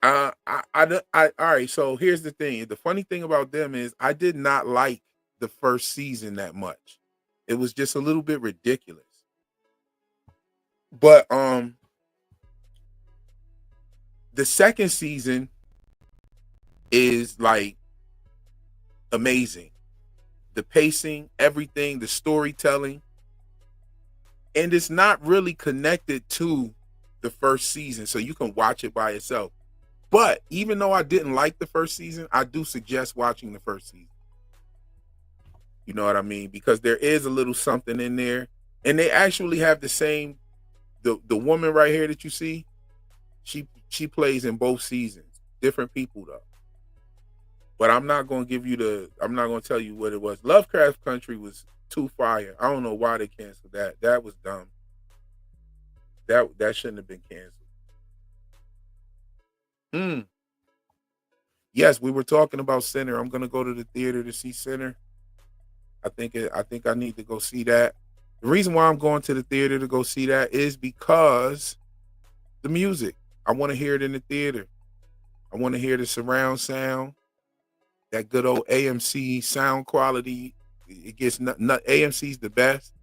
All right, so here's the thing. The funny thing about Them is I did not like the first season that much. It was just a little bit ridiculous. But the second season is like amazing. The pacing, everything, the storytelling. And it's not really connected to the first season, so you can watch it by itself. But even though I didn't like the first season, I do suggest watching the first season. You know what I mean? Because there is a little something in there. And they actually have the same, the woman right here that you see, she plays in both seasons. Different people though. But I'm not going to tell you what it was. Lovecraft Country was too fire. I don't know why they canceled that. That was dumb. That shouldn't have been canceled. Yes, we were talking about Sinner. I'm gonna go to the theater to see Sinner. I think I need to go see that. The reason why I'm going to the theater to go see that is because the music. I want to hear it in the theater. I want to hear the surround sound, that good old AMC sound quality. It gets AMC's the best.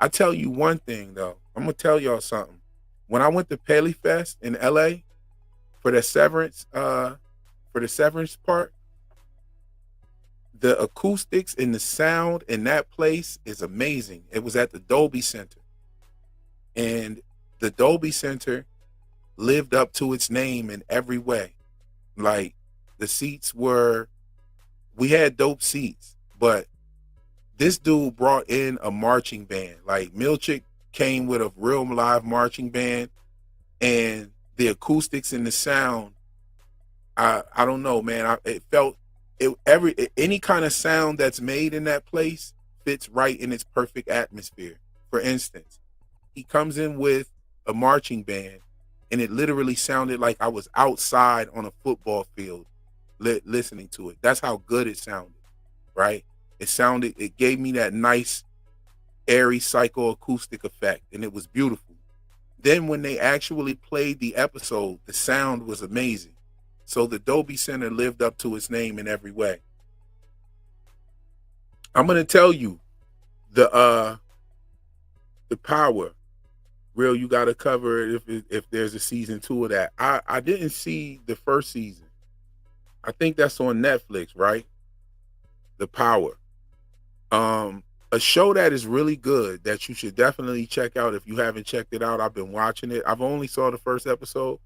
I tell you one thing though. I'm gonna tell y'all something. When I went to Paley Fest in LA for the Severance part, the acoustics and the sound in that place is amazing. It was at the Dolby Center. And the Dolby Center lived up to its name in every way. Like, the seats we had dope seats, but this dude brought in a marching band. Like, Milchick came with a real live marching band, and the acoustics and the sound, I don't know, man. It felt any kind of sound that's made in that place fits right in its perfect atmosphere. For instance, he comes in with a marching band, and it literally sounded like I was outside on a football field listening to it. That's how good it sounded, right? It gave me that nice, airy psychoacoustic effect, and it was beautiful. Then when they actually played the episode, the sound was amazing. So the Dolby Center lived up to its name in every way. I'm gonna tell you the Power. Real, you gotta cover it if there's a season 2 of that. I didn't see the first season. I think that's on Netflix, right? The Power. A show that is really good that you should definitely check out if you haven't checked it out. I've been watching it. I've only saw the first episode,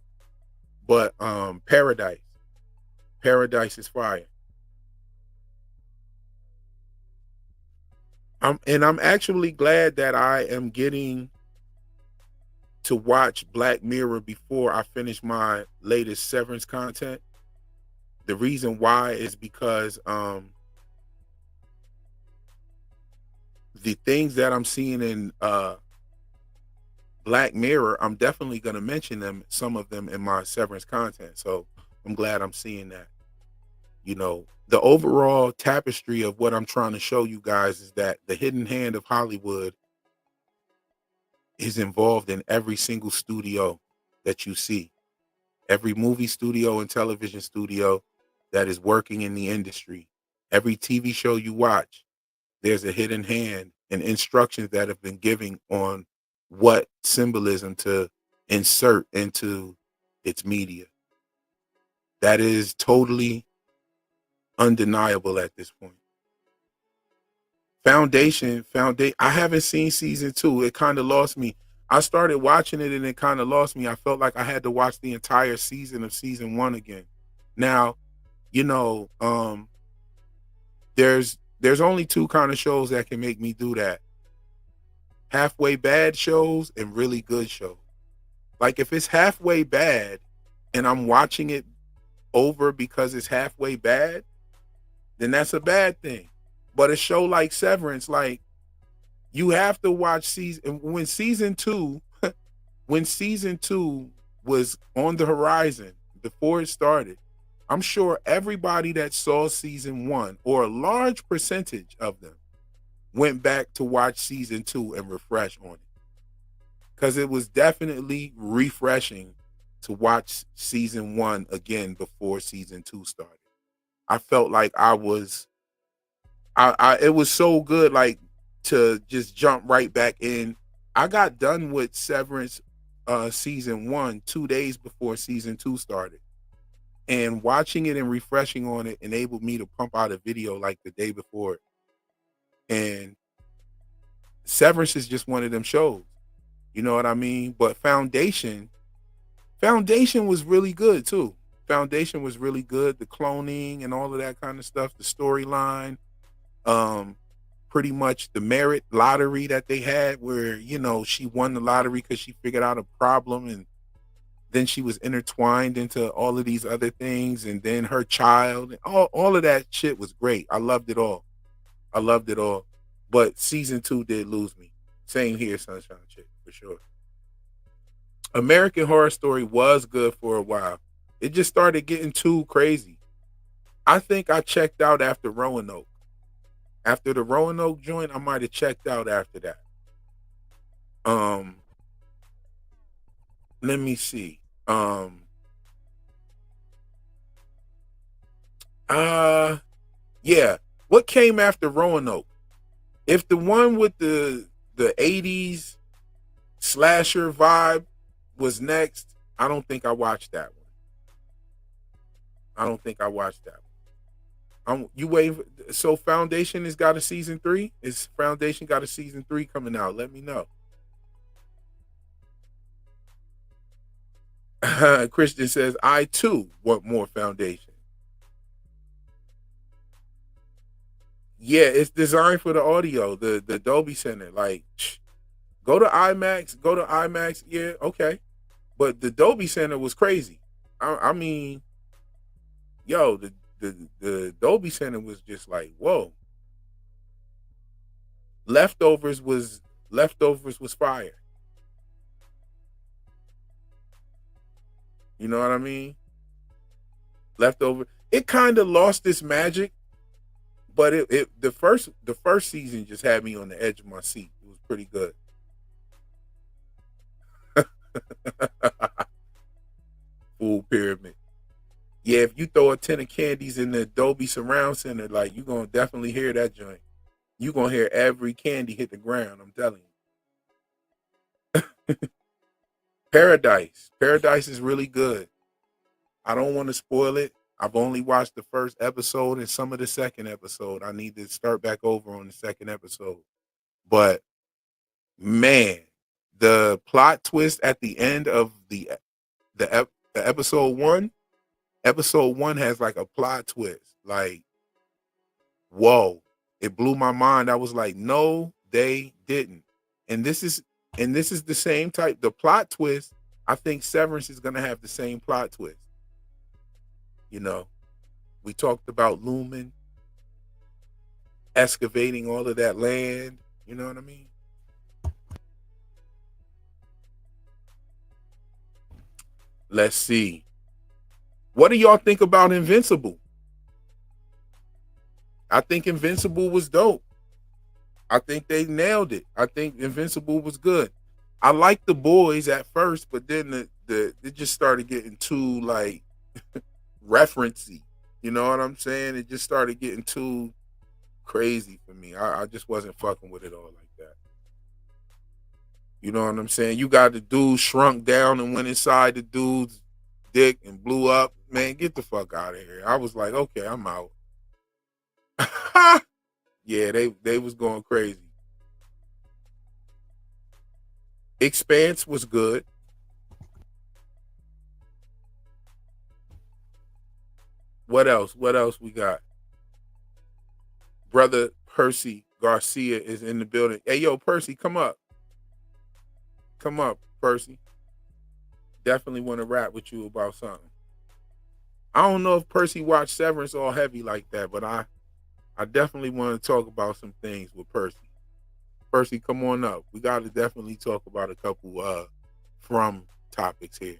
but Paradise is fire. I'm actually glad that I am getting to watch Black Mirror before I finish my latest Severance content. The reason why is because the things that I'm seeing in Black Mirror, I'm definitely going to mention them, some of them in my Severance content. So I'm glad I'm seeing that. You know, the overall tapestry of what I'm trying to show you guys is that the hidden hand of Hollywood is involved in every single studio that you see, every movie studio and television studio that is working in the industry, every TV show you watch. There's a hidden hand and instructions that have been given on what symbolism to insert into its media. That is totally undeniable at this point. Foundation. I haven't seen season 2. It kind of lost me. I started watching it and it kind of lost me. I felt like I had to watch the entire season of season 1 again. Now, you know, there's only 2 kind of shows that can make me do that. Halfway bad shows and really good shows. Like if it's halfway bad and I'm watching it over because it's halfway bad, then that's a bad thing. But a show like Severance, like you have to watch when season 2 was on the horizon before it started. I'm sure everybody that saw season 1, or a large percentage of them, went back to watch season 2 and refresh on it. Because it was definitely refreshing to watch season 1 again before season 2 started. I felt like it was so good, like to just jump right back in. I got done with Severance season 1 2 days before season 2 started. And watching it and refreshing on it enabled me to pump out a video like the day before it. And Severance is just one of them shows. You know what I mean? But Foundation was really good too. Foundation was really good. The cloning and all of that kind of stuff, the storyline, pretty much the merit lottery that they had where, you know, she won the lottery because she figured out a problem and then she was intertwined into all of these other things, and then her child, all of that shit was great. I loved it all. But season 2 did lose me. Same here, Sunshine Chick, for sure. American Horror Story was good for a while. It just started getting too crazy. I think I checked out after Roanoke. After the Roanoke joint, I might have checked out after that. Let me see. Yeah. What came after Roanoke? If the one with the 80s slasher vibe was next, I don't think I watched that one. You wait. So Foundation has got a season 3? Is Foundation got a season 3 coming out? Let me know. Christian says, I too want more Foundation. Yeah, it's designed for the audio, the Dolby Center. Like, go to IMAX. Yeah, okay. But the Dolby Center was crazy. I mean, yo, the Dolby Center was just like, whoa. Leftovers was fire. You know what I mean? Leftover. It kind of lost its magic, but the first season just had me on the edge of my seat. It was pretty good. Full pyramid. Yeah, if you throw a tin of candies in the Dolby Surround Center, like, you're gonna definitely hear that joint. You're gonna hear every candy hit the ground, I'm telling you. Paradise is really good. I don't want to spoil it. I've only watched the first episode and some of the second episode. I need to start back over on the second episode. But man, the plot twist at the end of the episode 1, episode 1 has like a plot twist. Like, whoa. It blew my mind. I was like, no, they didn't. And this is the same type. The plot twist, I think Severance is going to have the same plot twist. You know, we talked about Lumen excavating all of that land. You know what I mean? Let's see. What do y'all think about Invincible? I think Invincible was dope. I think they nailed it. I think Invincible was good. I liked The Boys at first, but then it just started getting too like referencey. You know what I'm saying? It just started getting too crazy for me. I just wasn't fucking with it all like that. You know what I'm saying? You got the dude shrunk down and went inside the dude's dick and blew up. Man, get the fuck out of here. I was like, okay, I'm out. Yeah, they was going crazy. Expanse was good. What else? What else we got? Brother Percy Garcia is in the building. Hey, yo, Percy, come up. Come up, Percy. Definitely want to rap with you about something. I don't know if Percy watched Severance all heavy like that, but I definitely want to talk about some things with Percy. Percy, come on up. We got to definitely talk about a couple from topics here,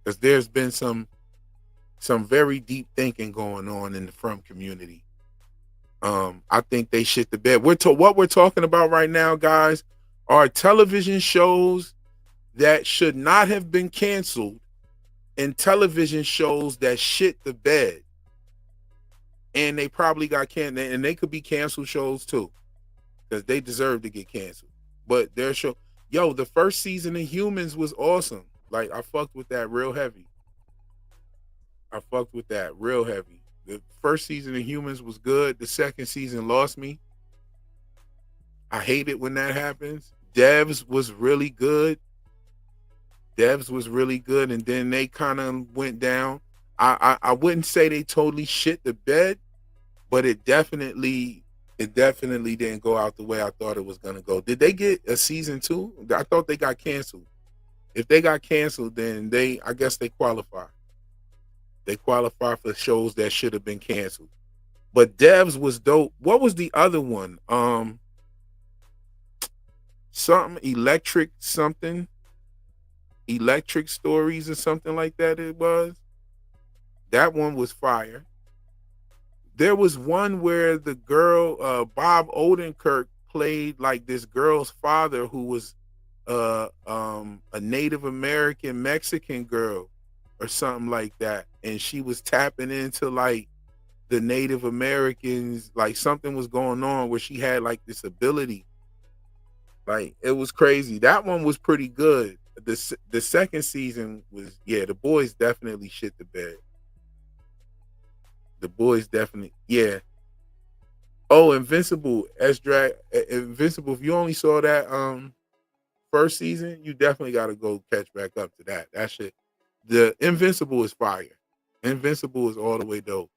because there's been some very deep thinking going on in the from community. I think they shit the bed. What we're talking about right now, guys, are television shows that should not have been canceled and television shows that shit the bed. And they probably got canceled, and they could be canceled shows too, because they deserve to get canceled. But their show, the first season of Humans was awesome. Like, I fucked with that real heavy. The first season of Humans was good. The second season lost me. I hate it when that happens. Devs was really good. And then they kind of went down. I wouldn't say they totally shit the bed, but it definitely didn't go out the way I thought it was gonna go. Did they get a season 2? I thought they got canceled. If they got canceled, then I guess they qualify. They qualify for shows that should have been canceled. But Devs was dope. What was the other one? Something electric stories or something like that. It was. That one was fire. There was one where the girl, Bob Odenkirk, played like this girl's father who was a Native American Mexican girl or something like that. And she was tapping into like the Native Americans, like something was going on where she had like this ability. Like, it was crazy. That one was pretty good. The second season was, The Boys definitely shit the bed. The Boys definitely, Oh, Invincible, Invincible. If you only saw that first season, you definitely got to go catch back up to that. That shit. The Invincible is fire. Invincible is all the way dope.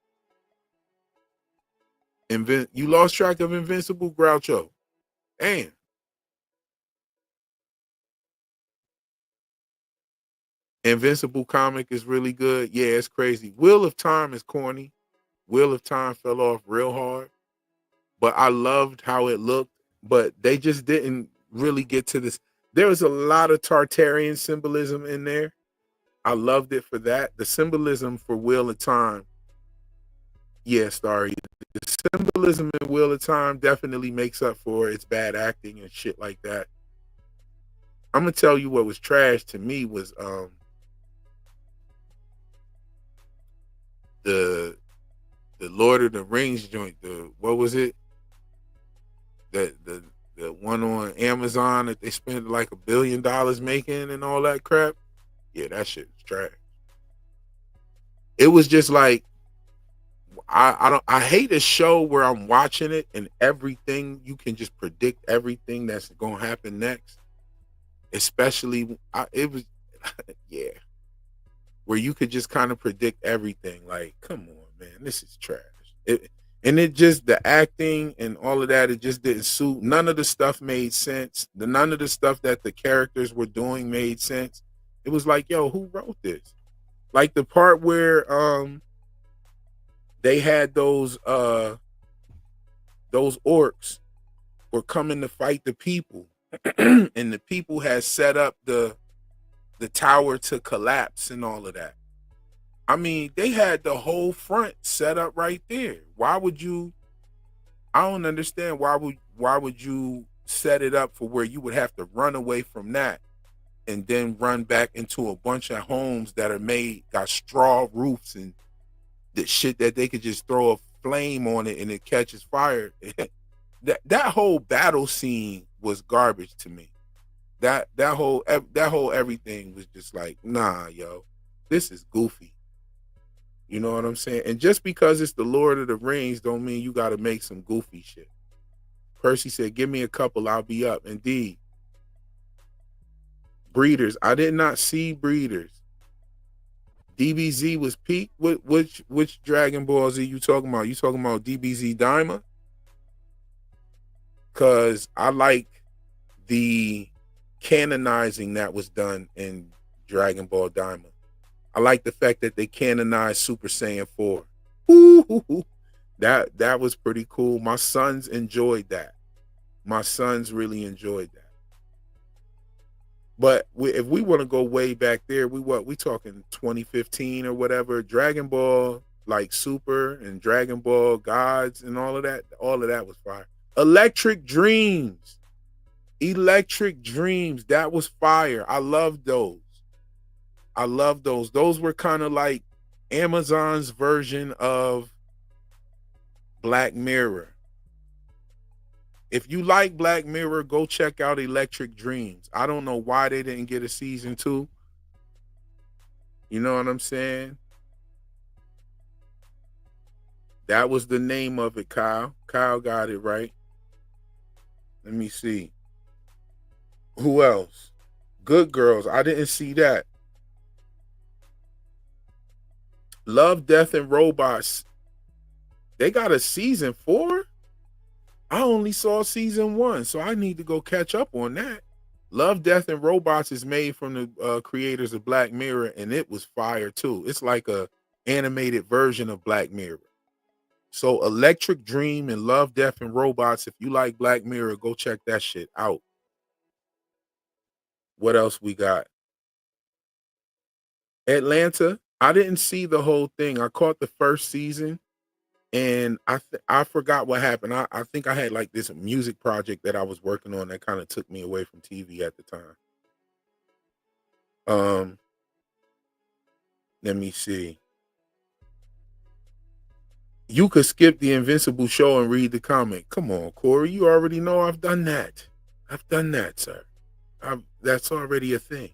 You lost track of Invincible, Groucho. Damn. Invincible comic is really good. Yeah, it's crazy. Wheel of Time is corny. Wheel of Time fell off real hard, but I loved how it looked. But they just didn't really get to this. There was a lot of Tartarian symbolism in there. I loved it for that. The symbolism for Wheel of Time. Yeah, Starry. The symbolism in Wheel of Time definitely makes up for its bad acting and shit like that. I'm gonna tell you what was trash to me was the Lord of the Rings joint. What was it? The one on Amazon that they spent like $1 billion making and all that crap. Yeah, that shit was trash. It was just like, I hate a show where I'm watching it and everything, you can just predict everything that's gonna happen next. Especially it was where you could just kind of predict everything. Like, come on, man, this is trash. It just, the acting and all of that, it just didn't suit. None of the stuff made sense. None of the stuff that the characters were doing made sense. It was like, yo, who wrote this? Like the part where they had those orcs were coming to fight the people, and the people had set up the the tower to collapse and all of that. I mean, they had the whole front set up right there. Why would you? I don't understand why would you set it up for where you would have to run away from that and then run back into a bunch of homes that are got straw roofs and the shit that they could just throw a flame on it and it catches fire. that whole battle scene was garbage to me. That whole everything was just like, nah, yo, this is goofy. You know what I'm saying? And just because it's the Lord of the Rings don't mean you got to make some goofy shit. Percy said, give me a couple, I'll be up. Indeed. Breeders. I did not see Breeders. DBZ was peak. Which Dragon Ball Z you talking about? You talking about DBZ Daima? Because I like the canonizing that was done in Dragon Ball Daima. I like the fact that they canonized Super Saiyan 4. Ooh, that was pretty cool. My sons enjoyed that. My sons really enjoyed that. But if we want to go way back there, we talking 2015 or whatever, Dragon Ball, like Super and Dragon Ball Gods and all of that was fire. Electric Dreams, that was fire. I love those. Those were kind of like Amazon's version of Black Mirror. If you like Black Mirror, go check out Electric Dreams. I don't know why they didn't get a season 2. You know what I'm saying? That was the name of it, Kyle. Kyle got it right. Let me see. Who else? Good Girls. I didn't see that. Love, Death, and Robots. They got a season 4? I only saw season 1, so I need to go catch up on that. Love, Death, and Robots is made from the creators of Black Mirror, and it was fire too. It's like a animated version of Black Mirror. So Electric Dream and Love, Death, and Robots, if you like Black Mirror, go check that shit out. What else we got? Atlanta. I didn't see the whole thing. I caught the first season, and I forgot what happened. I think I had like this music project that I was working on that kind of took me away from TV at the time. Let me see. You could skip the Invincible show and read the comic. Come on, Corey. You already know I've done that. I've done that, sir. That's already a thing.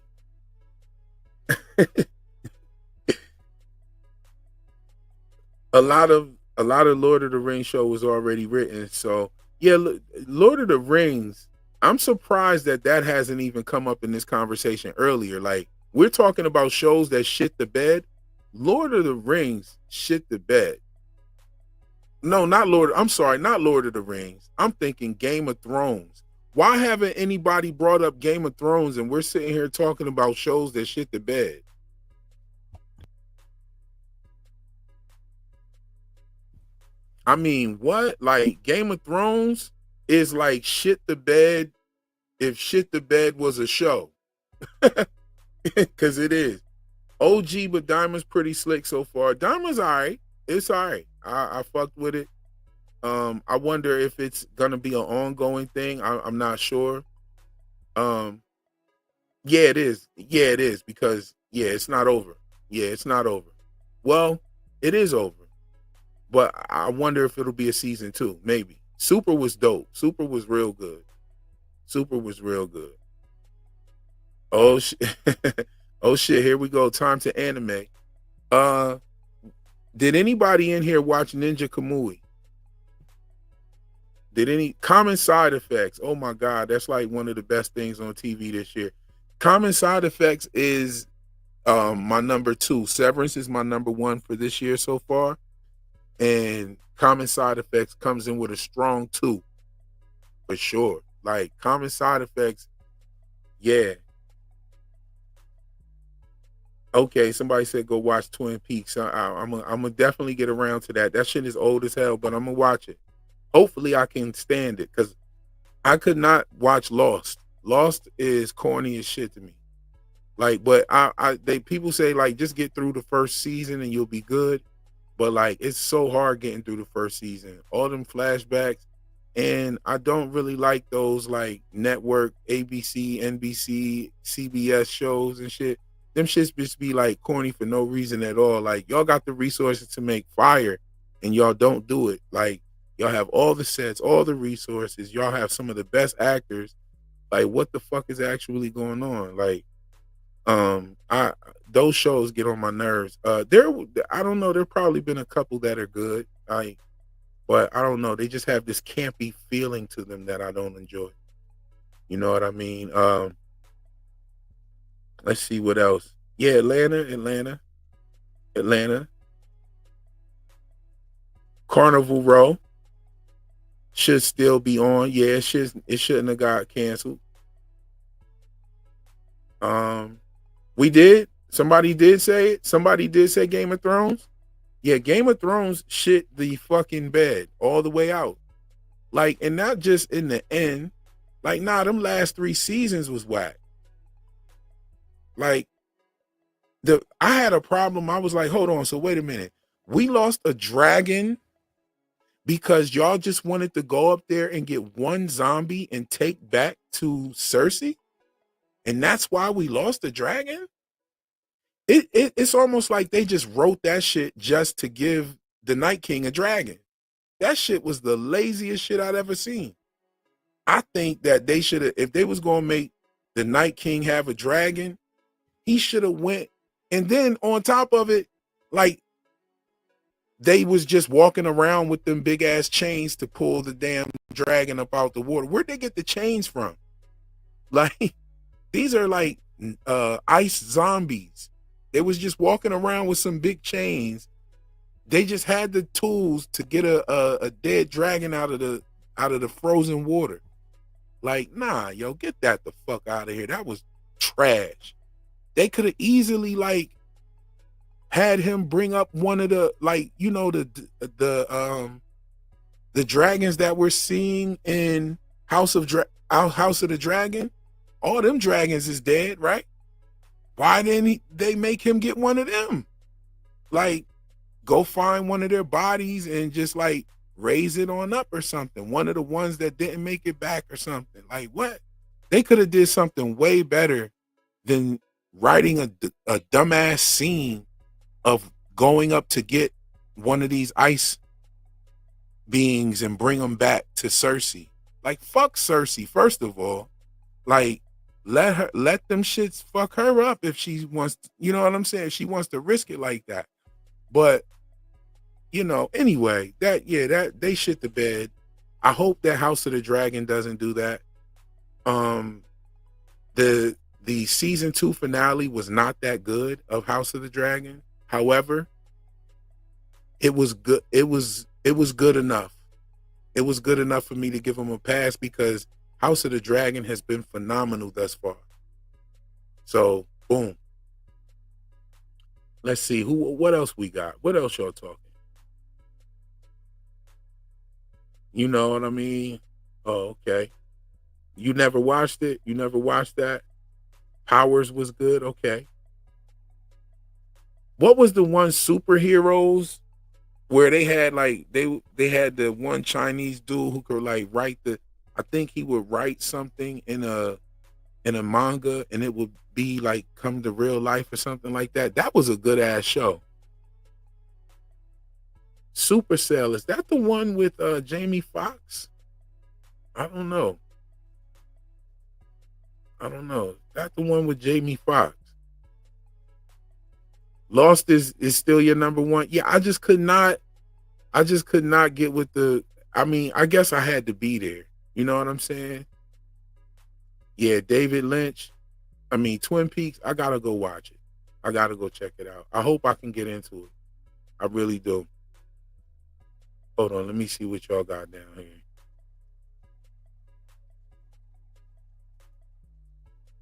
A lot of Lord of the Rings show was already written. So yeah, Lord of the Rings, I'm surprised that hasn't even come up in this conversation earlier. Like, we're talking about shows that shit the bed. Lord of the Rings shit the bed. No, not Lord of the Rings. I'm thinking Game of Thrones. Why haven't anybody brought up Game of Thrones and we're sitting here talking about shows that shit the bed? I mean, what? Like, Game of Thrones is like shit the bed if shit the bed was a show. Because it is. OG, but Diamond's pretty slick so far. Diamond's all right. It's all right. I fucked with it. I wonder if it's going to be an ongoing thing. I'm not sure. Yeah, it is. Yeah, it is. Because, yeah, it's not over. Yeah, it's not over. Well, it is over. But I wonder if it'll be a season 2. Maybe. Super was dope. Super was real good. Oh, oh, shit. Here we go. Time to anime. Did anybody in here watch Ninja Kamui? Did any Common Side Effects? Oh, my God. That's like one of the best things on TV this year. Common Side Effects is my number 2. Severance is my number 1 for this year so far. And Common Side Effects comes in with a strong 2 for sure. Like, Common Side Effects, yeah. Okay, somebody said go watch Twin Peaks. I'm gonna definitely get around to that. That shit is old as hell, but I'm gonna watch it. Hopefully, I can stand it because I could not watch Lost. Lost is corny as shit to me. Like, but they people say like just get through the first season and you'll be good. But like it's so hard getting through the first season. All them flashbacks, and I don't really like those like network ABC, NBC, CBS shows and shit. Them shits just be like corny for no reason at all. Like y'all got the resources to make fire, and y'all don't do it. Like y'all have all the sets, all the resources. Y'all have some of the best actors. Like what the fuck is actually going on? Like I those shows get on my nerves. There I don't know, there probably been a couple that are good. But I don't know, they just have this campy feeling to them that I don't enjoy. You know what I mean? Let's see what else. Yeah, Atlanta. Carnival Row should still be on. Yeah, it shouldn't have got canceled. We did. Somebody did say it. Somebody did say Game of Thrones. Yeah, Game of Thrones shit the fucking bed all the way out. Like, and not just in the end. Like, nah, them last 3 seasons was whack. Like, I had a problem. I was like, hold on. So wait a minute. We lost a dragon because y'all just wanted to go up there and get one zombie and take back to Cersei? And that's why we lost the dragon? It's almost like they just wrote that shit just to give the Night King a dragon. That shit was the laziest shit I'd ever seen. I think that they should have, if they was going to make the Night King have a dragon, he should have went. And then on top of it, like, they was just walking around with them big ass chains to pull the damn dragon up out the water. Where'd they get the chains from? Like, these are like ice zombies. They was just walking around with some big chains. They just had the tools to get a dead dragon out of the frozen water. Like, nah, yo, get that the fuck out of here. That was trash. They could have easily like had him bring up one of the, like, you know, the dragons that we're seeing in House of the Dragon. All them dragons is dead, right? Why didn't they make him get one of them? Like, go find one of their bodies and just like raise it on up or something. One of the ones that didn't make it back or something. Like, what? They could have did something way better than writing a dumbass scene of going up to get one of these ice beings and bring them back to Cersei. Like, fuck Cersei, first of all. Like, let them shits fuck her up if she wants to, you know what I'm saying? If she wants to risk it like that. But, you know, anyway, that they shit the bed. I hope that House of the Dragon doesn't do that. The season 2 finale was not that good of House of the Dragon. However, it was good. It was good enough. It was good enough for me to give them a pass because House of the Dragon has been phenomenal thus far. So, boom. Let's see what else we got. What else y'all talking? You know what I mean? Oh, okay. You never watched it? You never watched that? Powers was good? Okay. What was the one superheroes where they had like they had the one Chinese dude who could like write I think he would write something in a manga and it would be like come to real life or something like that. That was a good ass show. Supercell, is that the one with Jamie Foxx? I don't know. That the one with Jamie Foxx. Lost is still your number one. Yeah, I just could not get with I guess I had to be there. You know what I'm saying? Yeah, David Lynch. Twin Peaks, I gotta go watch it. I gotta go check it out. I hope I can get into it. I really do. Hold on, let me see what y'all got down here.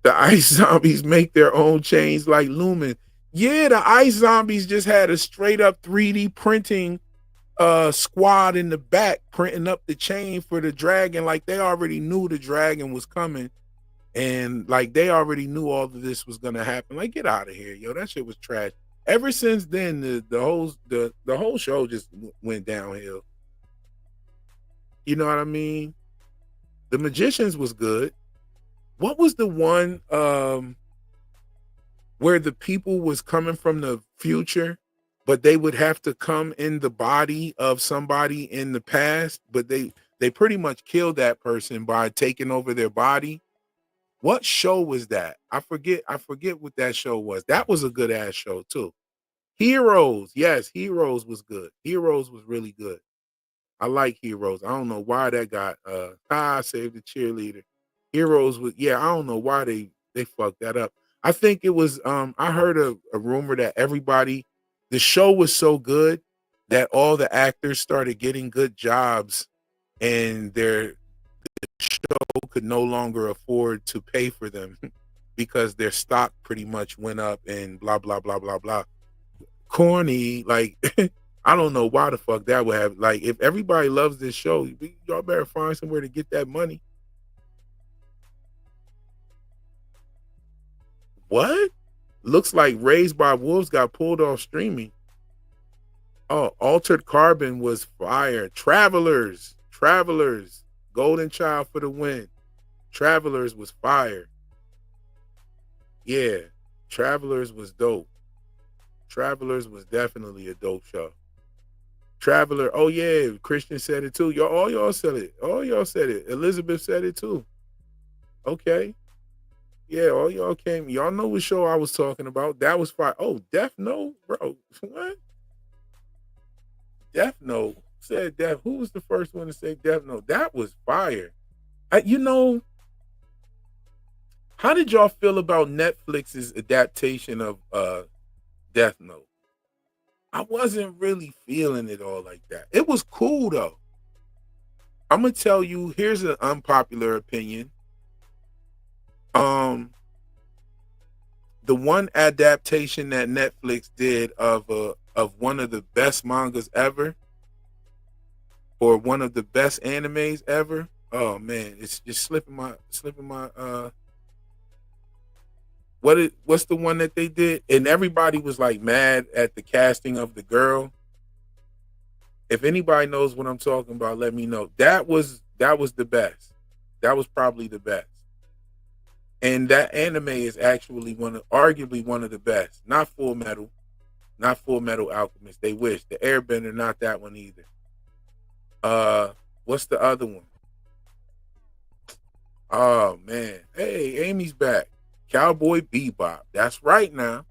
The ice zombies make their own chains like Lumen. Yeah, the ice zombies just had a straight up 3D printing squad in the back printing up the chain for the dragon. Like they already knew the dragon was coming And like they already knew all of this was gonna happen. Like, get out of here, yo. That shit was trash. Ever since then, the whole show just went downhill. You know what I mean? The Magicians was good. What was the one where the people was coming from the future, but they would have to come in the body of somebody in the past, but they pretty much killed that person by taking over their body? What show was that? I forget what that show was. That was a good ass show too. Heroes. Yes, Heroes was good. Heroes was really good. I like Heroes. I don't know why that got save the cheerleader. Heroes was, yeah, I don't know why they fucked that up. I think it was I heard a rumor that the show was so good that all the actors started getting good jobs and their show could no longer afford to pay for them because their stock pretty much went up and blah blah blah blah blah. Corny, like I don't know why the fuck that would have. Like, if everybody loves this show, y'all better find somewhere to get that money. What? Looks like Raised by Wolves got pulled off streaming. Oh, Altered Carbon was fire. Travelers, Golden Child for the win. Travelers was fire. Yeah, Travelers was dope. Travelers was definitely a dope show. Traveler, oh yeah, Christian said it too. All y'all said it. All y'all said it. Elizabeth said it too. Okay. Yeah, all y'all came. Y'all know what show I was talking about. That was fire. Oh, Death Note, bro. What? Death Note said Death. Who was the first one to say Death Note? That was fire. How did y'all feel about Netflix's adaptation of Death Note? I wasn't really feeling it all like that. It was cool though. I'm gonna tell you, here's an unpopular opinion. The one adaptation that Netflix did of one of the best mangas ever, or one of the best animes ever. Oh man, it's just slipping my what's the one that they did? And everybody was like mad at the casting of the girl. If anybody knows what I'm talking about, let me know. That was the best. That was probably the best. And that anime is actually arguably one of the best. Not Full Metal Alchemist. They wish. The Airbender, not that one either. What's the other one? Oh man. Hey, Amy's back. Cowboy Bebop. That's right now.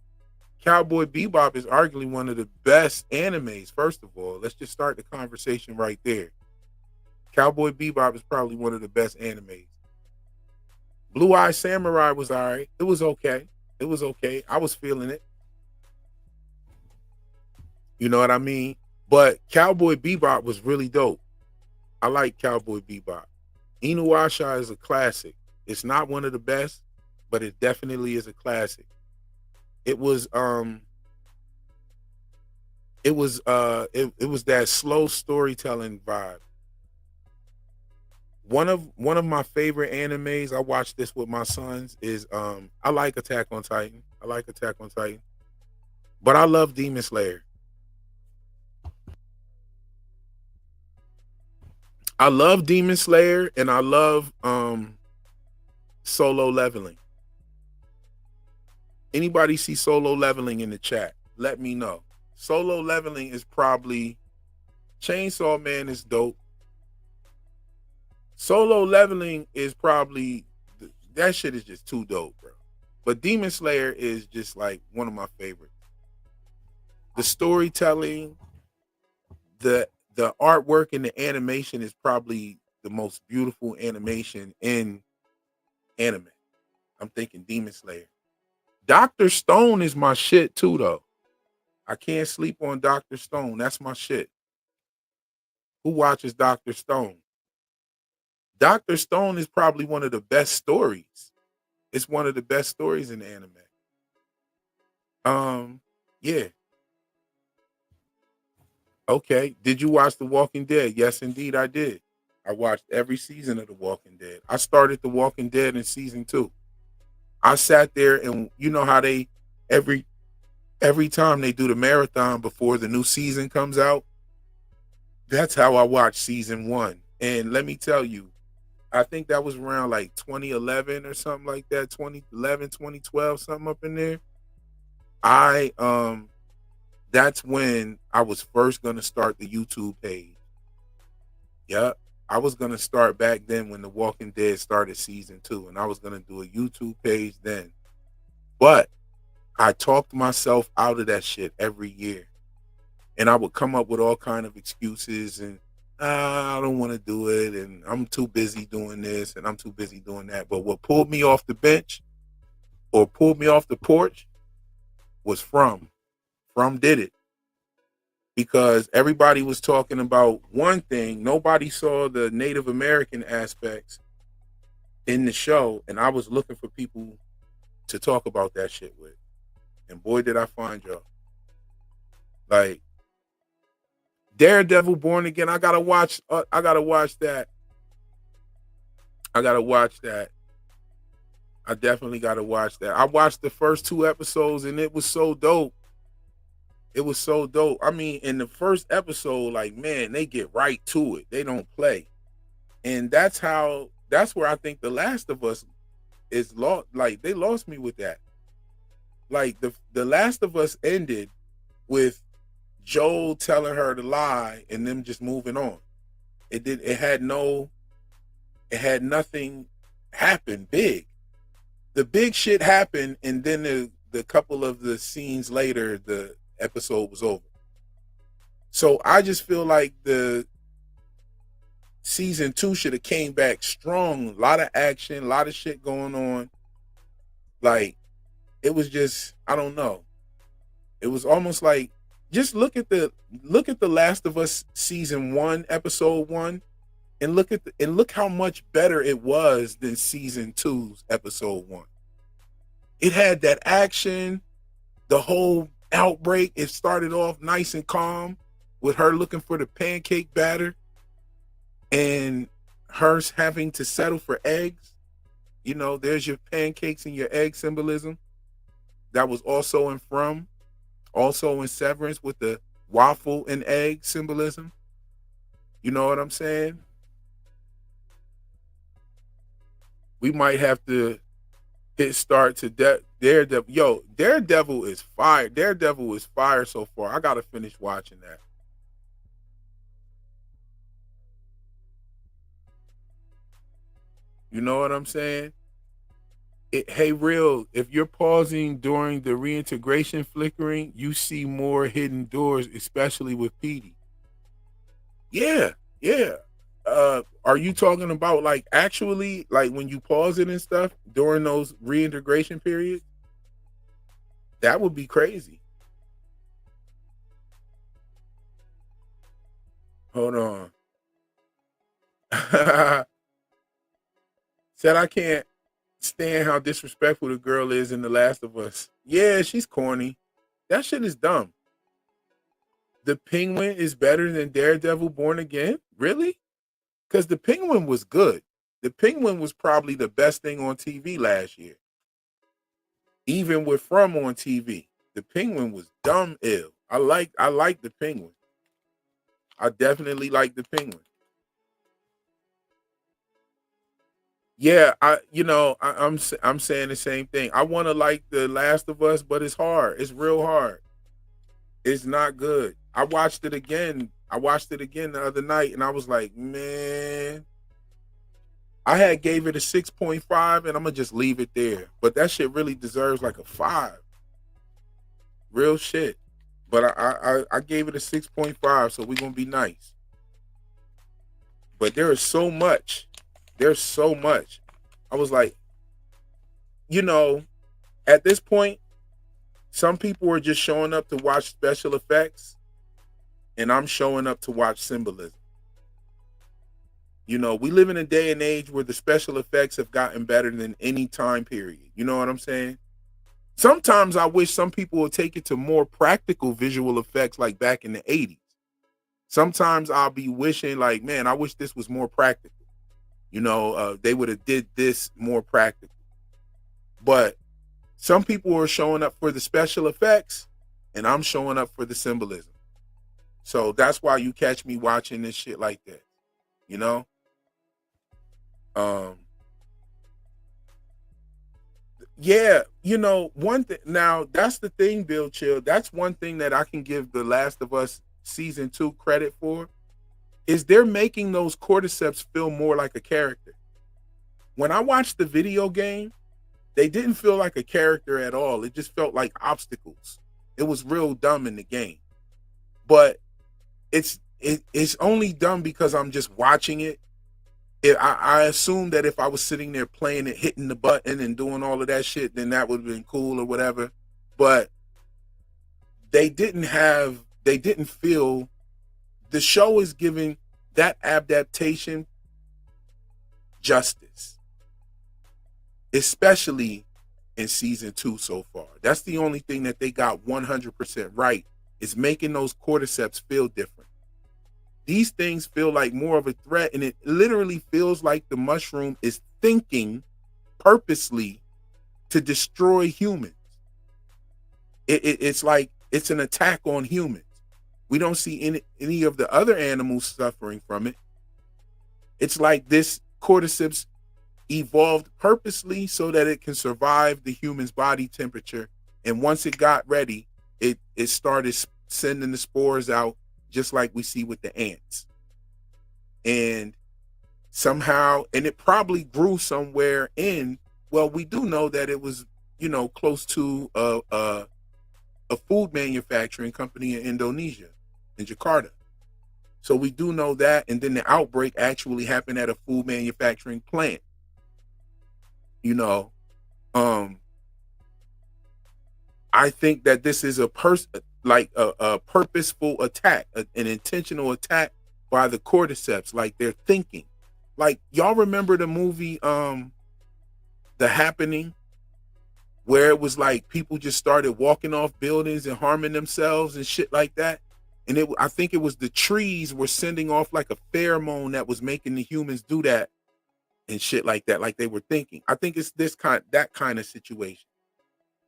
Cowboy Bebop is arguably one of the best animes. First of all, let's just start the conversation right there. Cowboy Bebop is probably one of the best animes. Blue Eye Samurai was all right. It was okay. I was feeling it. You know what I mean? But Cowboy Bebop was really dope. I like Cowboy Bebop. Inuyasha is a classic. It's not one of the best, but it definitely is a classic. It was that slow storytelling vibe. One of my favorite animes, I watched this with my sons, is I like Attack on Titan. But I love Demon Slayer. I love Demon Slayer and I love Solo Leveling. Anybody see Solo Leveling in the chat? Let me know. Solo Leveling is probably, Chainsaw Man is dope. Solo Leveling is probably, that shit is just too dope, bro. But Demon Slayer is just like one of my favorites. The storytelling, the artwork and the animation is probably the most beautiful animation in anime. I'm thinking Demon Slayer. Dr. Stone is my shit too, though. I can't sleep on Dr. Stone. That's my shit. Who watches Dr. Stone? Dr. Stone is probably one of the best stories. It's one of the best stories in anime. Yeah. Okay. Did you watch The Walking Dead? Yes, indeed, I did. I watched every season of The Walking Dead. I started The Walking Dead in season 2. I sat there, and you know how they every time they do the marathon before the new season comes out. That's how I watched season 1. And let me tell you, I think that was around like 2011 or something like that, 2011, 2012, something up in there. That's when I was first going to start the YouTube page. Yep. I was going to start back then when The Walking Dead started season 2, and I was going to do a YouTube page then. But I talked myself out of that shit every year. And I would come up with all kind of excuses, and I don't want to do it, and I'm too busy doing this, and I'm too busy doing that. But what pulled me off the bench or pulled me off the porch was From did it. Because everybody was talking about one thing. Nobody saw the Native American aspects in the show. And I was looking for people to talk about that shit with. And boy, did I find y'all. Like, Daredevil Born Again. I gotta watch that. I gotta watch that. I definitely gotta watch that. I watched the first 2 episodes, and it was so dope. It was so dope. I mean, in the first episode, like, man, they get right to it. They don't play. And that's where I think The Last of Us is lost. Like, they lost me with that. Like, the Last of Us ended with Joel telling her to lie and them just moving on. It had nothing happen big. The big shit happened, and then the couple of the scenes later, the episode was over. So I just feel like the season 2 should have came back strong. A lot of action, a lot of shit going on. Like, it was just, I don't know. It was almost like, just look at the Last of Us season 1, episode 1, and look how much better it was than season 2's episode 1. It had that action, the whole outbreak. It started off nice and calm with her looking for the pancake batter and her having to settle for eggs. You know, there's your pancakes and your egg symbolism. That was also in From. Also in Severance with the waffle and egg symbolism. You know what I'm saying? We might have to hit start to Daredevil. Yo, Daredevil is fire. Daredevil is fire so far. I got to finish watching that. You know what I'm saying? Hey, Real, if you're pausing during the reintegration flickering, you see more hidden doors, especially with Petey. Yeah. Are you talking about like actually like when you pause it and stuff during those reintegration periods? That would be crazy. Hold on. Said I can't stand how disrespectful the girl is in The Last of Us. Yeah, she's corny. That shit is dumb. The Penguin is better than Daredevil Born Again? Really? Because the Penguin was good. The Penguin was probably the best thing on TV last year. Even with From on TV, the Penguin was dumb ill. I like the Penguin. I definitely like the Penguin. Yeah, I'm saying the same thing. I want to like The Last of Us, but it's hard. It's real hard. It's not good. I watched it again the other night, and I was like, man, I had gave it a 6.5, and I'm gonna just leave it there. But that shit really deserves like a 5. Real shit. But I gave it a 6.5, so we're gonna be nice. But there is so much. There's so much. I was like, at this point, some people are just showing up to watch special effects, and I'm showing up to watch symbolism. We live in a day and age where the special effects have gotten better than any time period. You know what I'm saying? Sometimes I wish some people would take it to more practical visual effects like back in the 80s. Sometimes I'll be wishing like, man, I wish this was more practical. They would have did this more practical. But some people are showing up for the special effects, and I'm showing up for the symbolism. So that's why you catch me watching this shit like that. Yeah, one thing. Now, that's the thing, Bill Chill. That's one thing that I can give The Last of Us season 2 credit for, is they're making those cordyceps feel more like a character. When I watched the video game, they didn't feel like a character at all. It just felt like obstacles. It was real dumb in the game. But it's only dumb because I'm just watching it. I assume that if I was sitting there playing it, hitting the button and doing all of that shit, then that would have been cool or whatever. But they didn't feel, the show is giving that adaptation justice, especially in season 2 so far. That's the only thing that they got 100% right, is making those cordyceps feel different. These things feel like more of a threat, and it literally feels like the mushroom is thinking purposely to destroy humans. It's like it's an attack on humans. We don't see any of the other animals suffering from it. It's like this cordyceps evolved purposely so that it can survive the human's body temperature. And once it got ready, it started sending the spores out, just like we see with the ants. And somehow, and it probably grew somewhere in, well, we do know that it was, close to a food manufacturing company in Indonesia, in Jakarta. So we do know that. And then the outbreak actually happened at a food manufacturing plant. I think that this is a purposeful attack, an intentional attack by the cordyceps. Like, they're thinking. Like, y'all remember the movie The Happening, where it was like people just started walking off buildings and harming themselves and shit like that? And I think it was the trees were sending off like a pheromone that was making the humans do that and shit like that, like they were thinking. I think it's that kind of situation.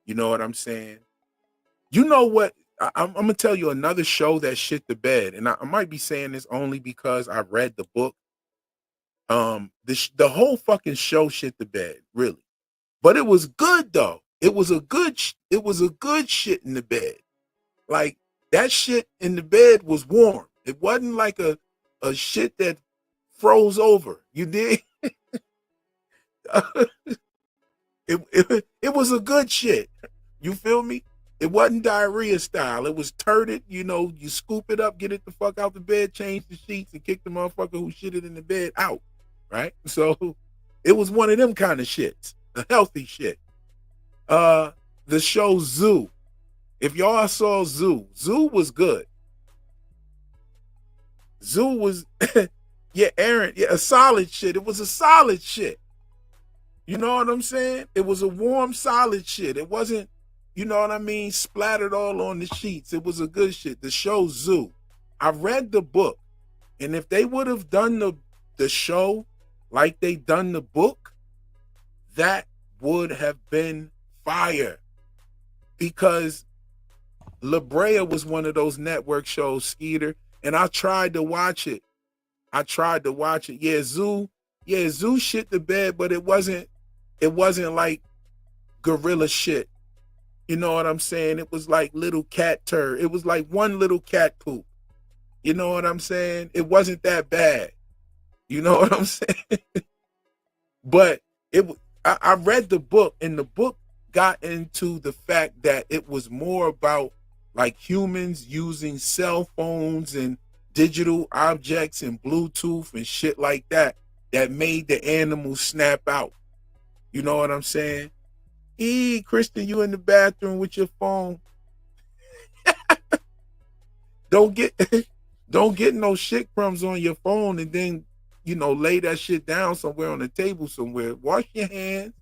You know what I'm saying? You know what? I'm gonna tell you another show that shit the bed, and I might be saying this only because I read the book. The whole fucking show shit the bed, really, but it was good though. It was a good shit in the bed. Like, that shit in the bed was warm. It wasn't like a shit that froze over. You did. It was a good shit. You feel me? It wasn't diarrhea style. It was turd. You scoop it up, get it the fuck out the bed, change the sheets, and kick the motherfucker who shitted in the bed out. Right? So it was one of them kind of shits. A healthy shit. The show Zoo. If y'all saw Zoo was good. Zoo was, yeah, Aaron, yeah, a solid shit. It was a solid shit. You know what I'm saying? It was a warm, solid shit. It wasn't, you know what I mean, splattered all on the sheets. It was a good shit. The show Zoo. I read the book, and if they would have done the show like they done the book, that would have been fire. Because La Brea was one of those network shows, Skeeter, and I tried to watch it. Yeah, Zoo shit the bed, but it wasn't like gorilla shit. You know what I'm saying? It was like little cat turd. It was like one little cat poop. You know what I'm saying? It wasn't that bad. You know what I'm saying? But I read the book, and the book got into the fact that it was more about like humans using cell phones and digital objects and Bluetooth and shit like that made the animals snap out. You know what I'm saying? Kristen, you in the bathroom with your phone. Don't get no shit crumbs on your phone and then, lay that shit down somewhere on the table somewhere. Wash your hands.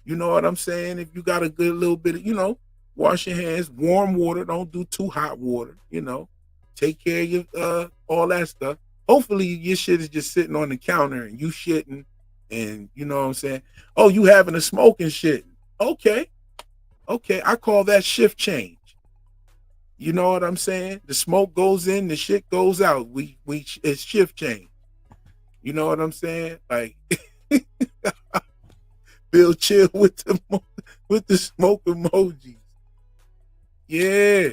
You know what I'm saying? If you got a good little bit of, wash your hands, warm water. Don't do too hot water, Take care of your all that stuff. Hopefully your shit is just sitting on the counter and you shitting, and you know what I'm saying? Oh, you having a smoke and shit. Okay. I call that shift change. You know what I'm saying? The smoke goes in, the shit goes out. It's shift change. You know what I'm saying? Like Bill Chill with the smoke emojis. Yeah.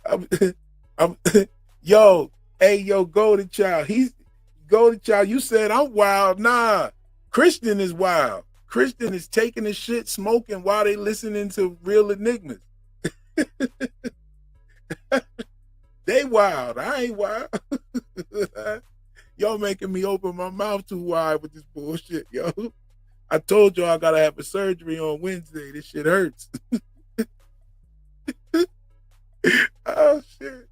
I'm, yo, Golden Child. Golden Child. You said I'm wild. Nah, Christian is wild. Christian is taking the shit, smoking while they listening to Real Enigmas. They wild. I ain't wild. Y'all making me open my mouth too wide with this bullshit, yo. I told y'all I gotta have a surgery on Wednesday. This shit hurts. Oh shit.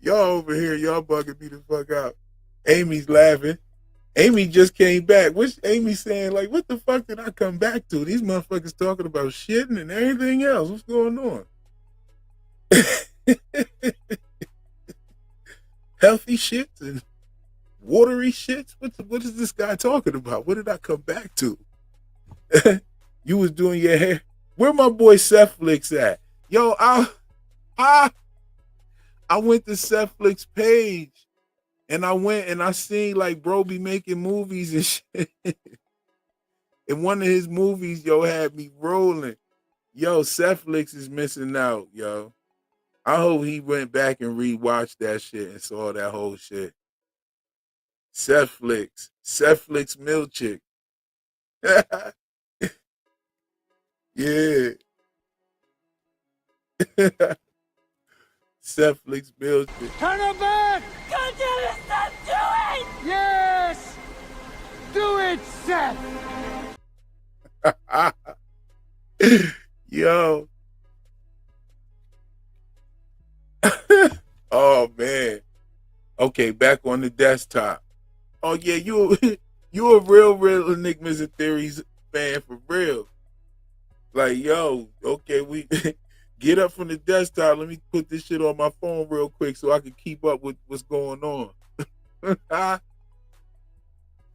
Y'all over here, y'all bugging me the fuck out. Amy's laughing. Amy just came back. What's Amy saying? Like, what the fuck did I come back to? These motherfuckers talking about shitting and everything else. What's going on? Healthy shits and watery shits? What is this guy talking about? What did I come back to? You was doing your hair. Where my boy Seth Flicks at? Yo, I went to Seth Flicks' page and I went and I seen like bro be making movies and shit. And one of his movies, yo, had me rolling. Yo, Seth Flicks is missing out, yo. I hope he went back and rewatched that shit and saw that whole shit. Seth Flicks Mill Chick. Yeah. Seth Flicks Mill Chick. Turn her back! God damn it, stop doing! Yes! Do it, Seth! Yo. Oh man. Okay, back on the desktop. Oh yeah, you a real Enigmas and Theories fan for real. Like, yo, okay, we get up from the desktop. Let me put this shit on my phone real quick so I can keep up with what's going on.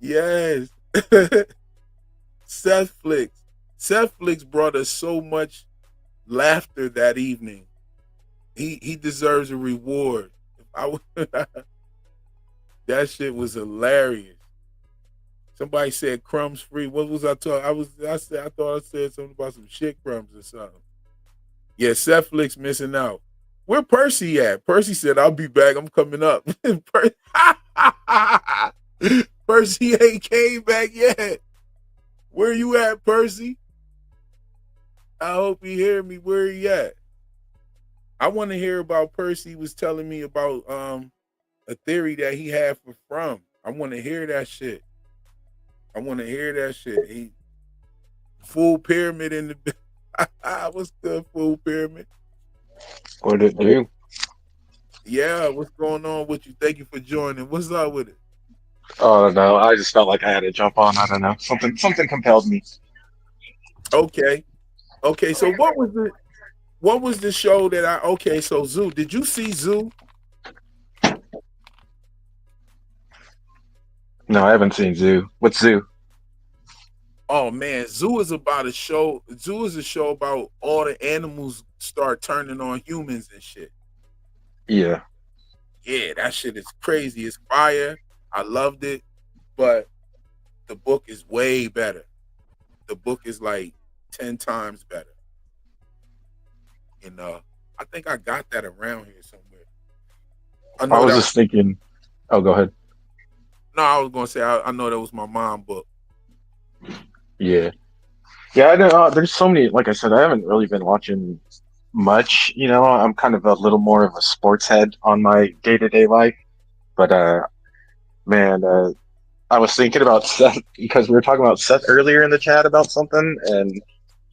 Yes. Seth Flicks brought us so much laughter that evening. He deserves a reward. That shit was hilarious. Somebody said crumbs free. What was I talking? I thought I said something about some shit crumbs or something. Yeah, Seth Flicks missing out. Where Percy at? Percy said, I'll be back. I'm coming up. Percy ain't came back yet. Where you at, Percy? I hope you hear me. Where he at? I want to hear about Percy was telling me about a theory that he had for From. I want to hear that shit. He full pyramid in the what's good, full pyramid? What it do? Yeah, what's going on with you? Thank you for joining. What's up with it? Oh no, I just felt like I had to jump on. I don't know. Something compelled me. Okay. So what was the show that so Zoo, did you see Zoo? No, I haven't seen Zoo. What's Zoo? Oh man, Zoo is about a show. Zoo is a show about all the animals start turning on humans and shit. Yeah. Yeah, that shit is crazy. It's fire. I loved it, but the book is way better. The book is like 10 times better. And I think I got that around here somewhere. I was just thinking. Oh, go ahead. No, I was gonna say I know that was my mom book. Yeah. I know. There's so many. Like I said, I haven't really been watching much. You know, I'm kind of a little more of a sports head on my day-to-day life. But man, I was thinking about Seth because we were talking about Seth earlier in the chat about something, and I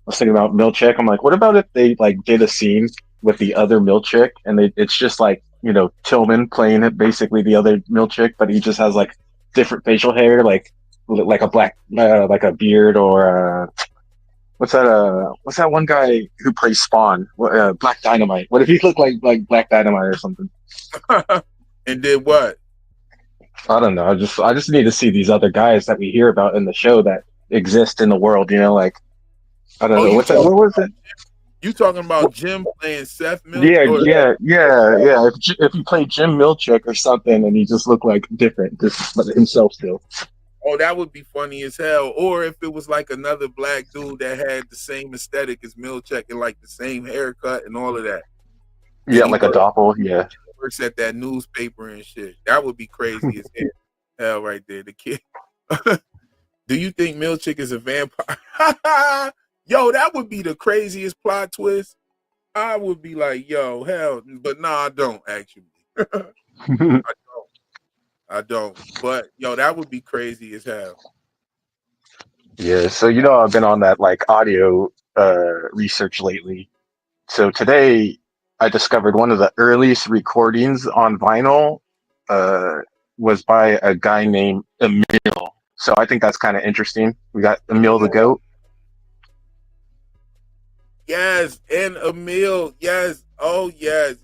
was thinking about Milchick. I'm like, what about if they like did a scene with the other Milchick, and it's just like, you know, Tillman playing it, basically the other Milchick, but he just has like different facial hair, like a black, like a beard or What's that? What's that one guy who plays Spawn? Black Dynamite. What if he looked like Black Dynamite or something? And did what? I don't know. I just need to see these other guys that we hear about in the show that exist in the world. You know, like I don't Oh, know. you What's that? talking What was it? you talking about Jim playing Seth Milch? Yeah, Or yeah. If he played Jim Milchick or something, and he just looked like different, just but himself still. oh, that would be funny as hell. Or if it was like another black dude that had the same aesthetic as Milchek and like the same haircut and all of that, and Yeah, like a doppel. Yeah, works at that newspaper and shit. That would be crazy as hell right there. The kid. Do you think Milchick is a vampire? Yo, that would be the craziest plot twist. I would be like, yo, hell, but nah, I don't actually. I don't. But yo, that would be crazy as hell. yeah. So I've been on that like audio research lately. So today I discovered one of the earliest recordings on vinyl uh, was by a guy named Emil. So I think that's kind of interesting. We got Emil the goat. Yes, and Emil, yes. Oh, yes.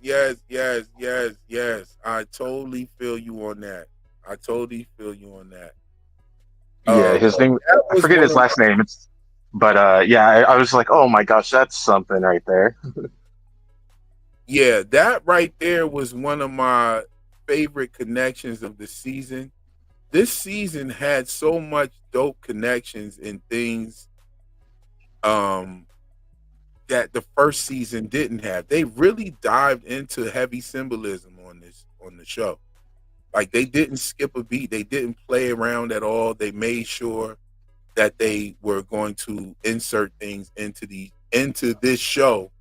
I totally feel you on that. I totally feel you on that. Yeah, his name, That I was forget one his of last name. But yeah, I was like, oh my gosh, that's something right there. yeah, that right there was one of my favorite connections of the season. This season had so much dope connections and things um that the first season didn't have. They really dived into heavy symbolism on the show. Like they didn't skip a beat. They didn't play around at all. They made sure that they were going to insert things into this show.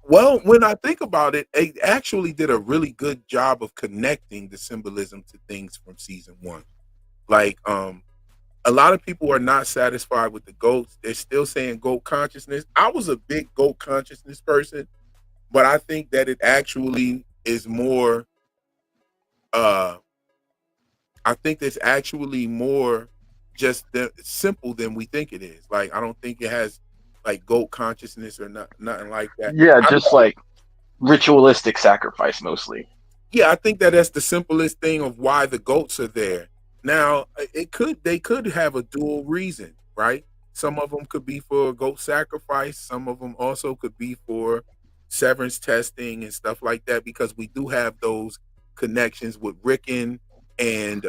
Well, when I think about it, they actually did a really good job of connecting the symbolism to things from season one. Like a lot of people are not satisfied with the goats. They're still saying goat consciousness. I was a big goat consciousness person, but I think that it actually is more uh I think it's actually more just simple than we think it is. Like I don't think it has like goat consciousness or nothing like that. Yeah, just like ritualistic sacrifice mostly. Yeah, I think that that's the simplest thing of why the goats are there. Now, they could have a dual reason, right? Some of them could be for goat sacrifice. Some of them also could be for severance testing and stuff like that, because we do have those connections with Rickon and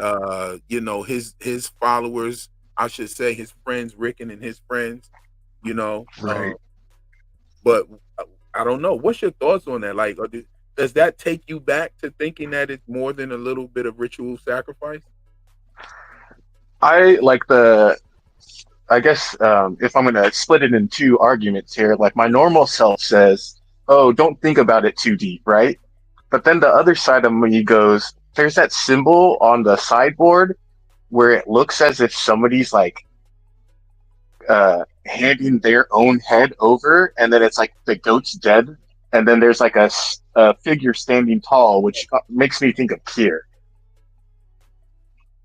his followers. I should say his friends, Rickon and his friends. You know, Right. but I don't know. What's your thoughts on that? Like, does that take you back to thinking that it's more than a little bit of ritual sacrifice? I like I guess if I'm gonna split it in two arguments here, like my normal self says, "Oh, don't think about it too deep," right? But then the other side of me goes, "There's that symbol on the sideboard where it looks as if somebody's like handing their own head over, and then it's like the goat's dead, and then there's like a figure standing tall, which makes me think of Kier."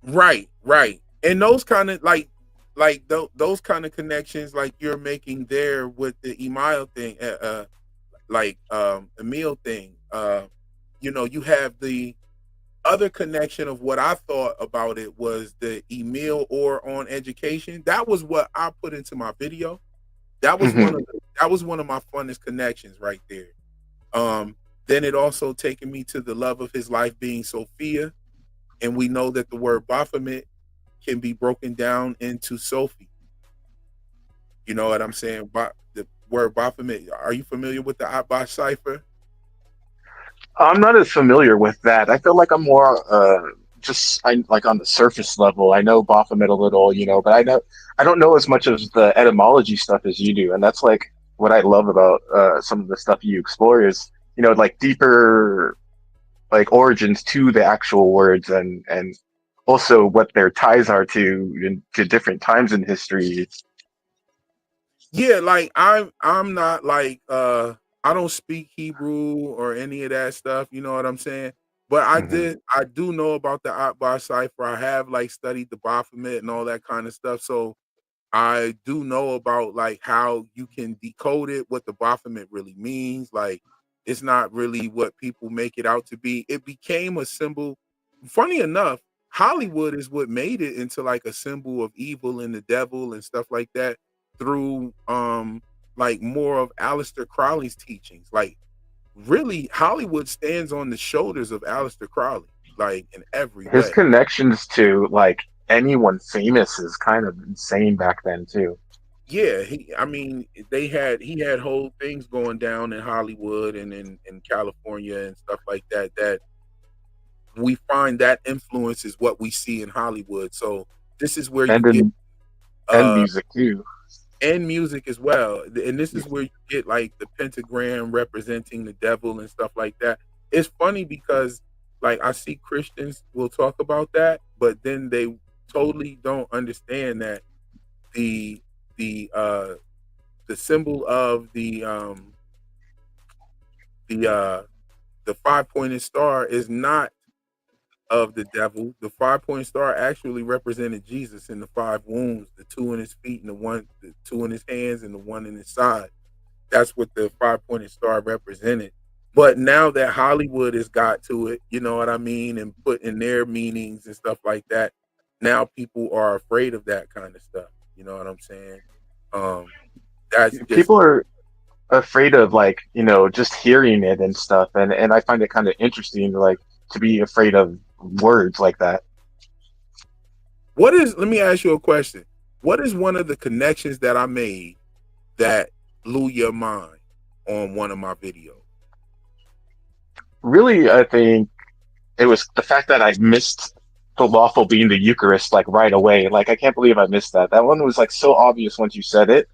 Right. And those kind of those kind of connections like you're making there with the email thing, Emil thing. You have the other connection of what I thought about it was the Emil or on education. That was what I put into my video. Hmm. That was one of my funnest connections right there. Um, then it also taken me to the love of his life being Sophia, and we know that the word Baphomet can be broken down into Sophie. You know what I'm saying? The word Baphomet. Are you familiar with the Atbash cipher? I'm not as familiar with that. I feel like I'm more like on the surface level. I know Baphomet a little, but I don't know as much of the etymology stuff as you do, and that's like what I love about some of the stuff you explore is like deeper like origins to the actual words and also what their ties are to different times in history. Yeah, like I'm not like I don't speak Hebrew or any of that stuff, you know what I'm saying? But Hmm. I do know about the Atbar cipher. I have like studied the Baphomet and all that kind of stuff. So I do know about like how you can decode it, what the Baphomet really means. Like it's not really what people make it out to be. It became a symbol. Funny enough, Hollywood is what made it into like a symbol of evil and the devil and stuff like that through like more of Aleister Crowley's teachings. Like really Hollywood stands on the shoulders of Aleister Crowley, like in every His way. connections to like anyone famous is kind of insane back then too. Yeah, I mean, he had whole things going down in Hollywood and in California and stuff like that. That we find that influence is what we see in Hollywood. So this is where you And get in and uh music too. and music as well. And this is where you get like the pentagram representing the devil and stuff like that. It's funny because like I see Christians will talk about that, but then they totally don't understand that the the uh the symbol of the 5-pointed star is not of the devil. The 5-point star actually represented Jesus in the 5 wounds, the 2 in his feet and the 2 in his hands and the 1 in his side. That's what the 5-pointed star represented. But now that Hollywood has got to it, you know what I mean, and put in their meanings and stuff like that, now people are afraid of that kind of stuff. You know what I'm saying? Um, that's just People are afraid of like, just hearing it and stuff, and I find it kind of interesting like to be afraid of words like that. what is. Let me ask you a question. What is one of the connections that I made that blew your mind on one of my videos? Really, I think it was the fact that I missed the lawful being the Eucharist like right away. Like I can't believe I missed that. That one was like so obvious once you said it.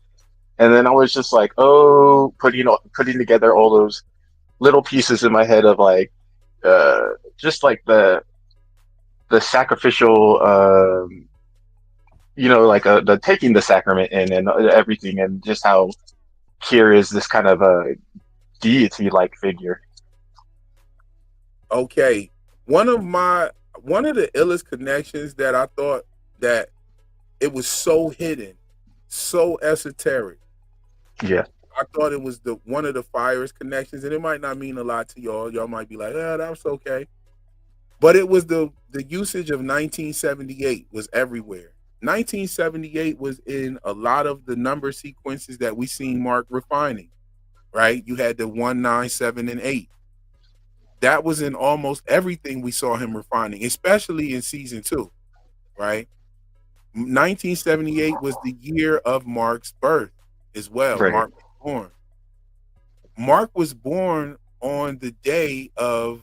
And then I was just like, oh, putting together all those little pieces in my head of like just like the sacrificial like the taking the sacrament in and everything, and just how Kier is this kind of a deity like figure. Okay, one of the illest connections that I thought that it was so hidden, so esoteric. Yeah. I thought it was the one of the firest connections, and it might not mean a lot to y'all. Y'all might be like, "Yeah, that's okay," but it was the usage of 1978 was everywhere. 1978 was in a lot of the number sequences that we seen Mark refining. Right, you had the 1, 9, 7, and 8. That was in almost everything we saw him refining, especially in season 2. Right, 1978 was the year of Mark's birth as well. Right. Mark was born. Mark was born on the day of.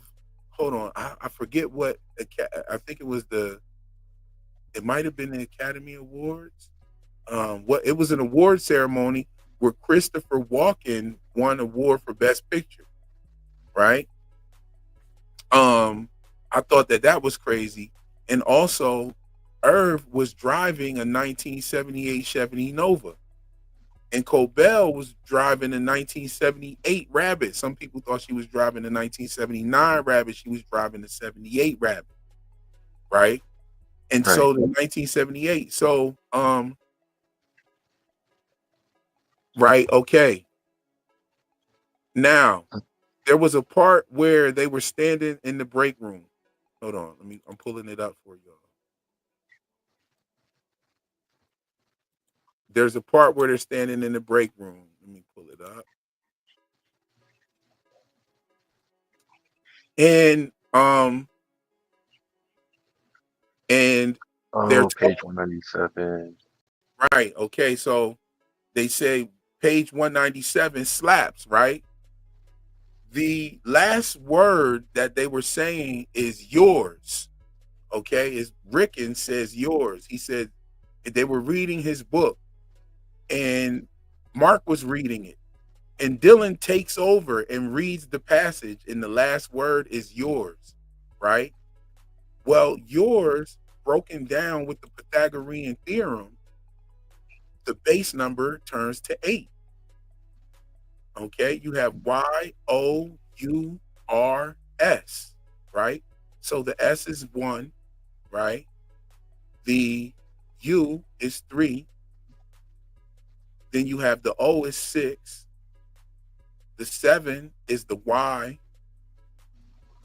Hold on, I forget what. I think it was It might have been the Academy Awards. What it was an award ceremony where Christopher Walken won award for Best Picture. Right. I thought that was crazy, and also, Irv was driving a 1978 Chevy Nova. And Cobell was driving a 1978 Rabbit. Some people thought she was driving a 1979 Rabbit. She was driving a 78 Rabbit, right? And Right. so the 1978. So, right, okay. Now, there was a part where they were standing in the break room. Hold on, I'm pulling it up for y'all. There's a part where they're standing in the break room. Let me pull it up. And they're Oh, page 197. right. Okay, so they say page 197 slaps, right? The last word that they were saying is yours. Okay, is Rickon says yours. He said they were reading his book and Mark was reading it. And Dylan takes over and reads the passage, and the last word is yours, right? Well, yours broken down with the Pythagorean theorem, the base number turns to 8. Okay, you have YOURS, right? So the S is 1, right? The U is 3, Then you have the O is 6. The 7 is the Y.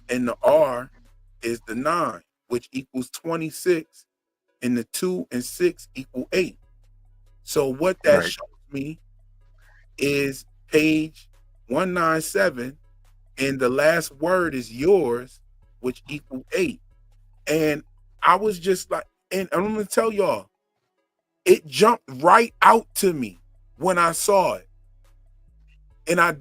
And the R is the 9, which equals 26. And the 2 and 6 equal 8. So what that Right. shows me is page 197, and the last word is yours, which equal 8. And I was just like, and I'm gonna tell y'all, it jumped right out to me when I saw it. And I'm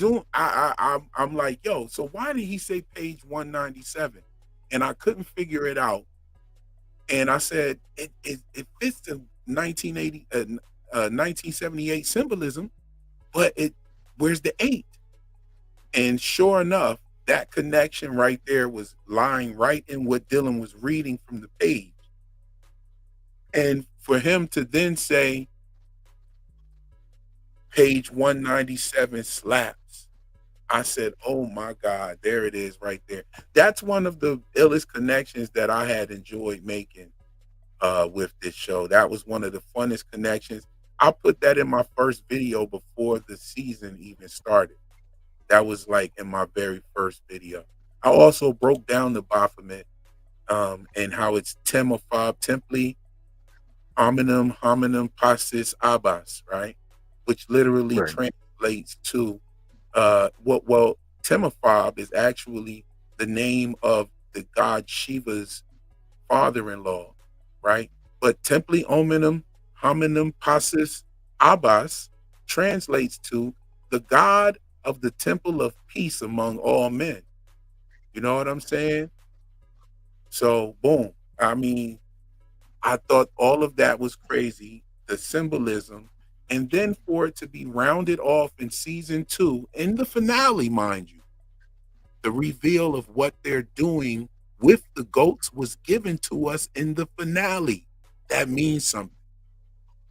like, yo, so why did he say page 197? And I couldn't figure it out. And I said, it fits the 1978 symbolism, but where's the 8? And sure enough, that connection right there was lying right in what Dylan was reading from the page. And for him to then say, page 197 slaps, I said, oh my God, there it is right there. That's one of the illest connections that I had enjoyed making with this show. That was one of the funnest connections. I put that in my first video before the season even started. That was like in my very first video. I also broke down the Baphomet and how it's Temophob, Templi, Hominum Passis Abbas, right? Which literally Right. translates to Temophob is actually the name of the god Shiva's father-in-law, right? But Templi Hominum Passis Abbas translates to the god of the temple of peace among all men. You know what I'm saying? So boom. I mean, I thought all of that was crazy, the symbolism, and then for it to be rounded off in season 2, in the finale, mind you, the reveal of what they're doing with the goats was given to us in the finale. That means something.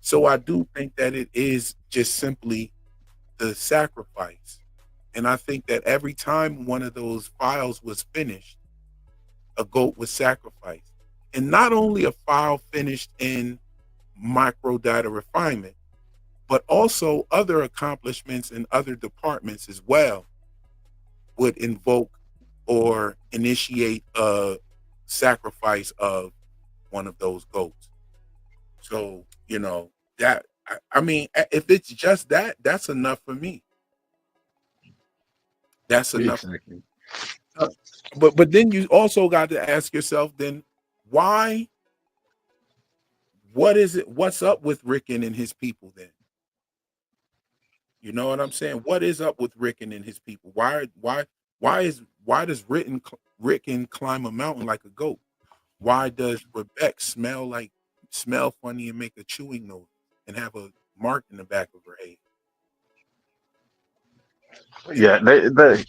So I do think that it is just simply the sacrifice. And I think that every time one of those files was finished, a goat was sacrificed. And not only a file finished in micro data refinement, but also other accomplishments in other departments as well would invoke or initiate a sacrifice of one of those goats. So, you know, that, I mean, if it's just that, that's enough for me. That's enough. Exactly. But then you also got to ask yourself, then why? What is it? What's up with Rickon and his people then? You know what I'm saying? What is up with Rickon and his people? Why does Rickon climb a mountain like a goat? Why does Rebecca smell funny and make a chewing noise and have a mark in the back of her head? Yeah, the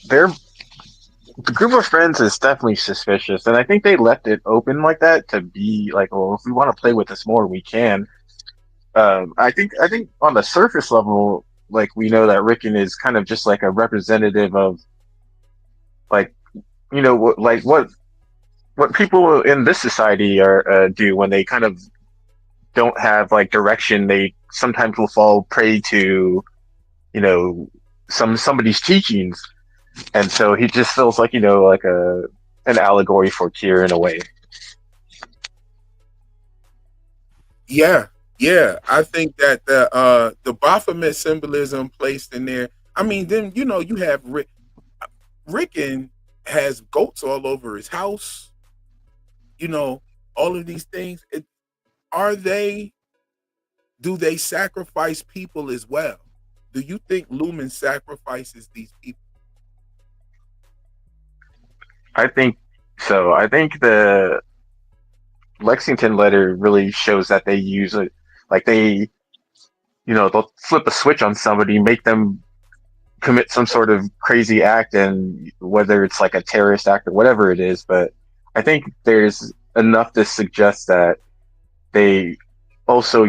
group of friends is definitely suspicious, and I think they left it open like that to be like, well, if we want to play with this more, we can. I think on the surface level, like we know that Rickon is kind of just like a representative of, like, what people in this society are do when they kind of don't have like direction. They sometimes will fall prey to, somebody's teachings, and so he just feels like like an allegory for Tyr in a way. Yeah, I think that the Baphomet symbolism placed in there. I mean, then you have Rickon has goats all over his house. All of these things. Do they sacrifice people as well? Do you think Lumen sacrifices these people? I think so. I think the Lexington letter really shows that they use it, like they'll flip a switch on somebody, make them commit some sort of crazy act, and whether it's like a terrorist act or whatever it is. But I think there's enough to suggest that they also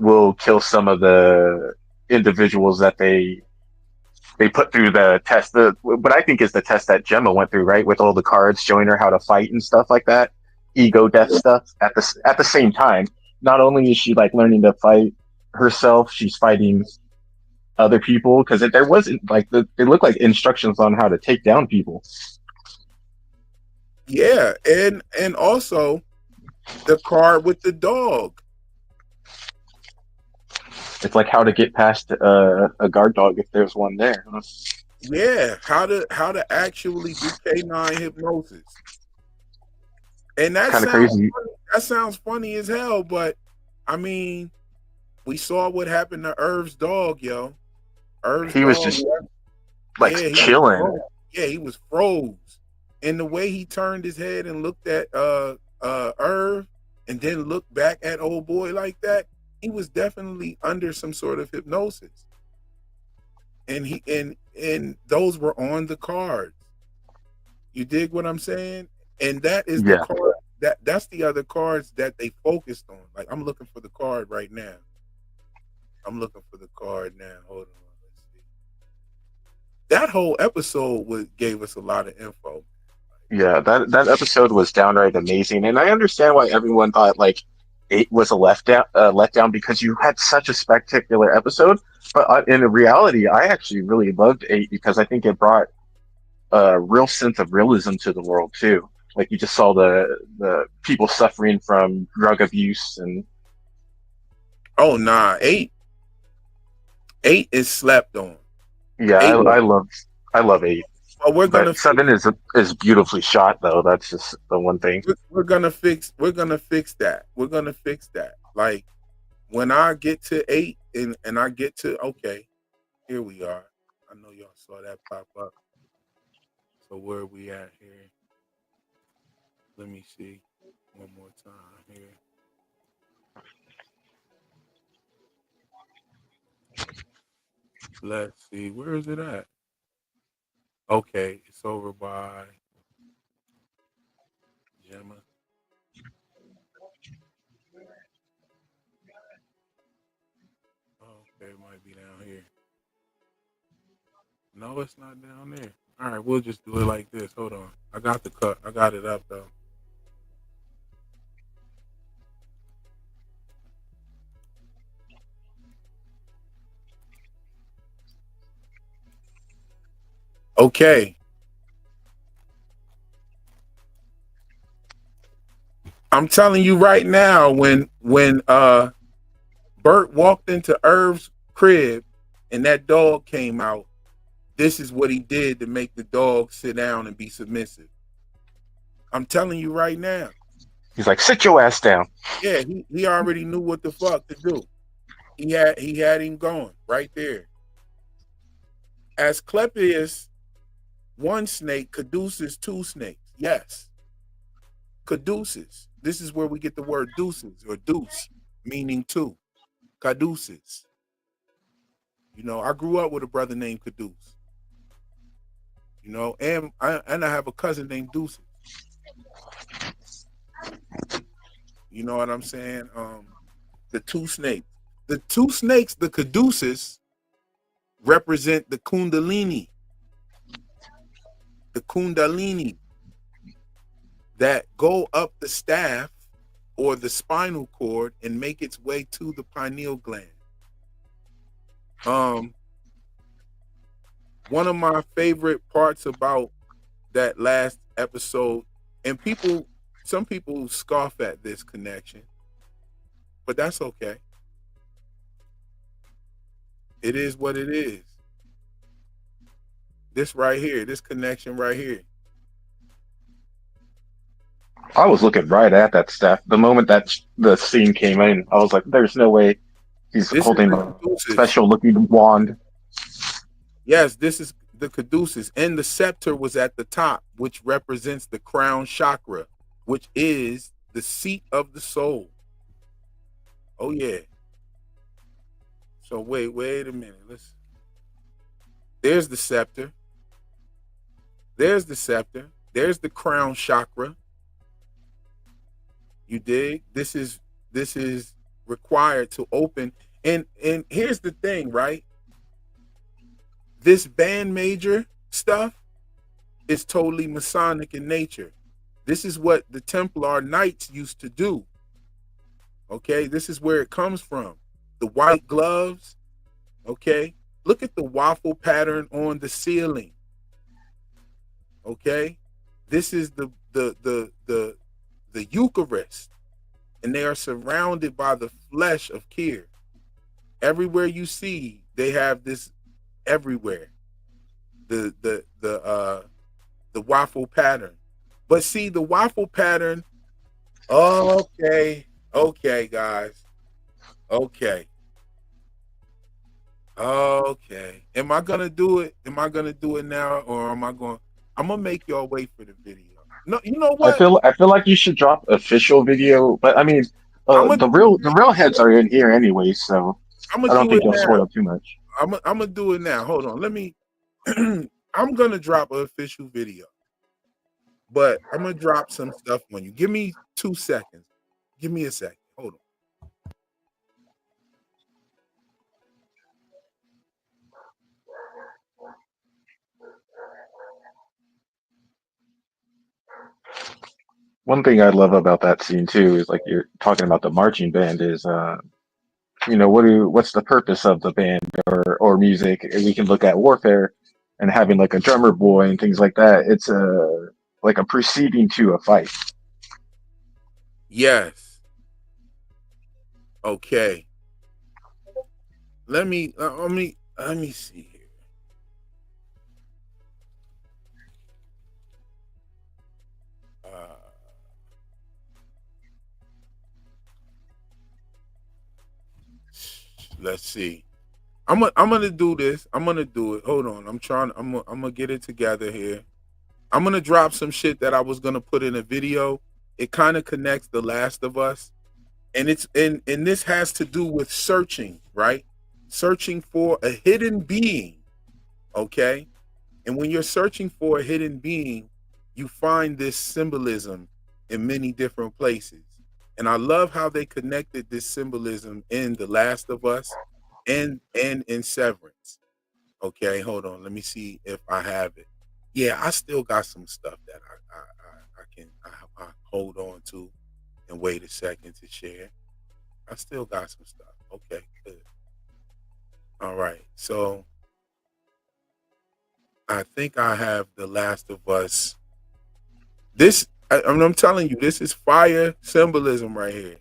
will kill some of the individuals that they put through the test. What I think is the test that Gemma went through, right, with all the cards showing her how to fight and stuff like that, ego death stuff. At the same time, not only is she like learning to fight herself, she's fighting other people because there wasn't like it looked like instructions on how to take down people. Yeah, and also the card with the dog. It's like how to get past a guard dog if there's one there. Huh? Yeah, how to actually do canine hypnosis. And It's kind of crazy. that sounds funny as hell, but I mean, we saw what happened to Irv's dog, yo. Irv's He was dog, just like yeah, he was chilling. froze. Yeah, he was froze. And the way he turned his head and looked at Irv and then looked back at old boy like that, he was definitely under some sort of hypnosis. And and those were on the cards. You dig what I'm saying? And that is the Yeah. card that's the other cards that they focused on. Like I'm looking for the card right now. I'm looking for the card now. Hold on, let's see. That whole episode gave us a lot of info. Yeah, that episode was downright amazing, and I understand why everyone thought like 8 was a letdown because you had such a spectacular episode. But in reality, I actually really loved 8 because I think it brought a real sense of realism to the world too. Like you just saw the people suffering from drug abuse and Oh nah, eight is slept on. yeah, Eight, I love 8. well, But 7 is beautifully shot though. That's just the one thing. we're gonna fix that. We're gonna fix that. Like when I get to 8 and I get to okay, here we are. I know y'all saw that pop up. So where are we at here? Let me see one more time here. Let's see, where is it at? Okay, it's over by Gemma. Okay, it might be down here. No, it's not down there. All right, we'll just do it like this. Hold on. I got the cut. I got it up though. Okay. I'm telling you right now, when Bert walked into Irv's crib and that dog came out, this is what he did to make the dog sit down and be submissive. I'm telling you right now. He's like, sit your ass down. Yeah, he already knew what the fuck to do. He had him going right there. Asclepius, one snake, caduceus, two snakes. Yes. Caduceus. This is where we get the word deuces or deuce, meaning two. Caduceus. You know, I grew up with a brother named Caduce. You know, and I have a cousin named Deuces. You know what I'm saying? The two snakes. The two snakes, the caduceus, represent the kundalini. The kundalini that go up the staff or the spinal cord and make its way to the pineal gland. One of my favorite parts about that last episode, and some people scoff at this connection, but that's okay. It is what it is. This right here, this connection right here. I was looking right at that staff. The moment that the scene came in, I was like, there's no way he's holding a special looking wand. Yes, this is the caduceus. And the scepter was at the top, which represents the crown chakra, which is the seat of the soul. Oh, yeah. So wait a minute. There's the scepter. There's the scepter. There's the crown chakra. You dig? This is required to open. And here's the thing, right? This band major stuff is totally Masonic in nature. This is what the Templar Knights used to do. Okay, this is where it comes from. The white gloves, okay? Look at the waffle pattern on the ceiling. Okay, this is the Eucharist, and they are surrounded by the flesh of Kir. Everywhere you see, they have this everywhere. The waffle pattern. But see, the waffle pattern, okay, guys. Okay. Okay. Am I gonna do it? Am I gonna do it now, or I'm gonna make y'all wait for the video. No, you know I what? feel like you should drop official video, but I mean, I'm gonna the real heads are in here anyway, so I don't do think it you'll now. spoil too much. I'm gonna do it now. Hold on. Let me. I'm gonna drop an official video, but I'm gonna drop some stuff on you. Give me 2 seconds. Give me a second. Hold on. One thing I love about that scene too is like you're talking about the marching band is you know what's the purpose of the band or music? And we can look at warfare and having like a drummer boy and things like that. It's a like a preceding to a fight. Yes. Okay. Let me see here. Let's see. I'm gonna do this. I'm gonna do it. Hold on. I'm gonna get it together here. I'm gonna drop some shit that I was gonna put in a video. It kind of connects The Last of Us, and and this has to do with searching, right? Searching for a hidden being. Okay. And when you're searching for a hidden being, you find this symbolism in many different places. And I love how they connected this symbolism in The Last of Us and in Severance. Okay, hold on. Let me see if I have it. Yeah, I still got some stuff that I hold on to and wait a second to share. I still got some stuff. Okay, good. All right. So I think I have The Last of Us. I'm telling you, this is fire symbolism right here.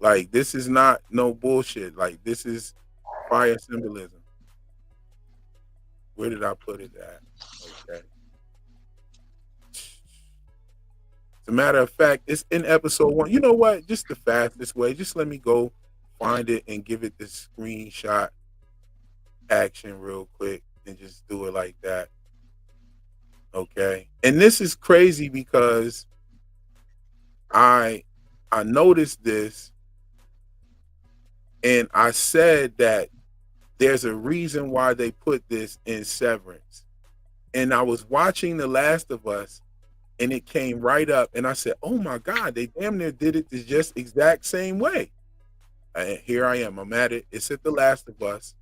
Like, this is not no bullshit. Like, this is fire symbolism. Where did I put it at? Okay. As a matter of fact, it's in episode 1. You know what? Just the fastest way. Just let me go find it and give it the screenshot action real quick and just do it like that. Okay. And this is crazy because I noticed this and I said that there's a reason why they put this in Severance. And I was watching The Last of Us and it came right up and I said, oh my God, they damn near did it the just exact same way. And here I am. I'm at it. It's at The Last of Us.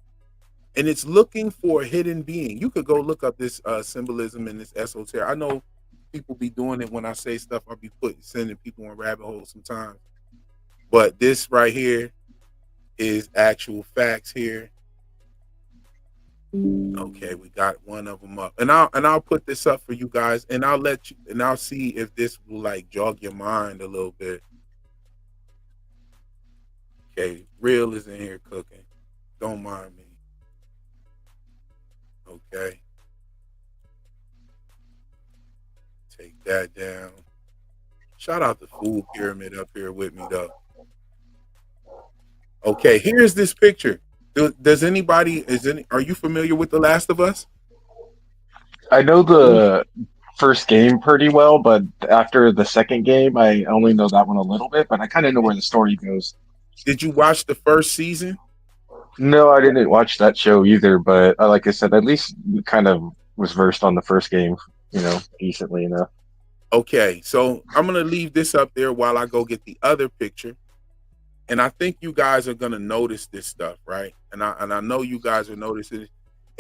And it's looking for a hidden being. You could go look up this symbolism and this esoteric. I know people be doing it when I say stuff. I'll be sending people on rabbit holes sometimes. But this right here is actual facts here. Okay, we got one of them up, and I'll put this up for you guys, and I'll let you, and I'll see if this will like jog your mind a little bit. Okay, Real is in here cooking. Don't mind me. Okay, take that down. Shout out the Food Pyramid up here with me though. Okay, here's this picture. Does anybody are you familiar with The Last of Us? I know the first game pretty well, but after the second game, I only know that one a little bit, but I kind of know where the story goes. Did you watch the first season? No, I didn't watch that show either, but like I said, at least kind of was versed on the first game, you know, decently enough. Okay, so I'm gonna leave this up there while I go get the other picture, and I think you guys are gonna notice this stuff, right? And I know you guys are noticing it.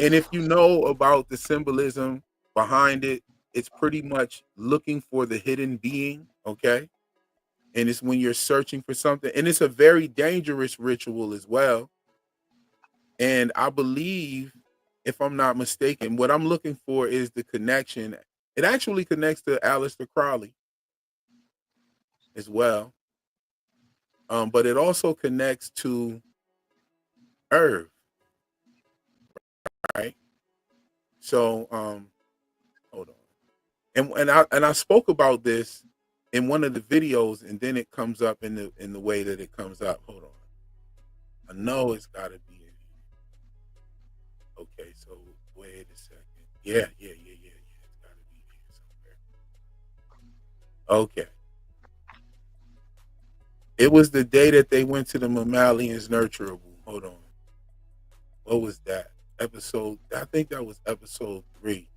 And if you know about the symbolism behind it, it's pretty much looking for the hidden being, okay? And it's when you're searching for something, and it's a very dangerous ritual as well. And I believe, if I'm not mistaken, what I'm looking for is the connection. It actually connects to Aleister Crowley as well. But it also connects to Irv, right? So hold on. And I spoke about this in one of the videos, and then it comes up in the way that it comes up. Hold on. I know it's gotta be in here. Okay, so wait a second. Yeah. It's gotta be here somewhere. Okay. It was the day that they went to the Mammalians Nurturable. Hold on. What was that? I think that was episode 3.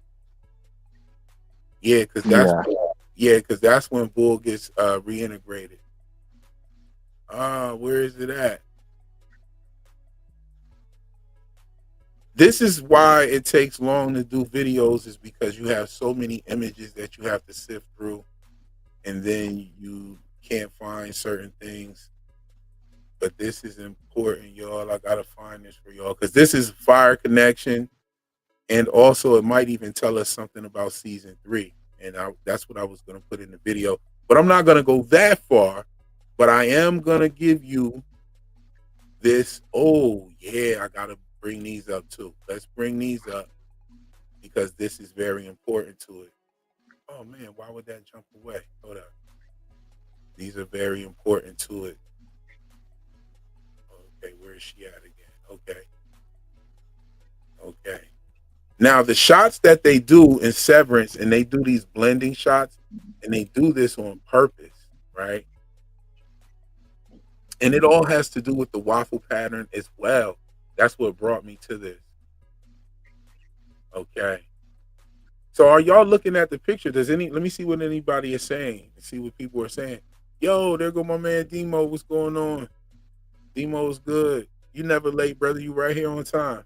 Yeah, because that's when Bull gets reintegrated. Where is it at? This is why it takes long to do videos, is because you have so many images that you have to sift through, and then you can't find certain things. But this is important, y'all. I gotta find this for y'all because this is Fire Connection, and also it might even tell us something about season 3. And that's what I was gonna put in the video, but I'm not gonna go that far. But I am gonna give you this. Oh yeah, I gotta bring these up too. Let's bring these up because this is very important to it. Oh man, why would that jump away? Hold up. These are very important to it. Okay, where is she at again? Okay. Now the shots that they do in Severance, and they do these blending shots, and they do this on purpose, right? And it all has to do with the waffle pattern as well. That's what brought me to this. Okay. So are y'all looking at the picture? Let me see what anybody is saying. See what people are saying. Yo, there go my man Demo. What's going on? Demo's good. You never late, brother. You right here on time.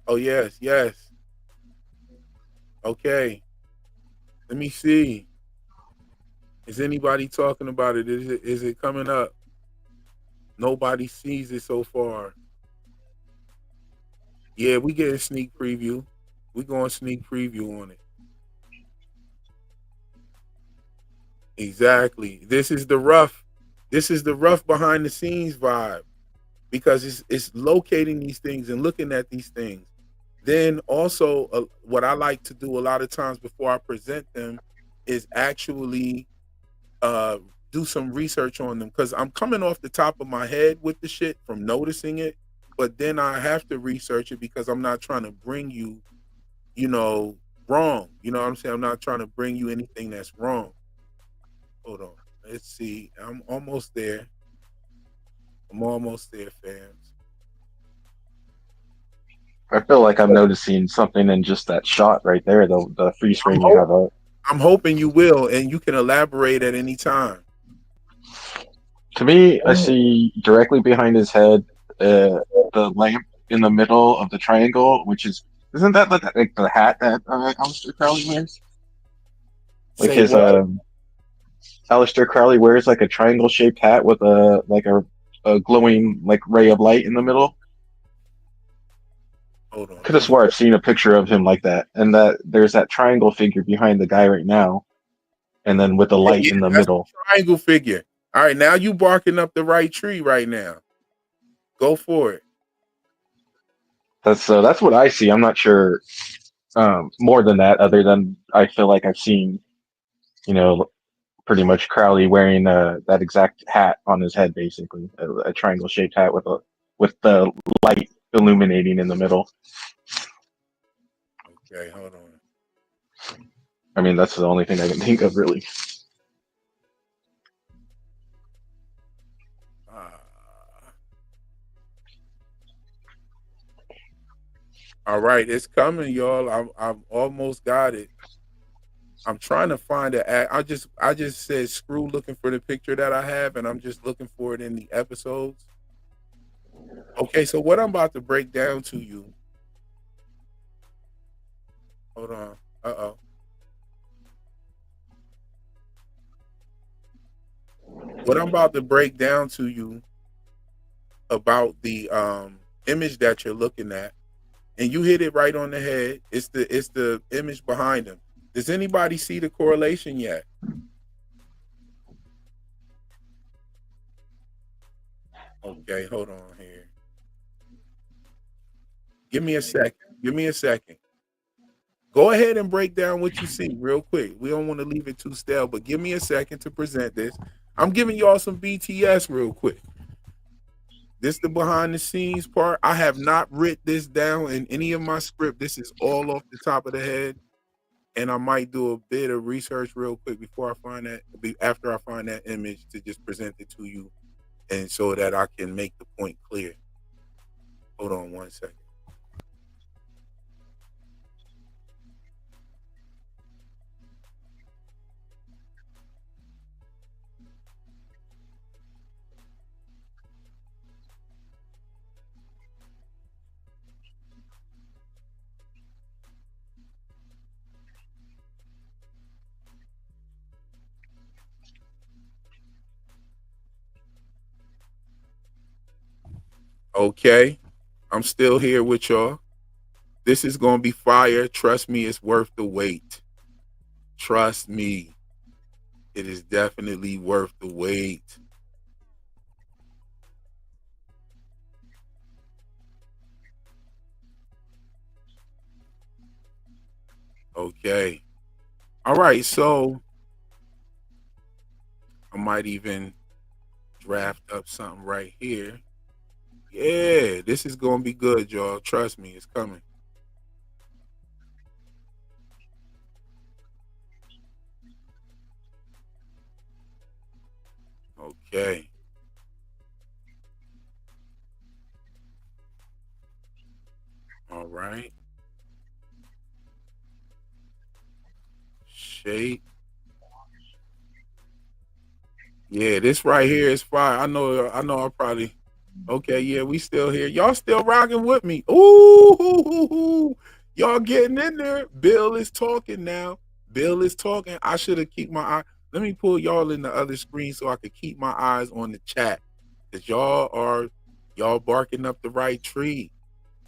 Oh yes. Okay. Let me see. Is anybody talking about it? Is it coming up? Nobody sees it so far. Yeah, we get a sneak preview. We going sneak preview on it. Exactly. This is the rough behind the scenes vibe, because it's locating these things and looking at these things. Then also, what I like to do a lot of times before I present them is actually do some research on them, because I'm coming off the top of my head with the shit from noticing it, but then I have to research it because I'm not trying to bring you, wrong. You know what I'm saying? I'm not trying to bring you anything that's wrong. Hold on. Let's see. I'm almost there. Fams. I feel like I'm noticing something in just that shot right there, the freeze frame you have up. I'm hoping you will, and you can elaborate at any time. To me, I see directly behind his head the lamp in the middle of the triangle, isn't that like the hat that Aleister Crowley wears? Like Say his what? Aleister Crowley wears like a triangle shaped hat with a glowing like ray of light in the middle. Hold on. Could have swore I've seen a picture of him like that, and that there's that triangle figure behind the guy right now, and then with the Oh light yeah, in the that's middle. the triangle figure. All right, now you barking up the right tree right now. Go for it. That's what I see. I'm not sure more than that, other than I feel like I've seen, pretty much Crowley wearing that exact hat on his head, basically a triangle shaped hat with the light illuminating in the middle. Okay, hold on. I mean, that's the only thing I can think of, really. All right, it's coming, y'all. I've almost got it. I'm trying to find it. I just said screw looking for the picture that I have, and I'm just looking for it in the episodes. Okay, so what I'm about to break down to you. Hold on. Uh-oh. What I'm about to break down to you about the image that you're looking at, and you hit it right on the head. It's the image behind him. Does anybody see the correlation yet? Okay, hold on here. Give me a second. Give me a second. Go ahead and break down what you see real quick. We don't want to leave it too stale, but give me a second to present this. I'm giving y'all some BTS real quick. This the behind the scenes part. I have not written this down in any of my script. This is all off the top of the head. And I might do a bit of research real quick before I find that, after I find that image, to just present it to you, and so that I can make the point clear. Hold on one second. Okay, I'm still here with y'all. This is gonna be fire. Trust me, it's worth the wait. Trust me, it is definitely worth the wait. Okay. All right, so I might even draft up something right here. Yeah, this is gonna be good, y'all. Trust me, it's coming. Okay. All right. Shape. Yeah, this right here is fire. I know I probably. Okay, yeah, we still here. Y'all still rocking with me. Ooh, hoo, hoo, hoo. Y'all getting in there. Bill is talking now. Bill is talking. I should have keep my eye. Let me pull y'all in the other screen so I could keep my eyes on the chat. Cause y'all barking up the right tree.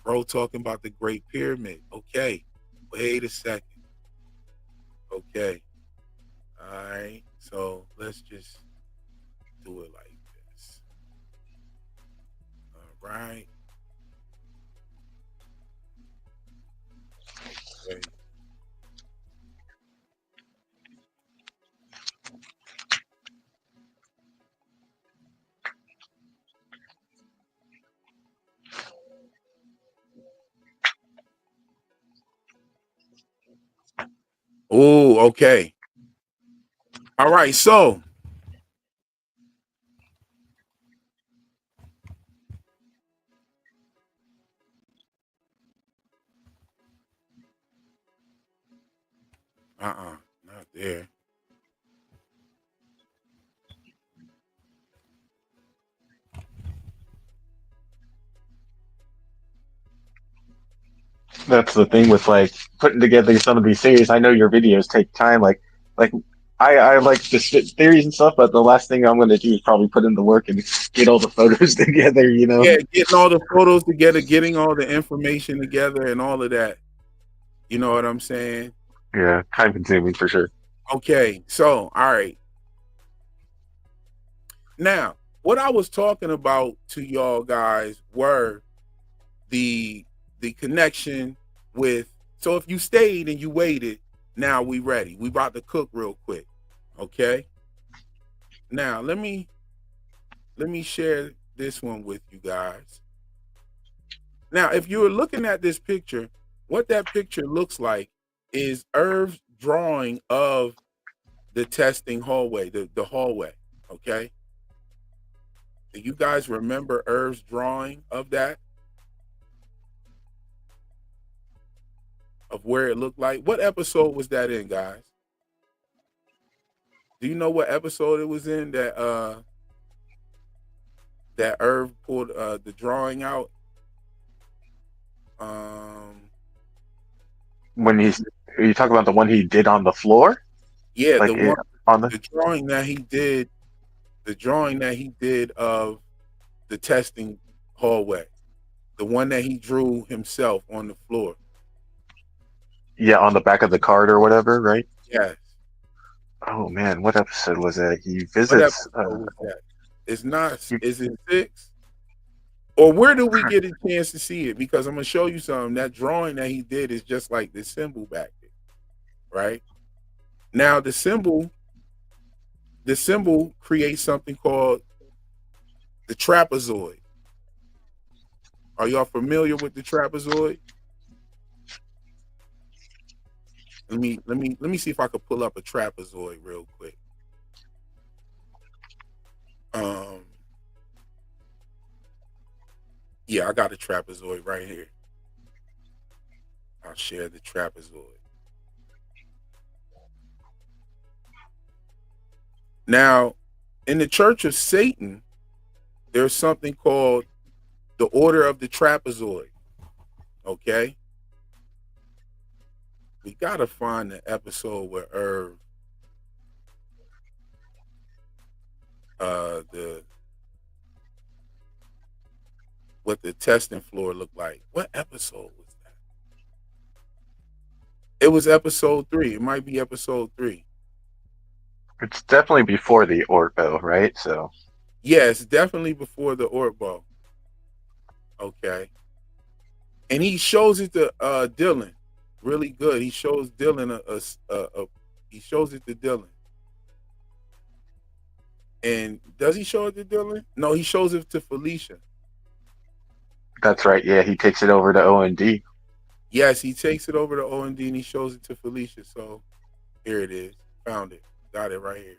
Bro talking about the Great Pyramid. Okay. Wait a second. Okay. All right. So let's just do it like this. All right. Okay. Oh, okay. All right. So not there. That's the thing with like putting together some of these series. I know your videos take time. Like I like to spit theories and stuff, but the last thing I'm going to do is probably put in the work and get all the photos together. You know? Yeah, getting all the photos together, getting all the information together, and all of that. You know what I'm saying? Yeah, time consuming for sure. Okay. So, all right. Now, what I was talking about to y'all guys were the connection with. So if you stayed and you waited, now we ready. We about to cook real quick. Okay. Now let me share this one with you guys. Now, if you're looking at this picture, what that picture looks like is Irv's drawing of the testing hallway, the hallway. Okay. Do you guys remember Irv's drawing of that? Of where it looked like? What episode was that in, guys? Do you know what episode it was in that Irv pulled the drawing out? When you talk about the one he did on the floor, Yeah, like the drawing that he did, of the testing hallway, the one that he drew himself on the floor. Yeah, on the back of the card or whatever, right? Yes. Oh man, what episode was that? He What visits. episode was that? It's not. He, Is it 6? Or where do we get a chance to see it? Because I'm gonna show you something. That drawing that he did is just like the symbol back there, right? Now the symbol creates something called the trapezoid. Are y'all familiar with the trapezoid? Let me see if I could pull up a trapezoid real quick. Yeah, I got a trapezoid right here. I'll share the trapezoid. Now, in the Church of Satan, there's something called the Order of the Trapezoid. Okay? We gotta find the episode where Irv what the testing floor looked like. What episode was that? It was episode 3. It might be episode 3. it's definitely before the Orbo, right? So Yeah, it's definitely before the Orbo. Okay. And he shows it to Dylan. Really good. He shows Dylan he shows it to Dylan. And does he show it to Dylan? No, he shows it to Felicia. that's right. Yeah, he takes it over to O&D. Yes, he takes it over to O&D and he shows it to Felicia. So here it is. Found it. Got it right here.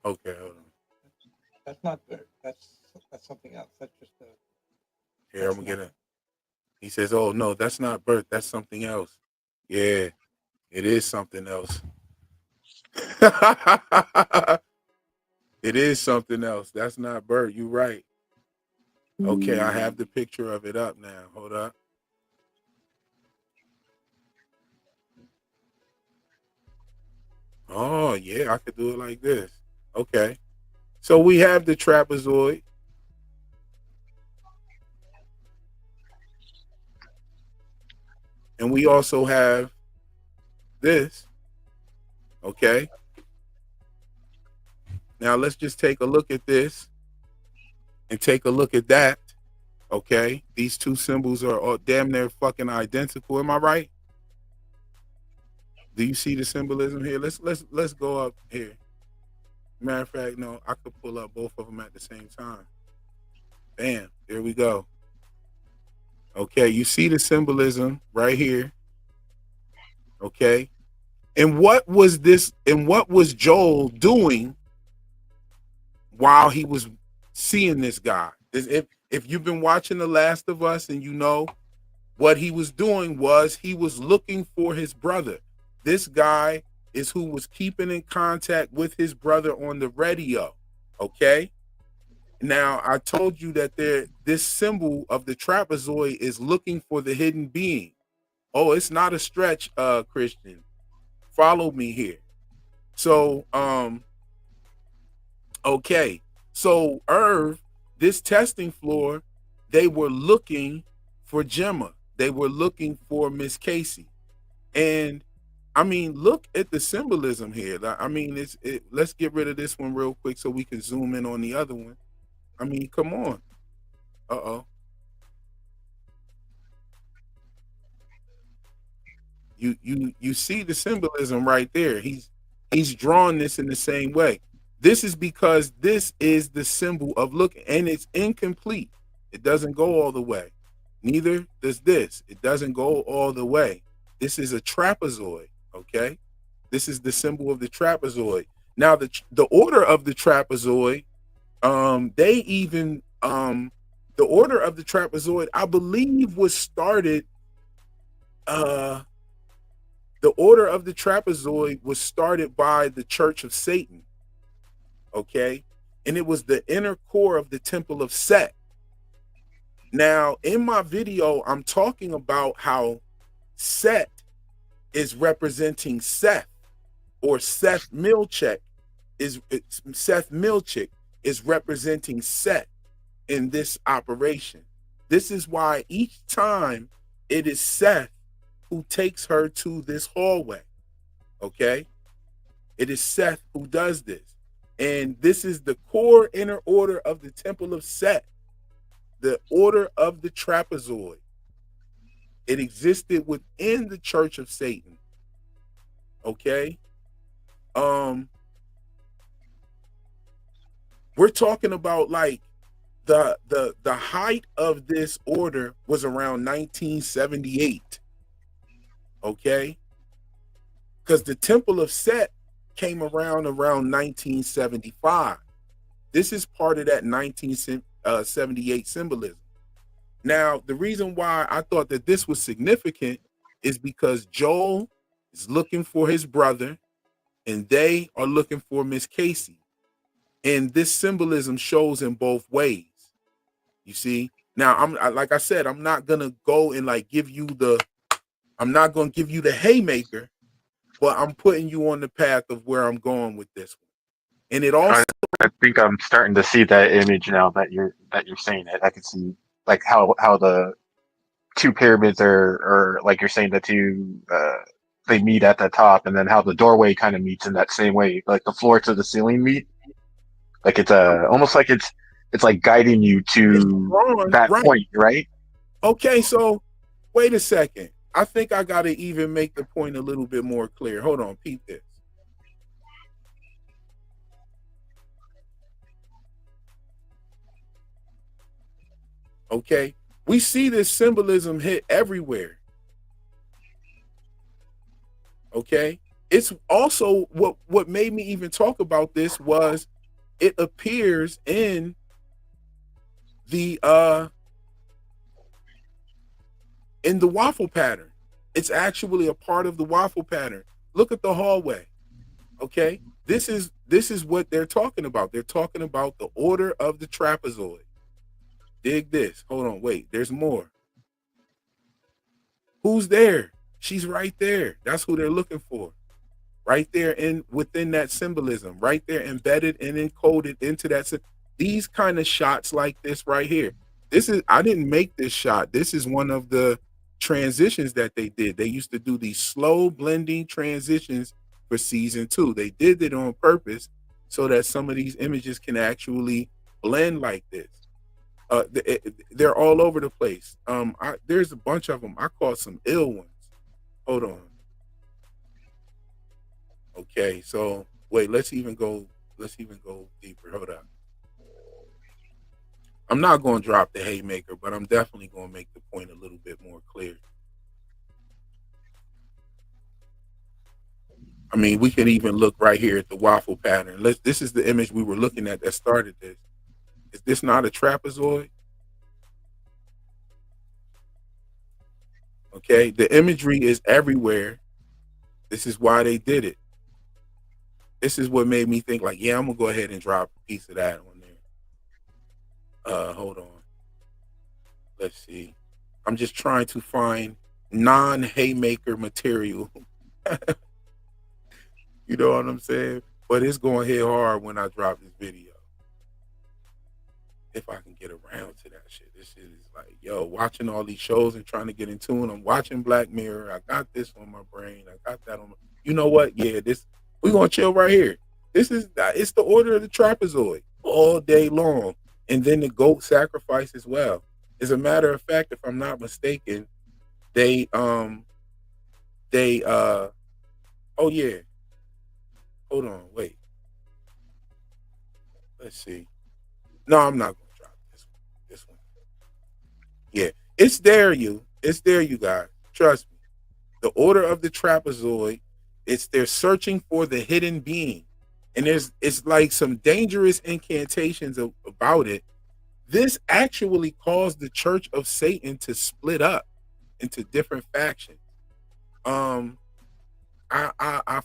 Okay, hold on. That's not dirt. That's something else. That's just a. Here, I'm gonna get it. He says, "Oh no, that's not birth. That's something else." Yeah, it is something else. It is something else. That's not birth. You're right. Okay, I have the picture of it up now. Hold up. Oh yeah, I could do it like this. Okay, so we have the trapezoid. And we also have this. Okay. Now let's just take a look at this and take a look at that. Okay. These two symbols are all damn near fucking identical. Am I right? Do you see the symbolism here? Let's go up here. Matter of fact, no, I could pull up both of them at the same time. Bam. There we go. Okay, you see the symbolism right here. Okay. And what was Joel doing while he was seeing this guy? If you've been watching The Last of Us and you know what he was doing was he was looking for his brother. This guy is who was keeping in contact with his brother on the radio. Okay. Now, I told you that this symbol of the trapezoid is looking for the hidden being. Oh, it's not a stretch, Christian. Follow me here. So, okay. So, Irv, this testing floor, they were looking for Gemma. They were looking for Miss Casey. And, I mean, look at the symbolism here. I mean, let's get rid of this one real quick so we can zoom in on the other one. I mean, come on. Uh-oh. You see the symbolism right there. He's drawn this in the same way. This is because this is the symbol of looking, and it's incomplete. It doesn't go all the way. Neither does this. It doesn't go all the way. This is a trapezoid, okay? This is the symbol of the trapezoid. Now, the order of the trapezoid, the order of the trapezoid, I believe, was started. The order of the trapezoid was started by the Church of Satan. Okay, and it was the inner core of the Temple of Set. Now, in my video, I'm talking about how Set is representing Seth, or Seth Milchick Seth Milchick is representing Seth in this operation. This is why each time it is Seth who takes her to this hallway. Okay? It is Seth who does this. And this is the core inner order of the Temple of Set, the order of the trapezoid. It existed within the Church of Satan. Okay? We're talking about like the height of this order was around 1978. Okay? Because the Temple of Set came around 1975. This is part of that 1978 symbolism. Now, the reason why I thought that this was significant is because Joel is looking for his brother and they are looking for Miss Casey. And this symbolism shows in both ways. You see? Now, like I said, I'm not going to go and like I'm not going to give you the haymaker, but I'm putting you on the path of where I'm going with this one. And it also, I think I'm starting to see that image now that you're saying it. I can see like how the two pyramids are like you're saying the two they meet at the top, and then how the doorway kind of meets in that same way, like the floor to the ceiling meet. Like it's almost like it's like guiding you to that point, right? Okay, so wait a second. I think I got to even make the point a little bit more clear. Hold on, peep this. Okay, we see this symbolism hit everywhere. Okay, it's also what made me even talk about this was it appears in the waffle pattern. It's actually a part of the waffle pattern. Look at the hallway. Okay, this is what they're talking about. They're talking about the order of the trapezoid. Dig this. Hold on, wait, there's more. Who's there? She's right there. That's who they're looking for. Right there within that symbolism, right there embedded and encoded into that. These kind of shots like this right here. I didn't make this shot. This is one of the transitions that they did. They used to do these slow blending transitions for season 2. They did it on purpose so that some of these images can actually blend like this. They're all over the place. There's a bunch of them. I caught some ill ones. Hold on. Okay, so wait, let's even go deeper. Hold up. I'm not going to drop the haymaker, but I'm definitely going to make the point a little bit more clear. I mean, we could even look right here at the waffle pattern. This is the image we were looking at that started this. Is this not a trapezoid? Okay, the imagery is everywhere. This is why they did it. This is what made me think like, yeah, I'm going to go ahead and drop a piece of that on there. Hold on. Let's see. I'm just trying to find non-haymaker material. You know what I'm saying? But it's going to hit hard when I drop this video. If I can get around to that shit. This shit is like, yo, watching all these shows and trying to get in tune. I'm watching Black Mirror. I got this on my brain. I got that on my... You know what? Yeah, we're going to chill right here. It's the order of the trapezoid all day long. And then the goat sacrifice as well. As a matter of fact, if I'm not mistaken, oh yeah. Hold on, wait. Let's see. No, I'm not going to drop this one. Yeah, it's there, you guys. Trust me. The order of the trapezoid, they're searching for the hidden being. And it's like some dangerous incantations about it. This actually caused the Church of Satan to split up into different factions. I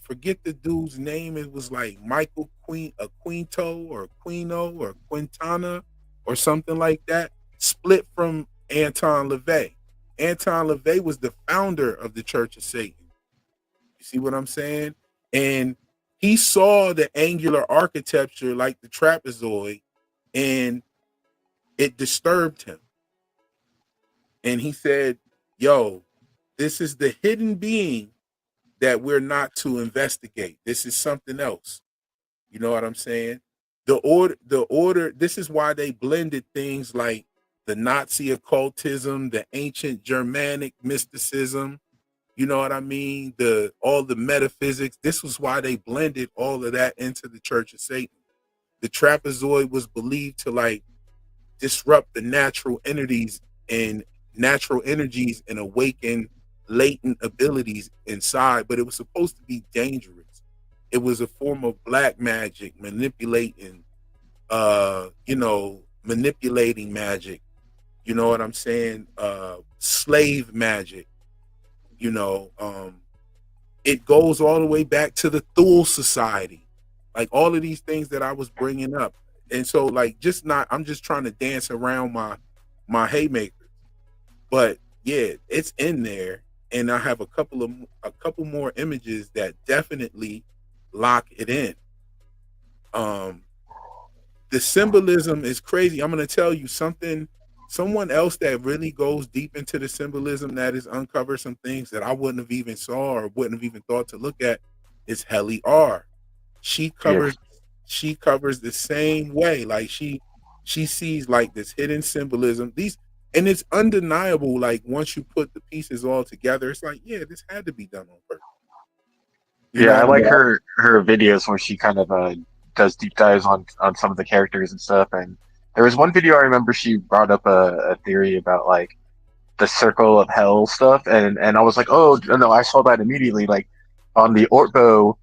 forget the dude's name. It was like Michael Quinto or Quino or Quintana or something like that. Split from Anton LaVey. Anton LaVey was the founder of the Church of Satan. You see what I'm saying? And he saw the angular architecture like the trapezoid, and it disturbed him. And he said, yo, this is the hidden being that we're not to investigate. This is something else. You know what I'm saying? The order, this is why they blended things like the Nazi occultism, the ancient Germanic mysticism, you know what I mean? All the metaphysics. This was why they blended all of that into the Church of Satan. The trapezoid was believed to like disrupt the natural energies and awaken latent abilities inside, but it was supposed to be dangerous. It was a form of black magic, manipulating magic. You know what I'm saying? Slave magic. It goes all the way back to the Thule Society. Like all of these things that I was bringing up. And so like I'm just trying to dance around my haymakers. But yeah, it's in there, and I have a couple more images that definitely lock it in. The symbolism is crazy. I'm going to tell you someone else that really goes deep into the symbolism that has uncovered some things that I wouldn't have even saw or wouldn't have even thought to look at is Helly R. She covers the same way. Like she sees like this hidden symbolism. And it's undeniable. Like once you put the pieces all together, it's like, yeah, this had to be done on purpose. I like her videos where she kind of does deep dives on some of the characters and stuff. And there was one video I remember she brought up a theory about like the circle of hell stuff, and I was like, oh no, I saw that immediately. Like on the Ortbo,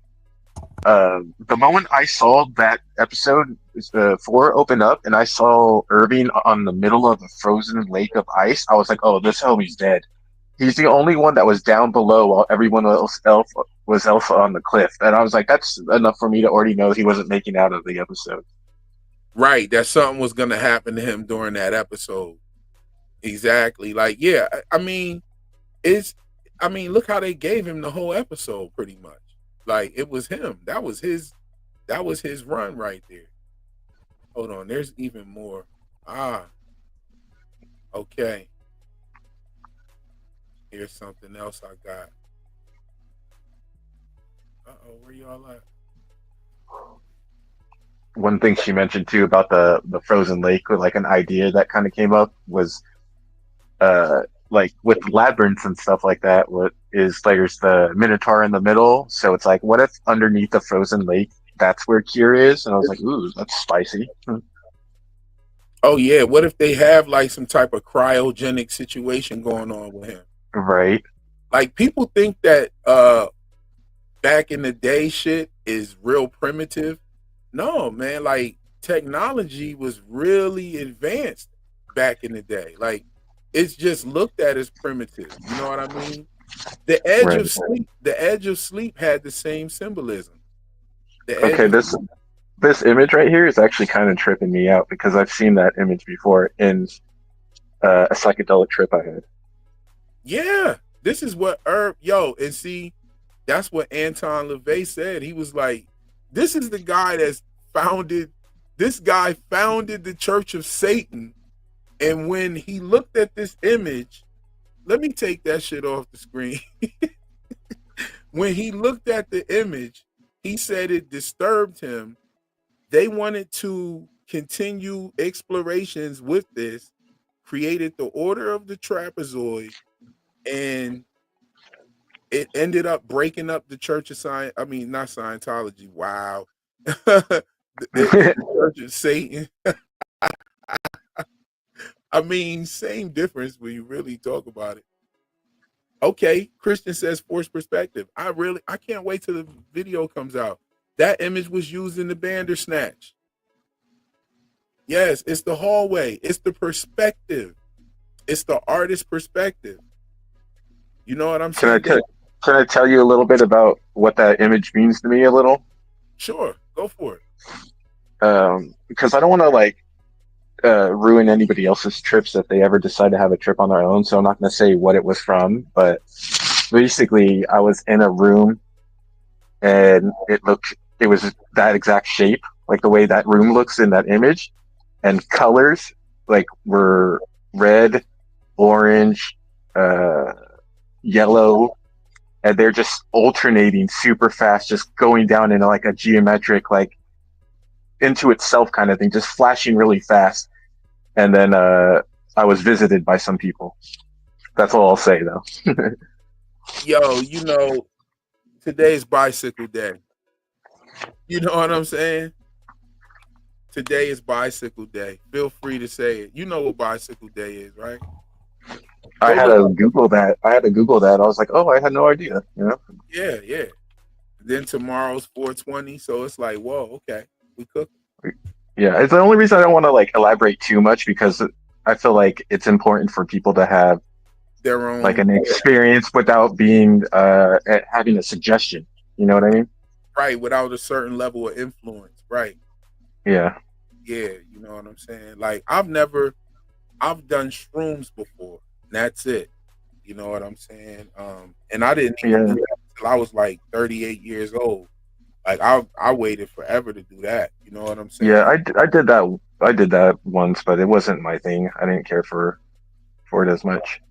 the moment I saw that episode 4 open up, and I saw Irving on the middle of a frozen lake of ice, I was like, oh, this homie's dead. He's the only one that was down below while everyone else was on the cliff. And I was like, that's enough for me to already know he wasn't making out of the episode. Right, that something was going to happen to him during that episode. Exactly. Like, yeah, I mean, look how they gave him the whole episode pretty much. Like it was him. That was his run right there. Hold on, there's even more. Okay. Here's something else I got. Where y'all at? One thing she mentioned too about the frozen lake, with like an idea that kind of came up was like with labyrinths and stuff like that, what is there's the Minotaur in the middle, so it's like, what if underneath the frozen lake that's where Kier is? And I was like, ooh, that's spicy. Oh yeah, what if they have like some type of cryogenic situation going on with him? Right. Like people think that back in the day shit is real primitive. No, man, like technology was really advanced back in the day. Like it's just looked at as primitive. You know what I mean? The edge of sleep had the same symbolism. This image right here is actually kind of tripping me out because I've seen that image before in a psychedelic trip I had. Yeah, this is what and see, that's what Anton LaVey said. He was like, this is the guy founded the Church of Satan. And when he looked at this image, let me take that shit off the screen. When he looked at the image, he said it disturbed him. They wanted to continue explorations with this, created the Order of the Trapezoid, and it ended up breaking up the Church of not Scientology. Wow. the Church of Satan. I mean, same difference when you really talk about it. Okay, Christian says forced perspective. I can't wait till the video comes out. That image was used in the Bandersnatch. Yes, it's the hallway. It's the perspective. It's the artist's perspective. You know what I'm saying? Can I tell you a little bit about what that image means to me a little? Sure, go for it. Because I don't want to ruin anybody else's trips if they ever decide to have a trip on their own. So I'm not going to say what it was from, but basically I was in a room and it was that exact shape, like the way that room looks in that image, and colors like were red, orange, uh, yellow, and they're just alternating super fast, just going down into like a geometric, like into itself kind of thing, just flashing really fast. And then I was visited by some people. That's all I'll say, though. Yo, today's bicycle day. You know what I'm saying? Today is bicycle day. Feel free to say it. You know what bicycle day is, right? I Go had look. to Google that. I was like, oh, I had no idea. Yeah, yeah. Then tomorrow's 420, so it's like, whoa, okay, we cook. Yeah, it's the only reason I don't want to like elaborate too much because I feel like it's important for people to have Their like own, an experience without being having a suggestion. You know what I mean? right, without a certain level of influence, right? Yeah. Yeah, you know what I'm saying. Like I've done shrooms before. And that's it. You know what I'm saying? And I didn't even Yeah. do that until I was like 38 years old. Like I waited forever to do that. You know what I'm Yeah, saying? I did that. I did that once, but it wasn't my thing. I didn't care for it as much.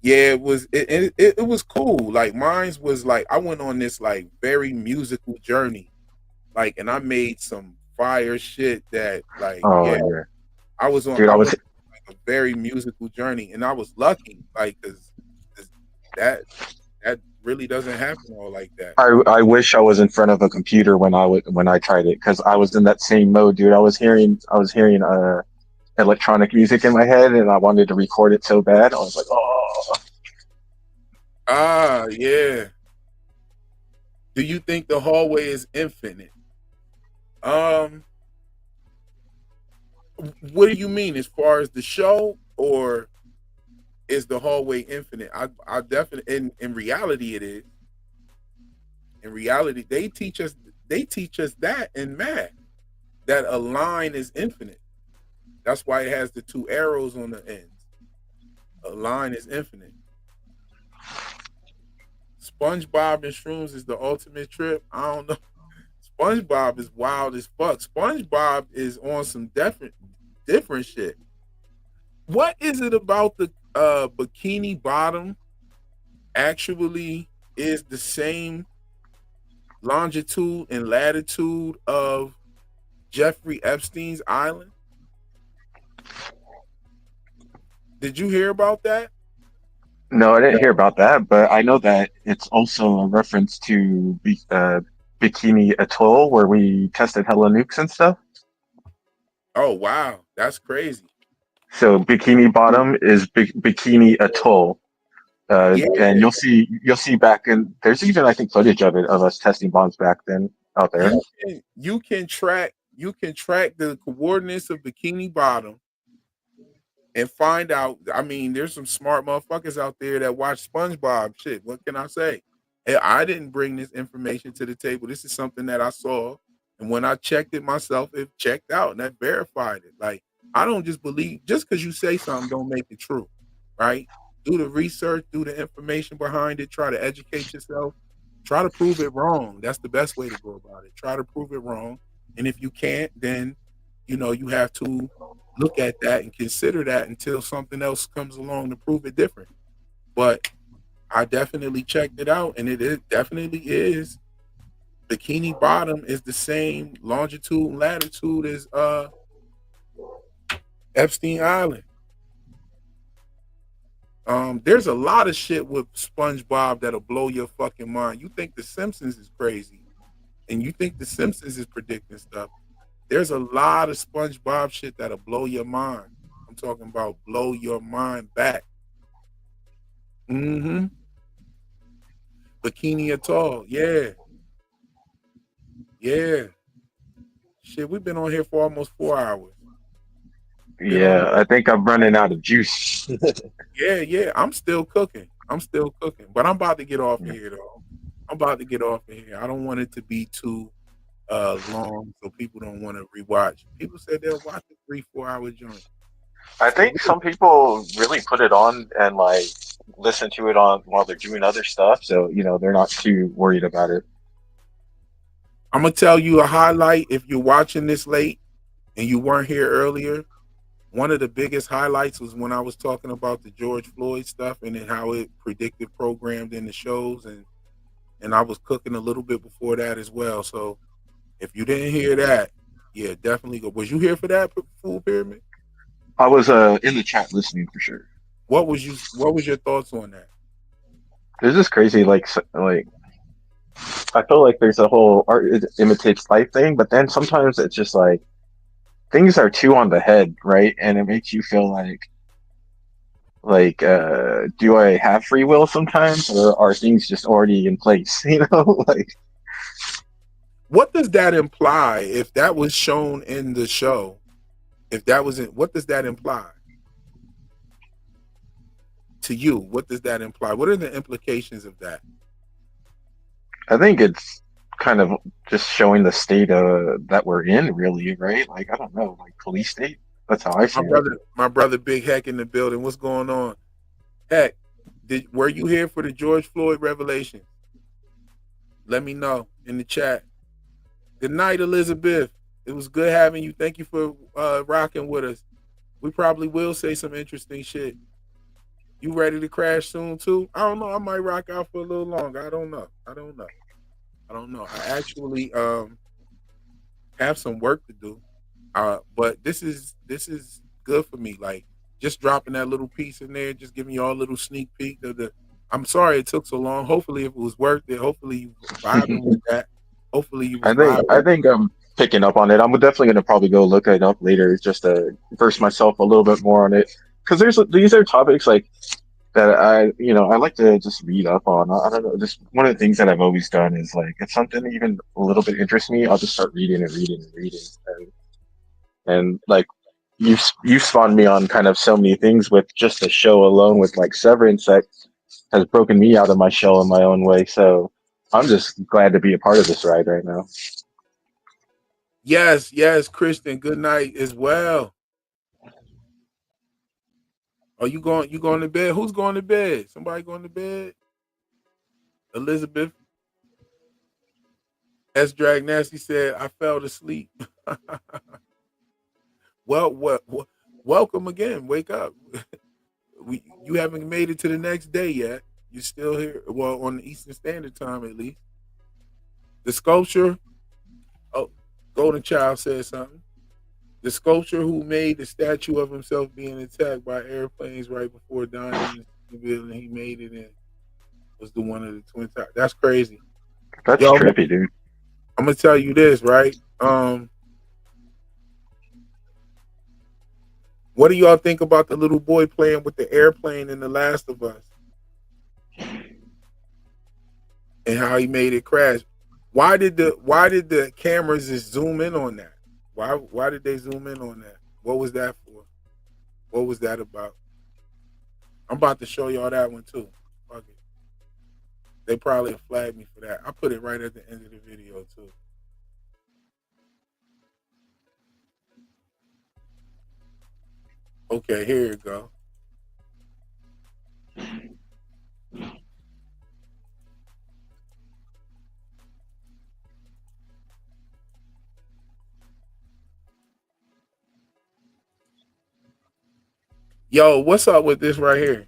Yeah, it was cool. Like mine's was like I went on this like very musical journey. Like and I made some fire shit that like Oh yeah, yeah, dude, I went on like a very musical journey and I was lucky like cuz that that really doesn't happen all like that. I wish I was in front of a computer when I tried it because I was in that same mode, dude. I was hearing electronic music in my head and I wanted to record it so bad. I was like, oh, Ah, yeah. Do you think the hallway is infinite? Um, what do you mean as far as the show, or is the hallway infinite? I definitely in reality it is. In reality, they teach us that in math that a line is infinite. That's why it has the two arrows on the ends. A line is infinite. SpongeBob and shrooms is the ultimate trip. I don't know. SpongeBob is wild as fuck. SpongeBob is on some different shit. What is it about the bikini bottom actually is the same longitude and latitude of Jeffrey Epstein's island? Did you hear about that? no, I didn't hear about that, but I know that it's also a reference to Bikini Atoll where we tested hella nukes and stuff. Oh wow, that's crazy. So Bikini Bottom is Bikini Atoll. Yeah, And you'll see back in there's even I think footage of it of us testing bombs back then out there. you can track the coordinates of Bikini Bottom and find out. I mean, there's some smart motherfuckers out there that watch SpongeBob. Shit, what can I say? I didn't bring this information to the table. This is something that I saw, and when I checked it myself, it checked out, and that verified it. Like I don't just believe just because you say something don't make it true, right? Do the research, do the information behind it, try to educate yourself, try to prove it wrong. That's the best way to go about it. Try to prove it wrong, and if you can't, then you have to look at that and consider that until something else comes along to prove it different. But I definitely checked it out, and it definitely is. Bikini Bottom is the same longitude and latitude as Epstein Island. There's a lot of shit with SpongeBob that'll blow your fucking mind. You think The Simpsons is crazy, and you think The Simpsons is predicting stuff. There's a lot of SpongeBob shit that'll blow your mind. I'm talking about blow your mind back. Mm-hmm. Bikini Atoll. Yeah. Yeah. Shit, we've been on here for almost 4 hours. Been on Yeah, I think I'm running out of juice. yeah. I'm still cooking. But I'm about to get off of Yeah. here though. I'm about to get off of here. I don't want it to be too long so people don't want to rewatch. People said they'll watch a 3-4 hour joint. I So think some people really put it on and like listen to it on while they're doing other stuff, so they're not too worried about it. I'm gonna tell you a highlight if you're watching this late and you weren't here earlier. One of the biggest highlights was when I was talking about the George Floyd stuff and then how it predicted programmed in the shows, and I was cooking a little bit before that as well. So if you didn't hear that, yeah, definitely go. Was you here for that Fool Pyramid? I was in the chat listening for sure. What was your thoughts on that? It's just crazy. Like I feel like there's a whole art imitates life thing, but then sometimes it's just like things are too on the head, right? And it makes you feel like do I have free will sometimes, or are things just already in place? You know, like What does that imply if that was shown in the show? If that was in, what does that imply to you? What does that imply? What are the implications of that? I think it's kind of just showing the state that we're in, really, right? Like I don't know, like police state. That's how I see it. My brother Big Heck in the building. What's going on? Heck, were you here for the George Floyd revelation? Let me know in the chat. Good night, Elizabeth. It was good having you. Thank you for rocking with us. We probably will say some interesting shit. You ready to crash soon too? I don't know. I might rock out for a little longer. I don't know. I actually have some work to do. But this is good for me. Like just dropping that little piece in there, just giving you all a little sneak peek of the. I'm sorry it took so long. Hopefully, if it was worth it, hopefully you vibing with that. Hopefully you was I vibing. think I'm picking up on it. I'm definitely gonna probably go look it up later just to verse myself a little bit more on it. Because these are topics like that I like to just read up on. I don't know, just one of the things that I've always done is like if something even a little bit interests me, I'll just start reading and reading and reading. And like you spawned me on kind of so many things with just the show alone with like Severance that has broken me out of my shell in my own way. So I'm just glad to be a part of this ride right now. Yes, Christian. Good night as well. Are you going? You going to bed? Who's going to bed? Somebody going to bed? Elizabeth S. Drag Nasty said, "I fell asleep." Welcome again. Wake up. You haven't made it to the next day yet. You're still here. Well, on the Eastern Standard Time at least. The sculpture. Oh, Golden Child said something. The sculptor who made the statue of himself being attacked by airplanes right before dying in the building he made it in was the one of the Twin Towers. That's crazy. That's Yo, trippy, dude. I'm gonna tell you this, right? What do y'all think about the little boy playing with the airplane in The Last of Us and how he made it crash? Why did the cameras just zoom in on that? Why did they zoom in on that? What was that for? What was that about? I'm about to show y'all that one too. Fuck it. They probably flagged me for that. I put it right at the end of the video too. Okay, here you go. Yo, what's up with this right here?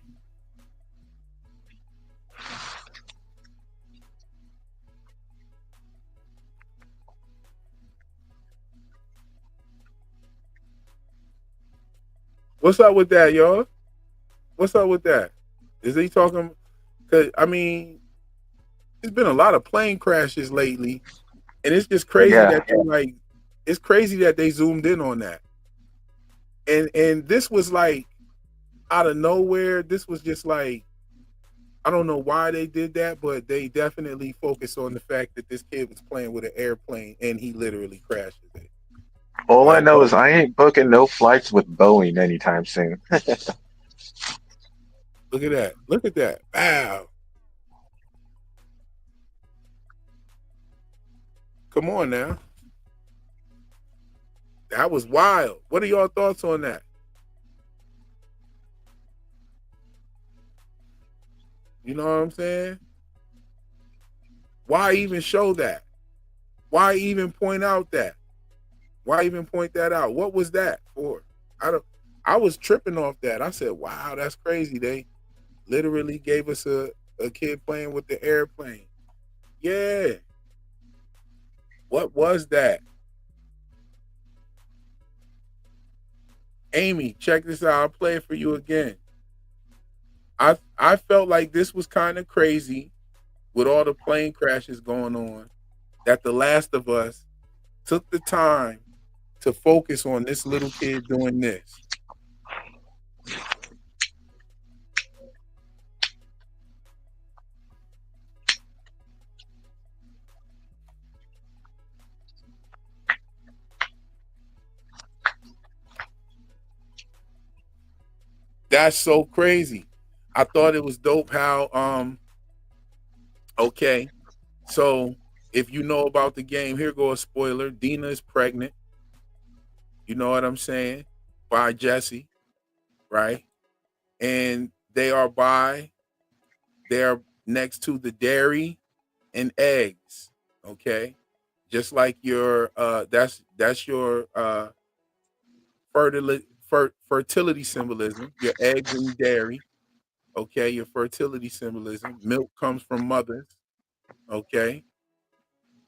What's up with that, y'all? What's up with that? Is he talking? Cause I mean, there's been a lot of plane crashes lately, and it's just crazy Yeah. that they like. It's crazy that they zoomed in on that, and this was like out of nowhere. This was just like I don't know why they did that, but they definitely focused on the fact that this kid was playing with an airplane and he literally crashed it. All I Like, know is I ain't booking no flights with Boeing anytime soon. look at that! Look at that! Wow! Come on now. That was wild. What are y'all thoughts on that? You know what I'm saying? Why even show that? Why even point out that? Why even point that out? What was that for? I was tripping off that. I said, wow, that's crazy. They literally gave us a kid playing with the airplane. Yeah. What was that? Amy, check this out. I'll play it for you again. I felt like this was kind of crazy with all the plane crashes going on, that The Last of Us took the time to focus on this little kid doing this. That's so crazy. I thought it was dope how okay. So if you know about the game, here go a spoiler. Dina is pregnant. You know what I'm saying? By Jesse, right? And they're next to the dairy and eggs. Okay. Just like your that's your fertility symbolism, your eggs and dairy. Okay, your fertility symbolism. Milk comes from mothers. Okay.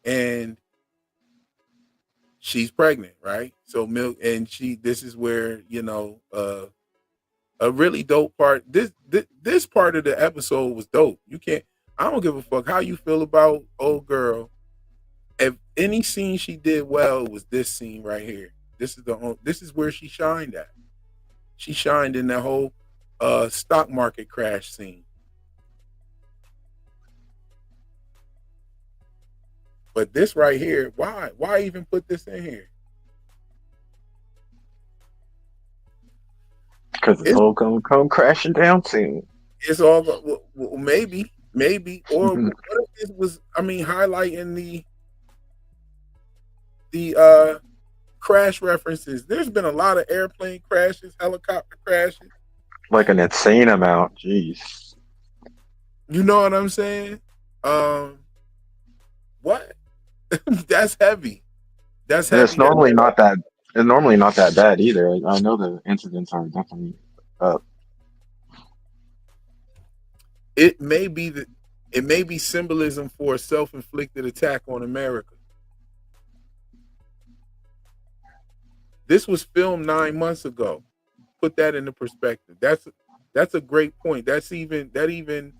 And she's pregnant, right? So milk, and this is where, a really dope part. This part of the episode was dope. I don't give a fuck how you feel about old girl. If any scene she did well, was this scene right here. This is where she shined at. She shined in that whole stock market crash scene. But this right here, why even put this in here? Because it's all gonna come crashing down soon. It's all maybe, or what if this was? I mean, highlighting the crash references. There's been a lot of airplane crashes, helicopter crashes, like an insane amount. Jeez, you know what I'm saying? What? That's heavy. That's heavy. It's normally not that. It's normally not that bad either. I know the incidents are definitely up. It may be symbolism for a self-inflicted attack on America. This was filmed 9 months ago. Put that into perspective. That's a great point. That even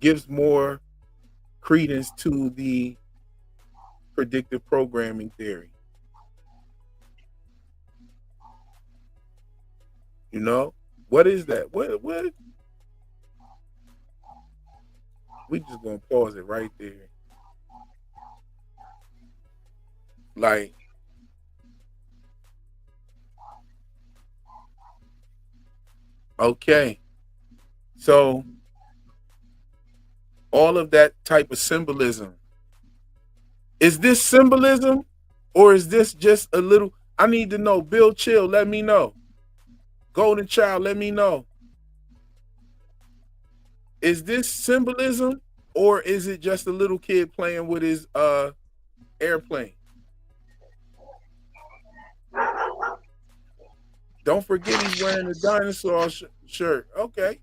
gives more credence to the predictive programming theory. You know, what is that? What? We just gonna pause it right there. Like, okay, so all of that type of symbolism. Is this symbolism, or is this just a little? I need to know. Bill Chill, let me know. Golden Child, let me know. Is this symbolism, or is it just a little kid playing with his airplane? Don't forget he's wearing a dinosaur shirt. Okay.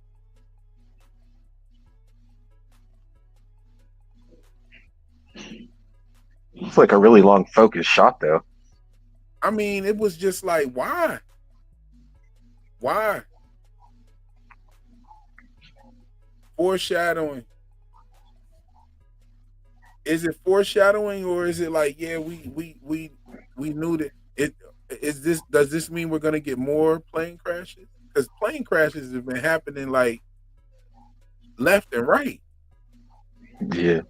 It's like a really long focus shot, though. I mean, it was just like, why? Why? Foreshadowing. Is it foreshadowing, or is it like, yeah, we knew that it is this? Does this mean we're gonna get more plane crashes? Because plane crashes have been happening like left and right. Yeah.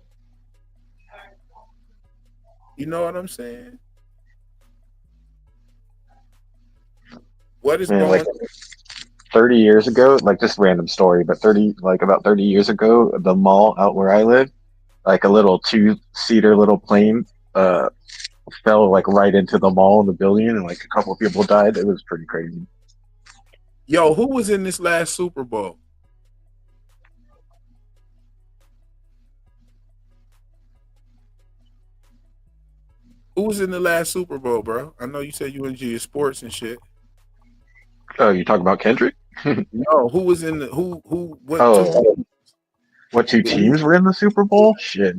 You know what I'm saying? What is going like 30 years ago, like just random story, but about 30 years ago, the mall out where I live, like a little 2-seater little plane fell like right into the mall in the building, and like a couple of people died. It was pretty crazy. Yo, who was in this last Super Bowl? Who was in the last Super Bowl, bro? I know you said you into your sports and shit. Oh, you talking about Kendrick? No, who was in the what two Oh, what two the, teams were in the Super Bowl? Shit.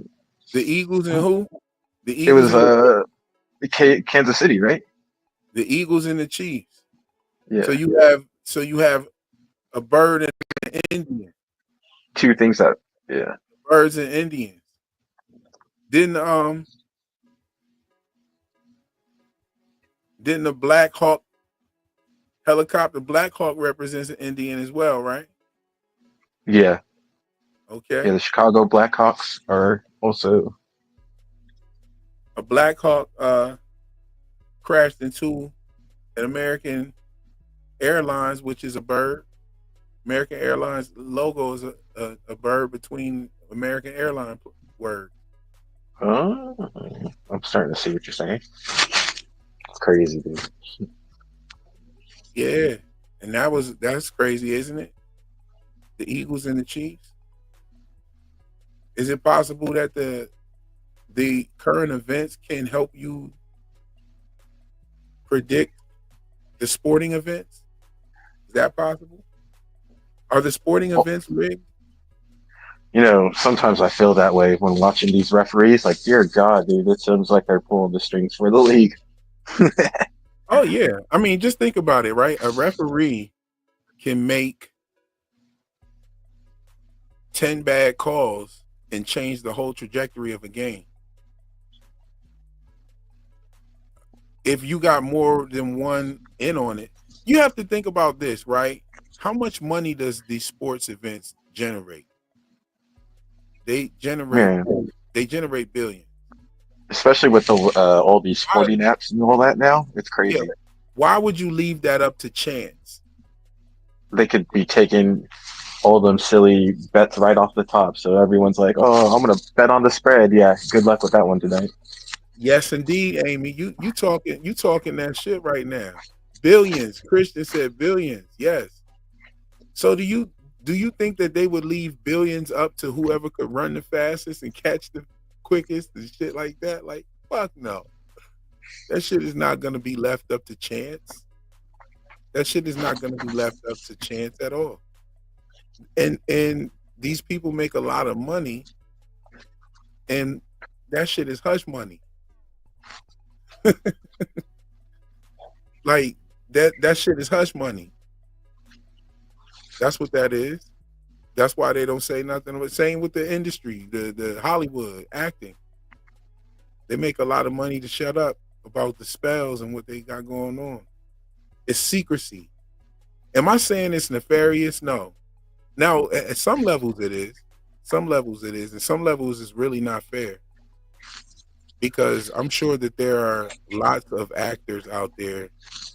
the Eagles and who? The It Eagles was and Kansas City, right? the Eagles and the Chiefs. Yeah. So you have a bird and an Indian. Two things that yeah. Birds and Indians. Didn't didn't the Black Hawk helicopter Black Hawk represents an Indian as well, right? Yeah. Okay. Yeah, the Chicago Blackhawks are also A Black Hawk crashed into an American Airlines, which is a bird. American Airlines logo is a bird between American Airline words. oh, I'm starting to see what you're saying. It's crazy, dude. Yeah. And that's crazy, isn't it? The Eagles and the Chiefs. Is it possible that the current events can help you predict the sporting events? Is that possible? Are the sporting Well, events rigged? sometimes I feel that way when watching these referees. Like, dear God, dude, it seems like they're pulling the strings for the league. Oh yeah. I mean, just think about it, right? A referee can make 10 bad calls and change the whole trajectory of a game. If you got more than one in on it, you have to think about this, right? How much money does these sports events generate? They generate Man, they generate billions. especially with the all these Why, sporting apps and all that now, it's yeah. crazy. Why would you leave that up to chance? They could be taking all them silly bets right off the top. So everyone's like, "Oh, I'm gonna bet on the spread." Yeah, good luck with that one tonight. Yes, indeed, Amy. You talking that shit right now. Billions. Christian said billions. Yes. So do you think that they would leave billions up to whoever could run the fastest and catch the quickest and shit like that? Like, fuck no. That shit is not gonna be left up to chance. That shit is not gonna be left up to chance at all. And these people make a lot of money, and that shit is hush money. Like that shit is hush money. That's what that is. That's why they don't say nothing. Same with the industry, the Hollywood acting. They make a lot of money to shut up about the spells and what they got going on. It's secrecy. Am I saying it's nefarious? No. Now, at some levels it is. Some levels it is. And some levels it's really not fair. Because I'm sure that there are lots of actors out there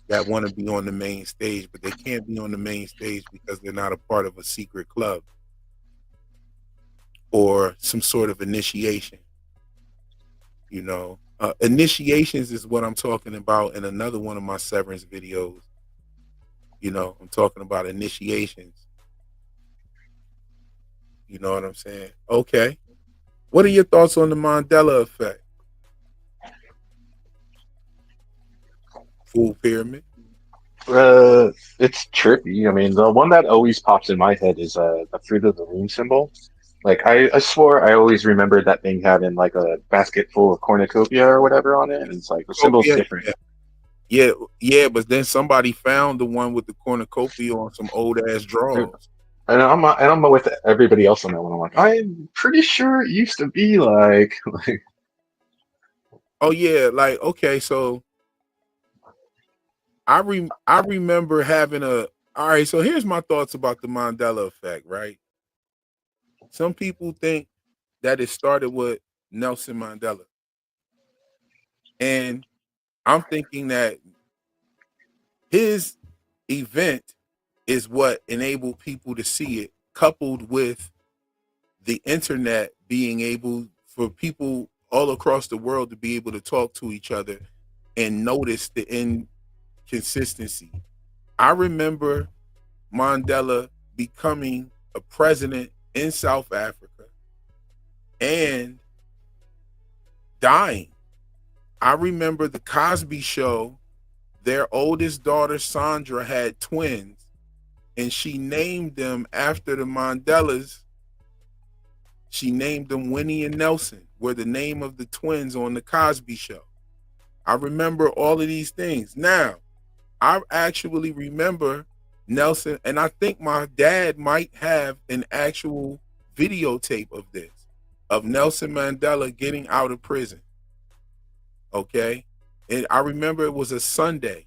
that want to be on the main stage, but they can't be on the main stage because they're not a part of a secret club or some sort of initiation. Initiations is what I'm talking about in another one of my Severance videos. I'm talking about initiations. You know what I'm saying? Okay. What are your thoughts on the Mandela effect? Full pyramid. It's trippy. I mean, the one that always pops in my head is the fruit of the loom symbol. Like I swore I always remembered that thing having like a basket full of cornucopia or whatever on it, and it's like the symbol's Cornucopia. different. Yeah, but then somebody found the one with the cornucopia on some old ass drawers. And I'm with everybody else on that one. I'm like, I'm pretty sure it used to be like, like Oh yeah, like okay, so I remember having a all right, so here's my thoughts about the Mandela effect, right? Some people think that it started with Nelson Mandela. And I'm thinking that his event is what enabled people to see it, coupled with the internet being able for people all across the world to be able to talk to each other and notice the inconsistency. I remember Mandela becoming a president in South Africa and dying I remember the Cosby Show. Their oldest daughter, Sandra, had twins, and she named them after the Mandelas. She named them Winnie and Nelson, were the name of the twins on the Cosby Show. I remember all of these things. Now, I actually remember Nelson, and I think my dad might have an actual videotape of this, of Nelson Mandela getting out of prison. Okay? And I remember it was a Sunday.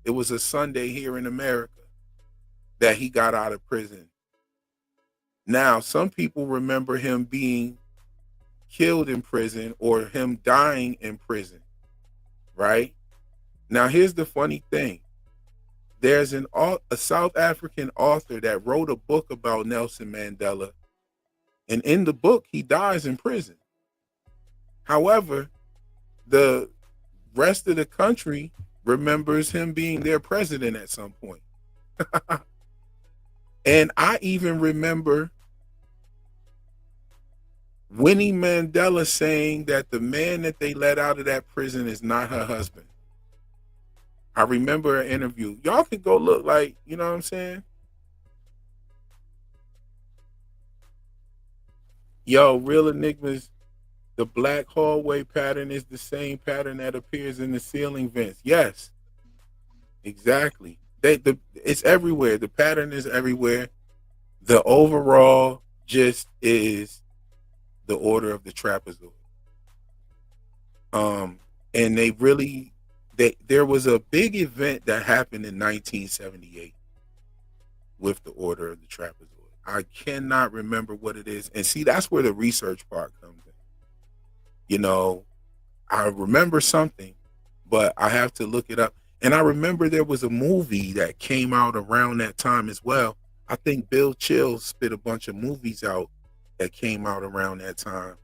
It was a Sunday here in America that he got out of prison. Now, some people remember him being killed in prison or him dying in prison, right? Now, here's the funny thing. There's a South African author that wrote a book about Nelson Mandela, and in the book, he dies in prison. However, the rest of the country remembers him being their president at some point. And I even remember Winnie Mandela saying that the man that they let out of that prison is not her husband. I remember an interview. Y'all can go look, like, you know what I'm saying? Yo, Real Enigmas, the black hallway pattern is the same pattern that appears in the ceiling vents. Yes, exactly. It's everywhere. The pattern is everywhere. The overall just is the order of the trapezoid. And there was a big event that happened in 1978 with the order of the trapezoid. I cannot remember what it is. And see, that's where the research part comes in. You know, I remember something, but I have to look it up. And I remember there was a movie that came out around that time as well. I think Bill Chill spit a bunch of movies out that came out around that time,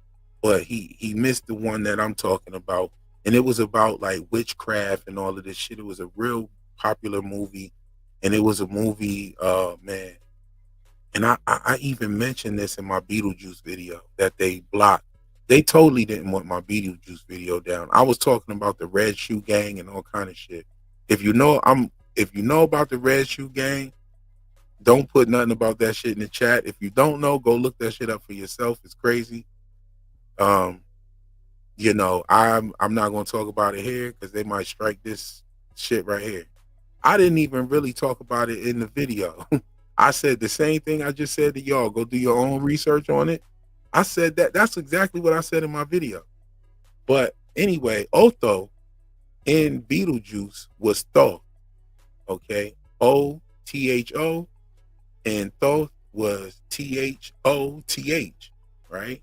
but he missed the one that I'm talking about. And it was about like witchcraft and all of this shit. It was a real popular movie. And it was a movie, man. And I even mentioned this in my Beetlejuice video that they blocked. They totally didn't want my Beetlejuice video down. I was talking about the Red Shoe Gang and all kind of shit. If you know about the Red Shoe Gang, don't put nothing about that shit in the chat. If you don't know, go look that shit up for yourself. It's crazy. You know, I'm not gonna talk about it here because they might strike this shit right here. I didn't even really talk about it in the video. I said the same thing I just said to y'all. Go do your own research on it. I said that's exactly what I said in my video. But anyway, Otho in Beetlejuice was Thoth. Okay. O-T-H-O, and Thoth was T-H-O-T-H, right?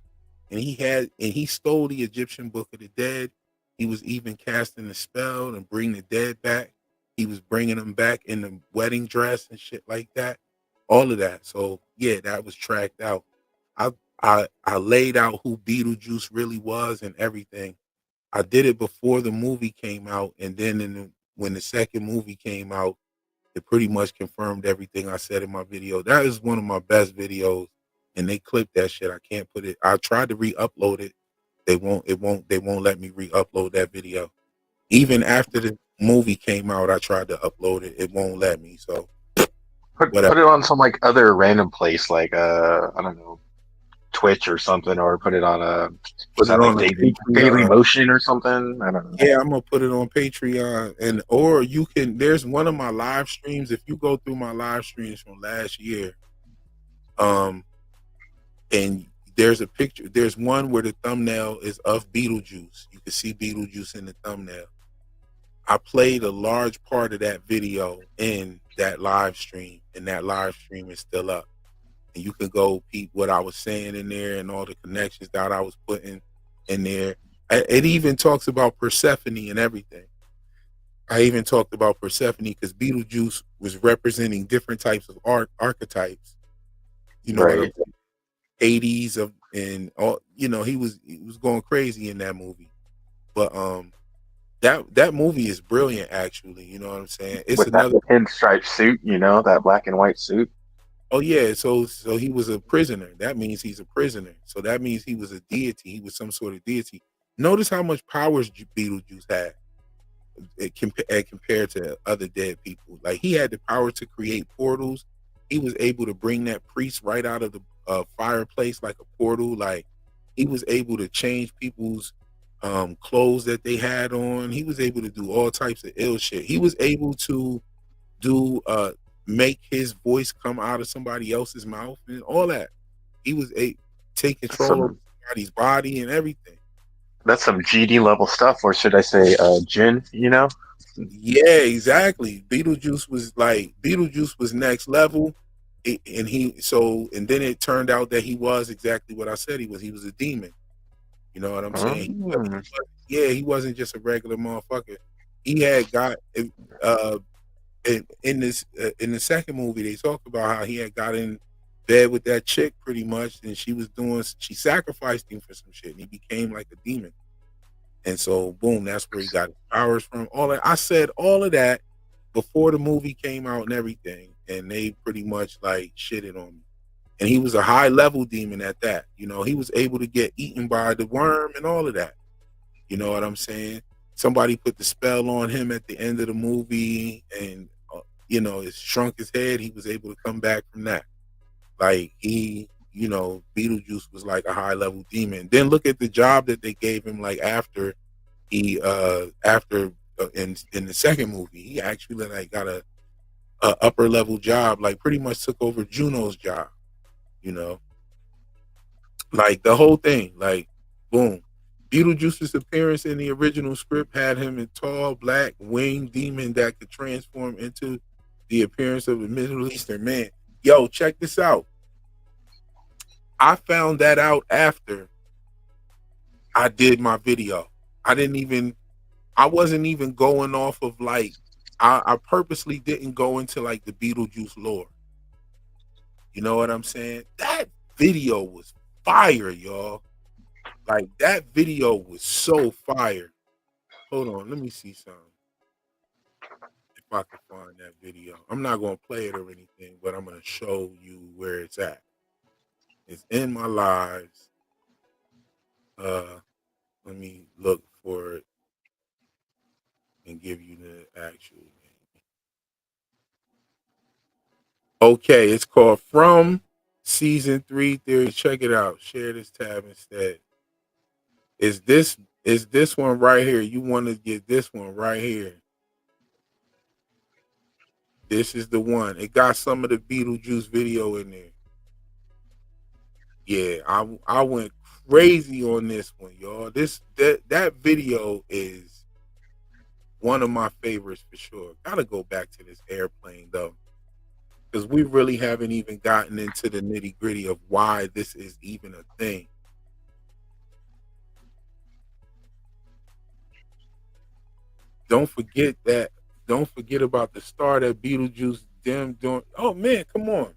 And he stole the Egyptian Book of the Dead. He was even casting a spell and bring the dead back. He was bringing them back in the wedding dress and shit like that. All of that. So yeah, that was tracked out. I laid out who Beetlejuice really was and everything. I did it before the movie came out, and then when the second movie came out, it pretty much confirmed everything I said in my video. That is one of my best videos, and they clipped that shit. I can't put it. I tried to re-upload it. They won't let me re-upload that video. Even after the movie came out, I tried to upload it. It won't let me. So put it on some like other random place, like I don't know, Twitch or something, or put it on Daily Motion or something. I don't know. Yeah, I'm gonna put it on Patreon, or you can. There's one of my live streams. If you go through my live streams from last year, and there's a picture. There's one where the thumbnail is of Beetlejuice. You can see Beetlejuice in the thumbnail. I played a large part of that video in that live stream, and that live stream is still up. And you can go peep what I was saying in there and all the connections that I was putting in there. It even talks about Persephone and everything. I even talked about Persephone because Beetlejuice was representing different types of archetypes. You know, right. 80s and all. You know, he was going crazy in that movie. But that movie is brilliant, actually. You know what I'm saying? It's with another that pinstripe suit, you know, that black and white suit. Oh yeah, so he was a prisoner. That means he's a prisoner. So that means he was a deity. He was some sort of deity. Notice how much powers Beetlejuice had compared to other dead people. Like he had the power to create portals. He was able to bring that priest right out of the fireplace like a portal. Like he was able to change people's clothes that they had on. He was able to do all types of ill shit. He was able to do make his voice come out of somebody else's mouth and all that. He was a take control of somebody's body and everything. That's some GD level stuff, or should I say, Jin? You know? Yeah, exactly. Beetlejuice was next level, and then it turned out that he was exactly what I said he was. He was a demon. You know what I'm saying? He wasn't just a regular motherfucker. He had got uh in the second movie they talked about how he had got in bed with that chick pretty much, and she sacrificed him for some shit, and he became like a demon. And so, boom, that's where he got his powers from. All that I said, all of that before the movie came out and everything, and they pretty much like shitted on me. And he was a high level demon at that. You know, he was able to get eaten by the worm and all of that. You know what I'm saying? Somebody put the spell on him at the end of the movie, and it shrunk his head. He was able to come back from that. Like Beetlejuice was like a high level demon. Then look at the job that they gave him. Like after in the second movie, he actually like got a upper level job. Like pretty much took over Juno's job. You know, like the whole thing. Like boom. Beetlejuice's appearance in the original script had him a tall, black, winged demon that could transform into the appearance of a Middle Eastern man. Yo, check this out. I found that out after I did my video. I wasn't even going off of like, I purposely didn't go into like the Beetlejuice lore. You know what I'm saying? That video was fire, y'all. Like that video was so fire. Hold on, let me see something. If I can find that video. I'm not gonna play it or anything, but I'm gonna show you where it's at. It's in my lives. Let me look for it and give you the actual name. Okay, it's called From Season 3 Theory. Check it out. Share this tab instead. Is this one right here? You want to get this one right here. This is the one. It got some of the Beetlejuice video in there. Yeah, I went crazy on this one, y'all. That video is one of my favorites for sure. Gotta go back to this airplane though, because we really haven't even gotten into the nitty gritty of why this is even a thing. Don't forget about the star that Beetlejuice them doing. Oh man, come on.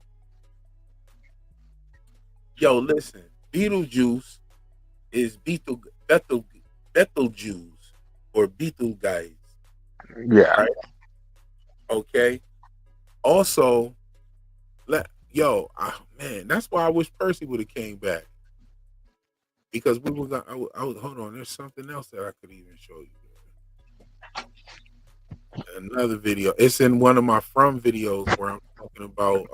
Yo, listen, Beetlejuice is Beetlejuice or Beetlegeist. Yeah. Right? Okay. Also, man, that's why I wish Percy would have came back. Because we were gonna hold on, there's something else that I could even show you. Another video. It's in one of my From videos where I'm talking about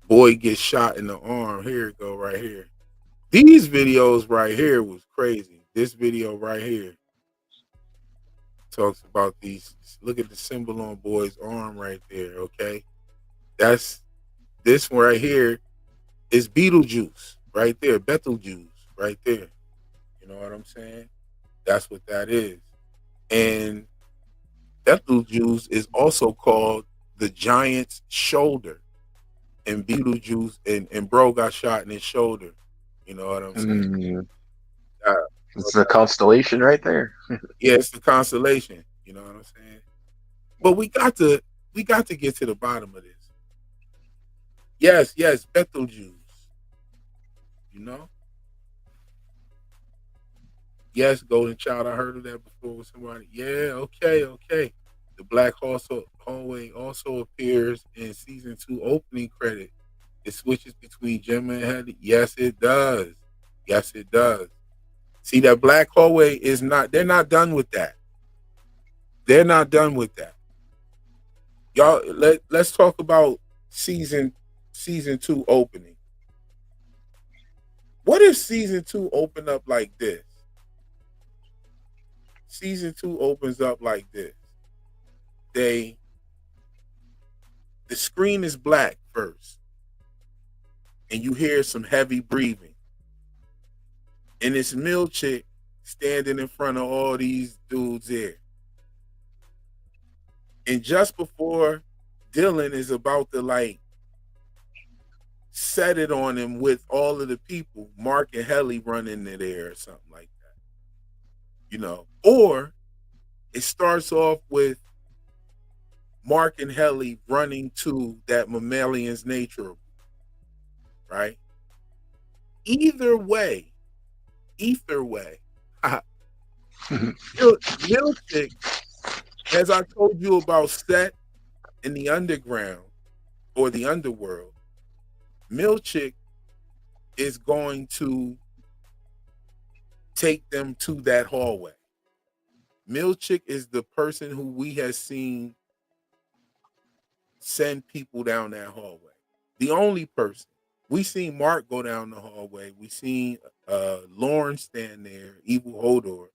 boy gets shot in the arm. Here it go right here. These videos right here was crazy. This video right here talks about these. Look at the symbol on boy's arm right there. Okay, that's this one right here is Beetlejuice right there, Beetlejuice right there. You know what I'm saying? That's what that is. And Beetlejuice is also called the giant's shoulder. And Beetlejuice and bro got shot in his shoulder. You know what I'm saying? It's the constellation right there. Yeah, it's the constellation. You know what I'm saying? But we got to get to the bottom of this. Yes, Beetlejuice. You know? Yes, Golden Child. I heard of that before with somebody. Yeah, okay. The Black Hallway also appears in season 2 opening credit. It switches between Gemma and Heather. Yes, it does. See, that black hallway is not, they're not done with that. They're not done with that. Y'all, let's talk about season 2 opening. What if season 2 opened up like this? Season 2 opens up like this. The screen is black first, and you hear some heavy breathing. And this mill chick standing in front of all these dudes here. And just before Dylan is about to like set it on him with all of the people, Mark and Helly run into there or something like that. You know, or it starts off with Mark and Helly running to that Mammalion's nature, right? Either way, Milchick, as I told you about Set in the underground or the underworld, Milchick is going to take them to that hallway. Milchick is the person who we have seen send people down that hallway. The only person. We seen Mark go down the hallway. We seen Lauren stand there, Evil Hodor,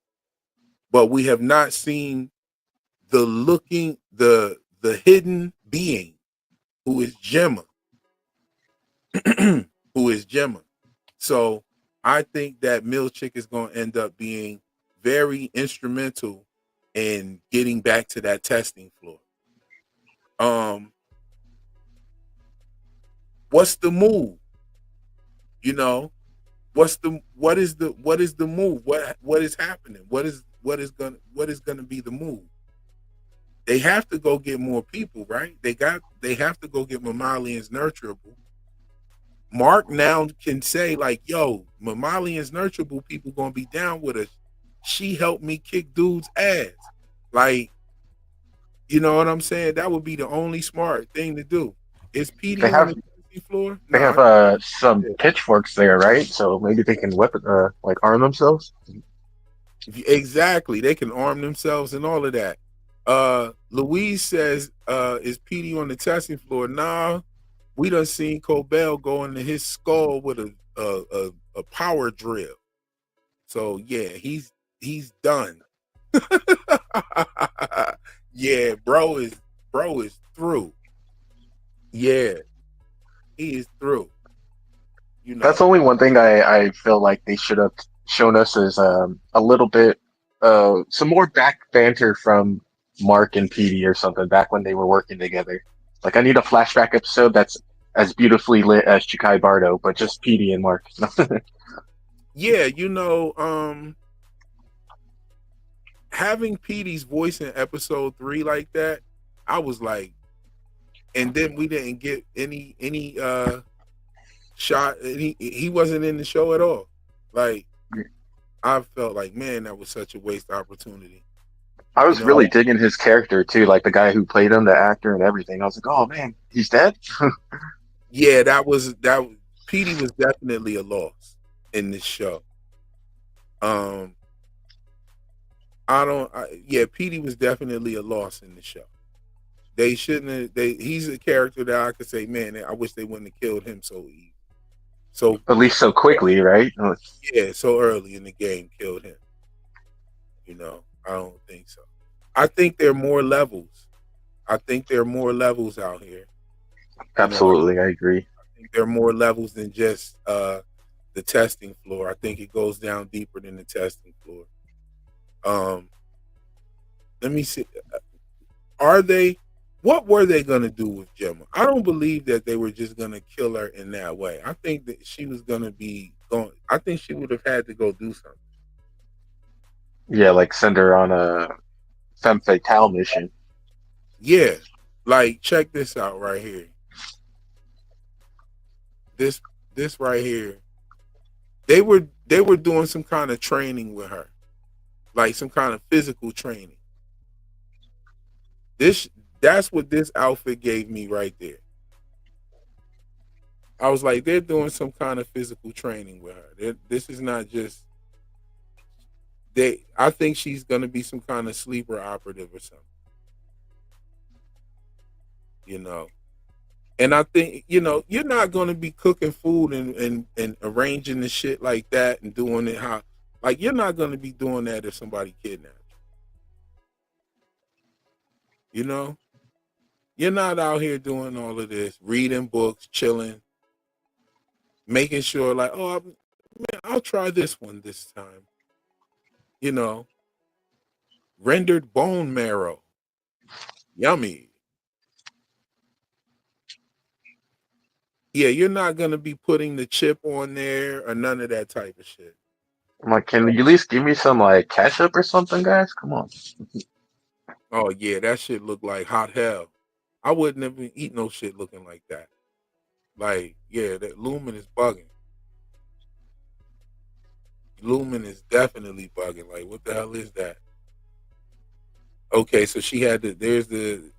but we have not seen the hidden being who is Gemma. Who is Gemma. So I think that Milchick is going to end up being very instrumental in getting back to that testing floor. What's the move? You know, what is the move? What is happening? What is gonna be the move? They have to go get more people, right? They have to go get Mammalians nurturable. Mark now can say like, yo, Mammalians nurturable people gonna be down with us. She helped me kick dude's ass. Like, you know what I'm saying? That would be the only smart thing to do. Is Petey on the floor? They have some pitchforks there, right? So maybe they can arm themselves. Exactly. They can arm themselves and all of that. Louise says, is Petey on the testing floor? Nah. We done seen Cobell go into his skull with a power drill. So yeah, he's done. Yeah, bro is through. Yeah, he is through. You know, that's only one thing I feel like they should have shown us is a little bit some more back banter from Mark and Petey or something back when they were working together. Like I need a flashback episode that's as beautifully lit as Chikai Bardo, but just Petey and Mark. Yeah, you know, having Petey's voice in episode 3 like that, I was like, and then we didn't get any shot. He wasn't in the show at all. Like, I felt like, man, that was such a waste opportunity. I was really digging his character too, like the guy who played him, the actor and everything. I was like, oh man, he's dead. Yeah, Petey was definitely a loss in this show. Petey was definitely a loss in the show. They shouldn't have. He's a character that I could say, man, I wish they wouldn't have killed him so easy. So at least so quickly, right? Yeah, so early in the game, killed him. You know, I don't think so. I think there are more levels. I think there are more levels out here. Absolutely, I agree. I think there are more levels than just the testing floor. I think it goes down deeper than the testing floor. Let me see. What were they going to do with Gemma? I don't believe that they were just going to kill her in that way. I think that she was going to be going. I think she would have had to go do something. Yeah, like send her on a femme fatale mission. Yeah, like check this out right here. This right here. They were doing some kind of training with her, like some kind of physical training. That's what this outfit gave me right there. I was like, they're doing some kind of physical training with her. This is not just I think she's gonna be some kind of sleeper operative or something. You know. And I think, you're not gonna be cooking food and arranging the shit like that and doing it how like you're not gonna be doing that if somebody kidnapped you. You know? You're not out here doing all of this, reading books, chilling, making sure like, oh man, I'll try this one this time. You know, rendered bone marrow. Yummy. Yeah, you're not gonna be putting the chip on there or none of that type of shit. I'm like, can you at least give me some like ketchup or something, guys? Come on. Oh yeah, that shit look like hot hell. I wouldn't even eat no shit looking like that. Like, yeah, that Lumen is bugging. Lumen is definitely bugging. Like, what the hell is that? Okay, so she had there's the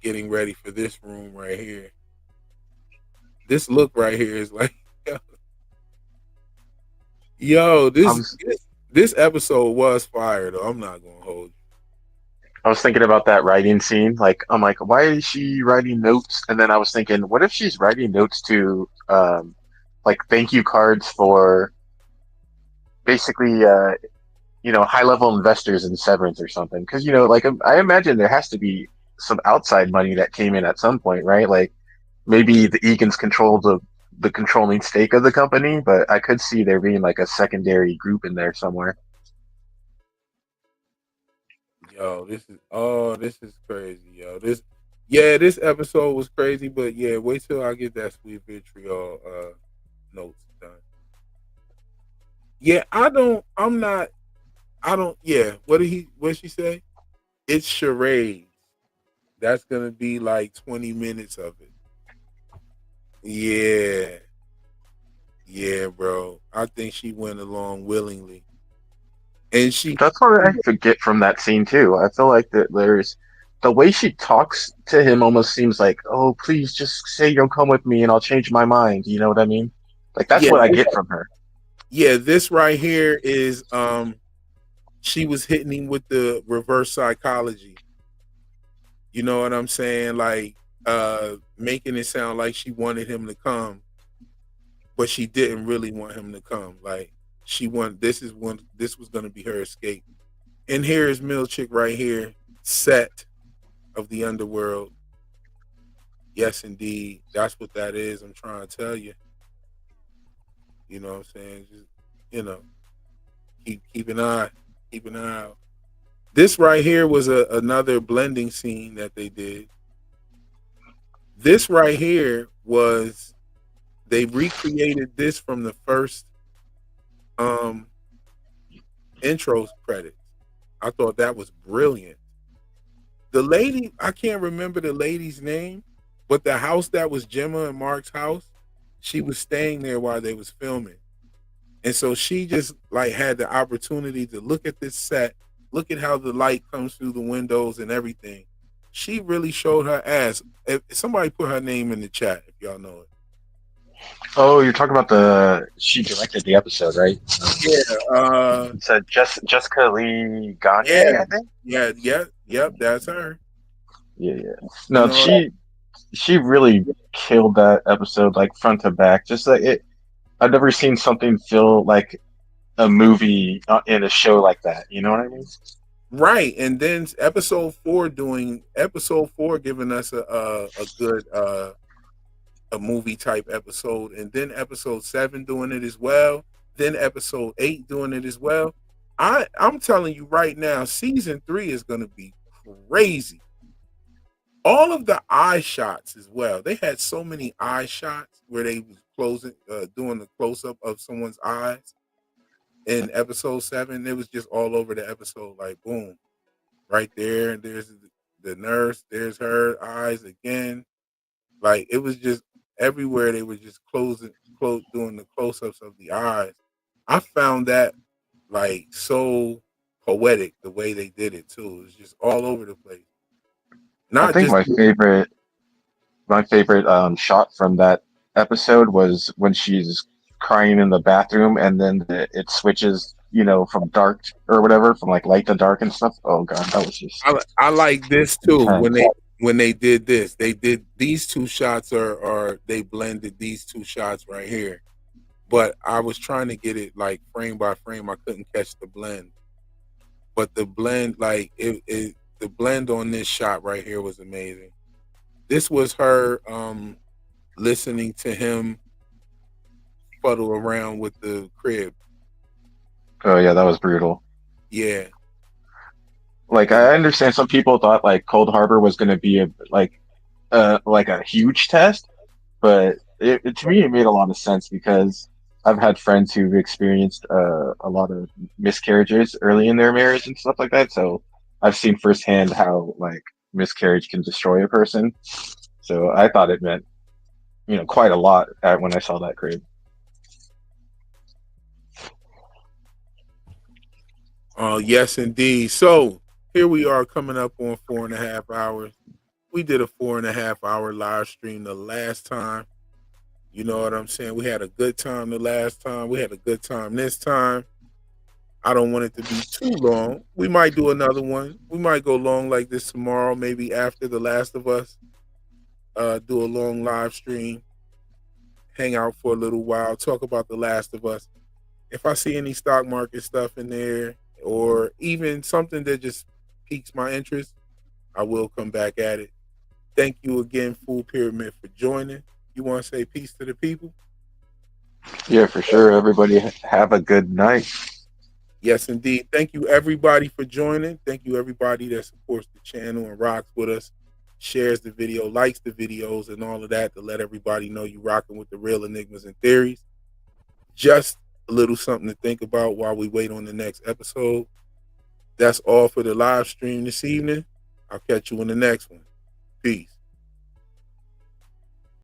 getting ready for this room right here. This look right here is like, yo, this episode was fire though. I'm not gonna hold you. I was thinking about that writing scene. Like, I'm like, why is she writing notes? And then I was thinking, what if she's writing notes to, like, thank you cards for basically, high level investors in Severance or something? Because like, I imagine there has to be some outside money that came in at some point, right? Like, maybe the Egan's control the controlling stake of the company, but I could see there being like a secondary group in there somewhere. Yo, this is crazy, yo. This episode was crazy, but yeah, wait till I get that sweet vitriol notes done. Yeah, yeah. What did she say? It's charades. That's gonna be like 20 minutes of it. Yeah. Yeah, bro. I think she went along willingly. And That's what I forget from that scene too. I feel like that there's the way she talks to him almost seems like, oh, please just say you'll come with me and I'll change my mind. You know what I mean? Like that's yeah, what I get from her. yeah, this right here is she was hitting him with the reverse psychology. You know what I'm saying? Like making it sound like she wanted him to come, but she didn't really want him to come. Like this was gonna be her escape. And here is Milchick right here, set of the underworld. Yes, indeed. That's what that is. I'm trying to tell you. You know what I'm saying? Just, keep an eye. Keep an eye out. This right here was another blending scene that they did. This right here was they recreated this from the first intro credits. I thought that was brilliant. The lady, I can't remember the lady's name, but the house that was Gemma and Mark's house, she was staying there while they was filming. And so she just like had the opportunity to look at this set, look at how the light comes through the windows and everything. She really showed her ass. If somebody put her name in the chat if y'all know it. Oh, you're talking about she directed the episode, right? Yeah. It's Jessica Lee Gagne, Yeah. I think. Yep, that's her. Yeah. No, she really killed that episode like front to back. Just like it, I've never seen something feel like a movie in a show like that. You know what I mean? Right, and then episode 4 giving us a good a movie type episode, and then episode 7 doing it as well, then episode 8 doing it as well. I'm telling you right now, season 3 is going to be crazy. All of the eye shots as well. They had so many eye shots where they was doing the close up of someone's eyes. In episode 7, it was just all over the episode, like boom, right there. And there's the nurse, there's her eyes again. Like it was just everywhere. They were just doing the close ups of the eyes. I found that like so poetic the way they did it too. It was just all over the place. I think my favorite shot from that episode was when she's crying in the bathroom and then it switches from dark or whatever, from like light to dark and stuff. Oh god, that was just I like this too. intense. When they did this, they did these two shots are they blended these two shots right here. But I was trying to get it like frame by frame. I couldn't catch the blend. But the blend, like the blend on this shot right here was amazing. This was her listening to him fuddle around with the crib. Oh yeah, that was brutal. Yeah. Like And I understand some people thought like Cold Harbor was going to be like a huge test, but to me it made a lot of sense because I've had friends who've experienced a lot of miscarriages early in their marriage and stuff like that. So I've seen firsthand how like miscarriage can destroy a person. So I thought it meant quite a lot when I saw that crib. yes, indeed. So here we are coming up on 4.5 hours. We did a 4.5 hour live stream the last time. You know what I'm saying? We had a good time the last time. We had a good time this time. I don't want it to be too long. We might do another one. We might go long like this tomorrow, maybe after The Last of Us. Do a long live stream, hang out for a little while, talk about The Last of Us. If I see any stock market stuff in there or even something that just piques my interest, I will come back at it. Thank you again, Full Pyramid, for joining. You want to say peace to the people? Yeah, for sure. Everybody have a good night. Yes, indeed. Thank you, everybody, for joining. Thank you, everybody that supports the channel and rocks with us, shares the video, likes the videos, and all of that to let everybody know you rocking with the real enigmas and theories. Just a little something to think about while we wait on the next episode. That's all for the live stream this evening. I'll catch you in the next one. Peace.